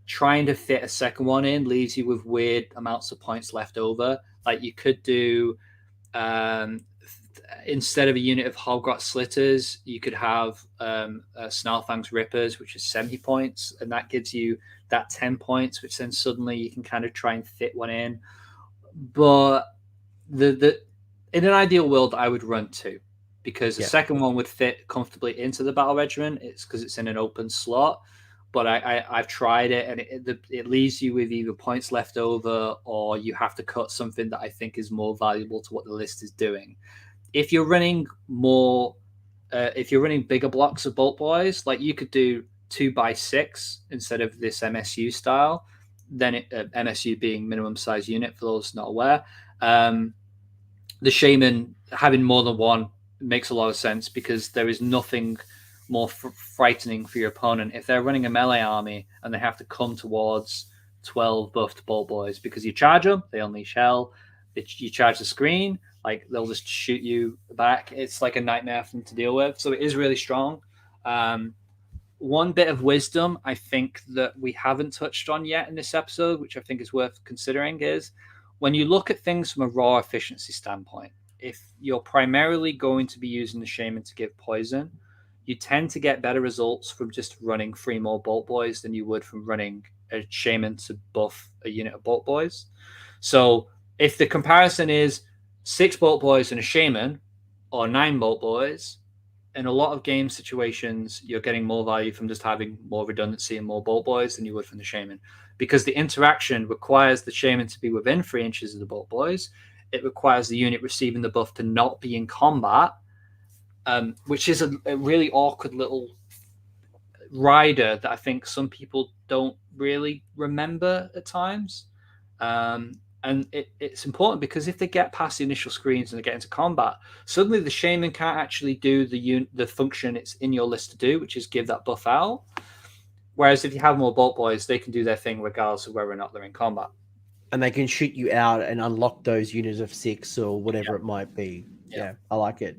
Speaker 2: Trying to fit a second one in leaves you with weird amounts of points left over. Like you could do, instead of a unit of Hobgrot Slitters, you could have Snarlfang's Rippers, which is 70 points, and that gives you that 10 points, which then suddenly you can kind of try and fit one in. But in an ideal world, I would run two, because the second one would fit comfortably into the battle regiment. It's because it's in an open slot. But I've tried it, and it leaves you with either points left over, or you have to cut something that I think is more valuable to what the list is doing. If you're running bigger blocks of Bolt Boys, like you could do 2x6 instead of this MSU style. Then MSU being minimum size unit for those not aware. The Shaman having more than one makes a lot of sense, because there is nothing more frightening for your opponent if they're running a melee army and they have to come towards 12 buffed Bolt Boys, because you charge them, they unleash hell. You charge the screen, like they'll just shoot you back. It's like a nightmare for them to deal with. So it is really strong. One bit of wisdom I think that we haven't touched on yet in this episode, which I think is worth considering, is when you look at things from a raw efficiency standpoint, if you're primarily going to be using the Shaman to give poison, you tend to get better results from just running 3 more Bolt Boys than you would from running a Shaman to buff a unit of Bolt Boys. So if the comparison is 6 Bolt Boys and a Shaman, or 9 Bolt Boys, in a lot of game situations, you're getting more value from just having more redundancy and more Bolt Boys than you would from the Shaman, because the interaction requires the Shaman to be within 3 inches of the Bolt Boys. It requires the unit receiving the buff to not be in combat, which is a really awkward little rider that I think some people don't really remember at times. And it's important, because if they get past the initial screens and they get into combat, suddenly the Shaman can't actually do the function it's in your list to do, which is give that buff out. Whereas if you have more Bolt Boys, they can do their thing regardless of whether or not they're in combat.
Speaker 1: And they can shoot you out and unlock those units of 6 or whatever it might be. Yeah, I like it.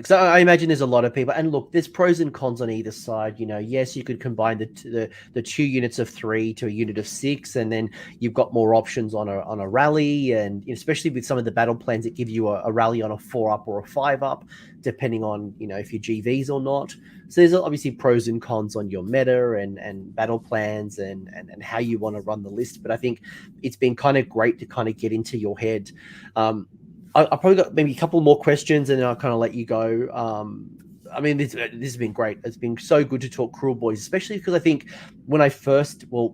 Speaker 1: So I imagine there's a lot of people, and look, there's pros and cons on either side. You know, yes, you could combine the 2 units of 3 to a unit of 6, and then you've got more options on a rally, and especially with some of the battle plans that give you a rally on a 4-up or a 5-up, depending on if you're GVs or not. So there's obviously pros and cons on your meta and battle plans and how you want to run the list. But I think it's been kind of great to kind of get into your head. I probably got maybe a couple more questions, and then I'll kind of let you go. I mean, this has been great. It's been so good to talk Kruleboyz, especially because I think when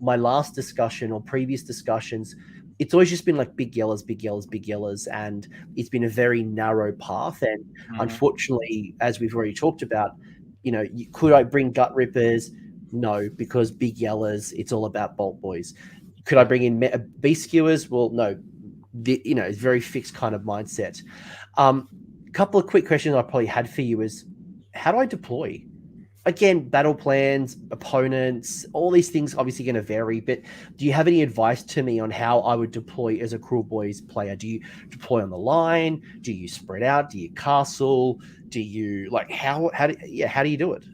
Speaker 1: my last discussion or previous discussions, it's always just been like Big Yellas, Big Yellas, Big Yellas, and it's been a very narrow path. And unfortunately, as we've already talked about, could I bring Gut Rippers? No, because Big Yellas, it's all about Bolt Boys. Could I bring in Beast Skewers? Well, no. It's very fixed kind of mindset. Couple of quick questions I probably had for you is, how do I deploy? Again, battle plans, opponents, all these things obviously going to vary, but do you have any advice to me on how I would deploy as a Kruleboyz player? Do you deploy on the line? Do you spread out? Do you castle? Do you how do you do it?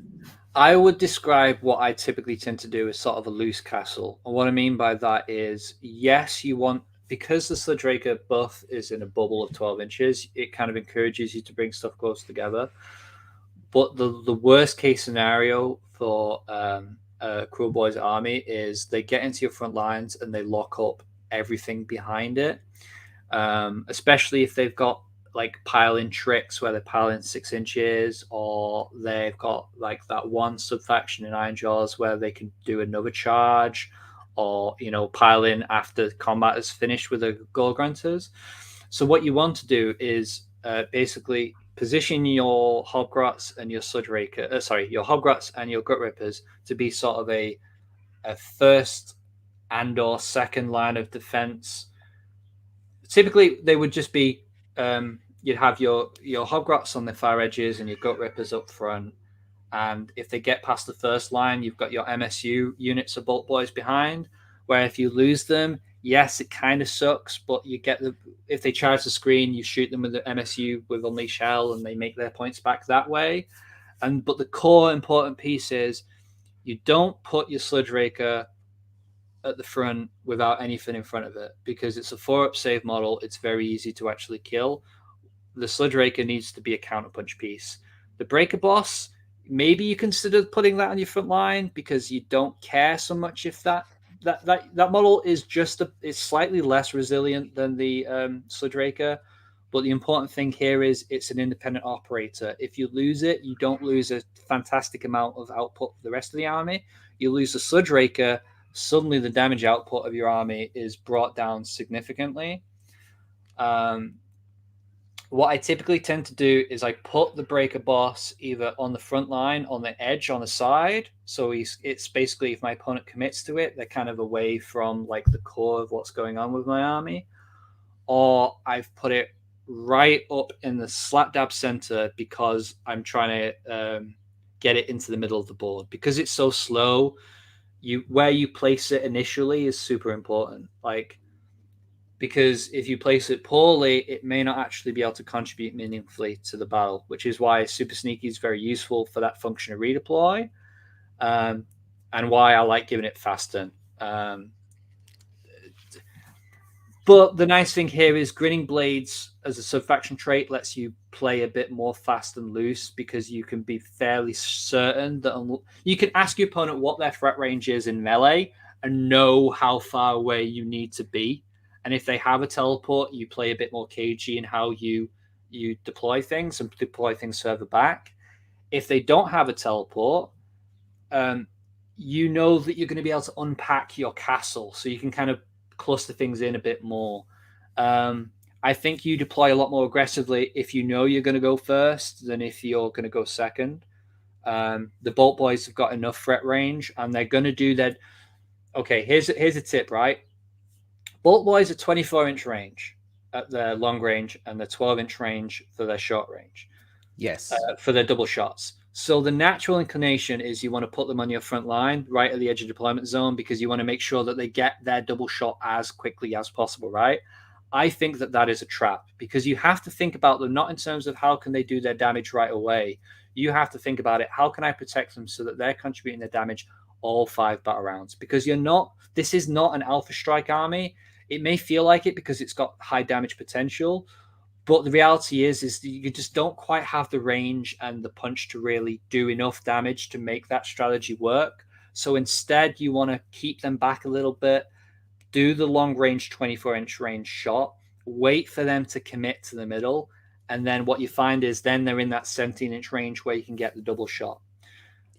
Speaker 2: I would describe what I typically tend to do as sort of a loose castle. And what I mean by that is, yes, you want, because the Sludge buff is in a bubble of 12 inches, it kind of encourages you to bring stuff close together. But the worst case scenario for a Kruleboyz army is they get into your front lines and they lock up everything behind it, especially if they've got pile-in tricks where they pile in 6 inches, or they've got that one subfaction in Ironjaws where they can do another charge, or pile in after combat is finished with the Gore Grunters. So what you want to do is basically position your Hobgrots and your your Hobgrots and your Gut Rippers to be sort of a first and/or second line of defense. Typically, they would just be you'd have your Hobgrots on the far edges and your Gut Rippers up front. And if they get past the first line, you've got your MSU units of Bolt Boys behind, where if you lose them, yes, it kind of sucks, but you get if they charge the screen, you shoot them with the MSU with Unleash Hell, and they make their points back that way. But the core important piece is you don't put your Sludge Raker at the front without anything in front of it, because it's a 4-up save model. It's very easy to actually kill. The Sludge Raker needs to be a counterpunch piece. The Breaker Boss, maybe you consider putting that on your front line because you don't care so much if that model is is slightly less resilient than the Sludge Raker. But the important thing here is it's an independent operator. If you lose it, you don't lose a fantastic amount of output for the rest of the army. You lose the Sludge Raker, suddenly the damage output of your army is brought down significantly. What I typically tend to do is I put the Breaker Boss either on the front line, on the edge, on the side. So it's basically, if my opponent commits to it, they're kind of away from the core of what's going on with my army. Or I've put it right up in the slap dab center because I'm trying to get it into the middle of the board. Because it's so slow, where you place it initially is super important. Because if you place it poorly, it may not actually be able to contribute meaningfully to the battle, which is why Super Sneaky is very useful for that function of redeploy, and why I like giving it fast turn. But the nice thing here is Grinning Blades as a subfaction trait lets you play a bit more fast and loose, because you can be fairly certain that you can ask your opponent what their threat range is in melee and know how far away you need to be. And if they have a teleport, you play a bit more cagey in how you deploy things and deploy things further back. If they don't have a teleport, you know that you're going to be able to unpack your castle, so you can kind of cluster things in a bit more. I think you deploy a lot more aggressively if you know you're going to go first than if you're going to go second. The Bolt Boys have got enough threat range, and they're going to do that. Okay, here's a tip, right? Bolt Boys are 24-inch range at their long range, and the 12-inch range for their short range.
Speaker 1: Yes.
Speaker 2: For their double shots. So the natural inclination is you want to put them on your front line, right at the edge of deployment zone, because you want to make sure that they get their double shot as quickly as possible, right? I think that is a trap, because you have to think about them not in terms of how can they do their damage right away. You have to think about it, how can I protect them so that they're contributing their damage all 5 battle rounds? Because this is not an Alpha Strike army. It may feel like it because it's got high damage potential, but the reality is that you just don't quite have the range and the punch to really do enough damage to make that strategy work. So instead, you want to keep them back a little bit, do the long range 24-inch range shot, wait for them to commit to the middle, and then what you find is then they're in that 17-inch range where you can get the double shot.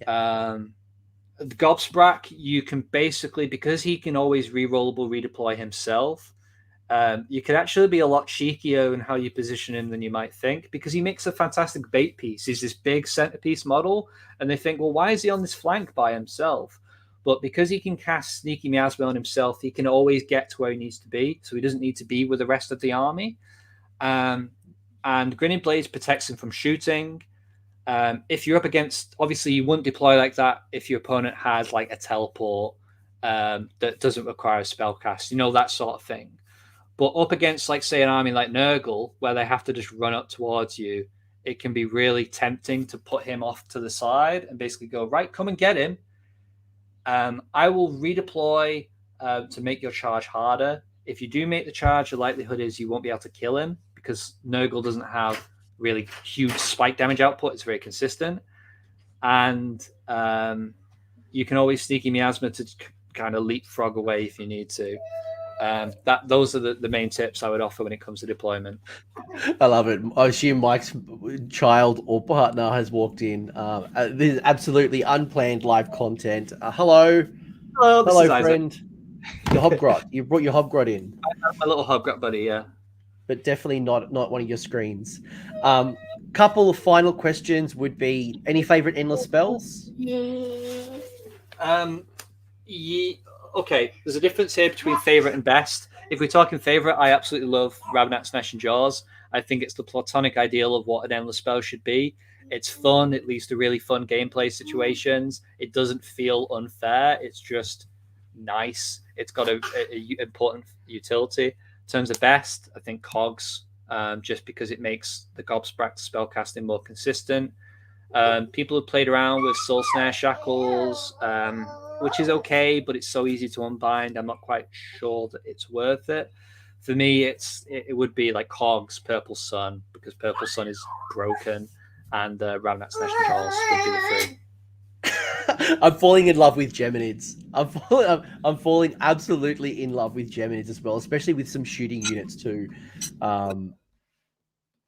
Speaker 2: Yeah. The Gobsprack, you can basically, because he can always rerollable redeploy himself, you can actually be a lot cheekier in how you position him than you might think, because he makes a fantastic bait piece. He's this big centerpiece model, and they think, well, why is he on this flank by himself? But because he can cast Sneaky Miasma on himself, he can always get to where he needs to be, so he doesn't need to be with the rest of the army. And Grinnin Blades protects him from shooting. If you're up against, obviously you wouldn't deploy like that if your opponent has like a teleport that doesn't require a spellcast, that sort of thing. But up against, like, say, an army like Nurgle, where they have to just run up towards you, it can be really tempting to put him off to the side and basically go, right, come and get him. I will redeploy to make your charge harder. If you do make the charge, the likelihood is you won't be able to kill him, because Nurgle doesn't have really huge spike damage output. It's very consistent. And you can always Sneaky Miasma to kind of leapfrog away if you need to. Those are the main tips I would offer when it comes to deployment.
Speaker 1: I love it. I assume Mike's child or partner has walked in. This is absolutely unplanned live content. Hello. Hello, friend. Isaac. Your Hobgrot. You brought your Hobgrot in.
Speaker 2: I have my little Hobgrot buddy, yeah.
Speaker 1: But definitely not one of your screens. Couple of final questions would be, any favorite endless spells?
Speaker 2: Okay, there's a difference here between favorite and best. If we're talking favorite, I absolutely love Ravenat's Gnashing Jaws. I think it's the platonic ideal of what an endless spell should be. It's fun. It leads to really fun gameplay situations. It doesn't feel unfair. It's just nice. It's got a important utility. In terms of best, I think Cogs, just because it makes the Gobsprakk spellcasting more consistent. People have played around with Soul Snare Shackles, which is okay, but it's so easy to unbind. I'm not quite sure that it's worth it. For me, it would be like Cogs, Purple Sun, because Purple Sun is broken, and Ravenat's Gnashing Jaws would be the three.
Speaker 1: I'm falling in love with Geminids. I'm falling absolutely in love with Geminids as well, especially with some shooting units too.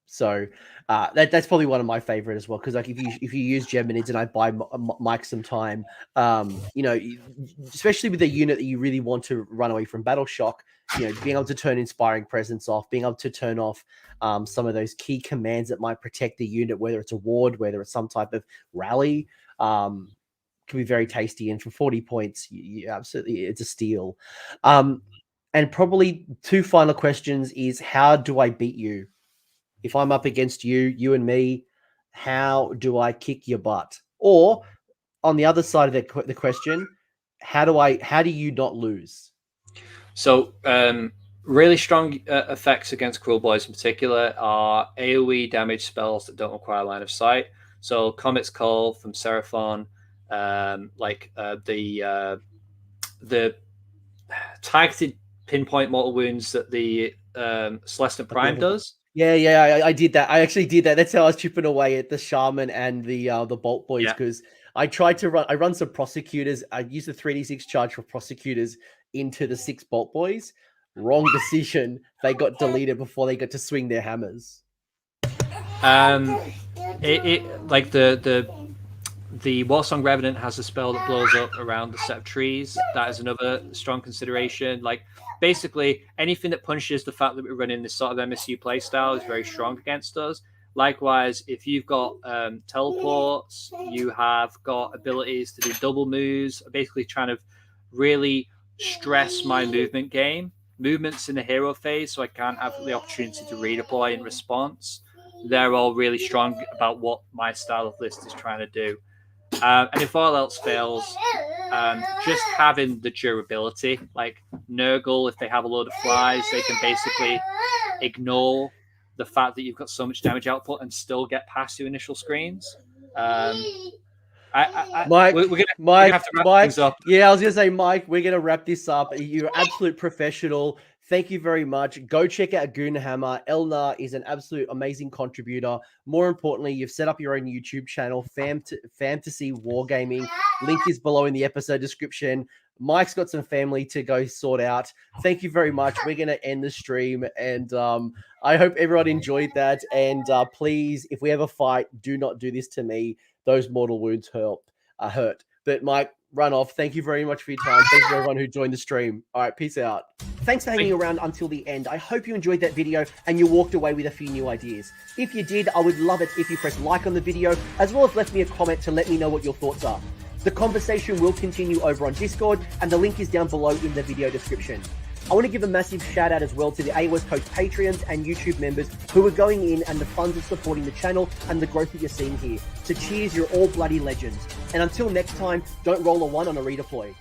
Speaker 1: So that's probably one of my favorite as well, because like if you use Geminids and I buy Mike some time, especially with a unit that you really want to run away from battle shock, being able to turn Inspiring Presence off, being able to turn off some of those key commands that might protect the unit, whether it's a ward, whether it's some type of rally, can be very tasty. And for 40 points, you absolutely, it's a steal. And probably two final questions is, how do I beat you? If I'm up against you and me, how do I kick your butt? Or on the other side of the question, how do you not lose?
Speaker 2: So really strong effects against Kruleboyz in particular are AoE damage spells that don't require line of sight. So Comet's Call from Seraphon, the targeted pinpoint mortal wounds that the Celestant Prime does.
Speaker 1: Yeah, I did that. I actually did that. That's how I was chipping away at the Shaman and the Bolt Boys, because I tried to run some Prosecutors. I used the 3d6 charge for Prosecutors into the 6 Bolt Boys. Wrong decision. They got deleted before they got to swing their hammers.
Speaker 2: The Warsong Revenant has a spell that blows up around the set of trees. That is another strong consideration. Like, basically, anything that punishes the fact that we're running this sort of MSU playstyle is very strong against us. Likewise, if you've got teleports, you have got abilities to do double moves, basically trying to really stress my movement game. Movement's in the hero phase, so I can't have the opportunity to redeploy in response. They're all really strong about what my style of list is trying to do. And if all else fails, just having the durability, like Nurgle, if they have a load of flies, they can basically ignore the fact that you've got so much damage output and still get past your initial screens.
Speaker 1: Mike,
Speaker 2: we're gonna have to wrap things up.
Speaker 1: Yeah, I was gonna say, Mike, we're gonna wrap this up. You're an absolute professional. Thank you very much. Go check out Goonhammer. Ellarr is an absolute amazing contributor. More importantly, you've set up your own YouTube channel, Fantasy Wargaming. Link is below in the episode description. Mike's got some family to go sort out. Thank you very much. We're going to end the stream, and I hope everyone enjoyed that. And please, if we ever fight, do not do this to me. Those mortal wounds hurt. But Mike, run off. Thank you very much for your time. Thank you to everyone who joined the stream. All right, peace out. Thanks for hanging around until the end. I hope you enjoyed that video and you walked away with a few new ideas. If you did, I would love it if you press like on the video, as well as left me a comment to let me know what your thoughts are. The conversation will continue over on Discord, and the link is down below in the video description. I want to give a massive shout out as well to the AOS Coast Patreons and YouTube members who are going in, and the funds are supporting the channel and the growth that you're seeing here. So cheers, you're all bloody legends. And until next time, don't roll a 1 on a redeploy.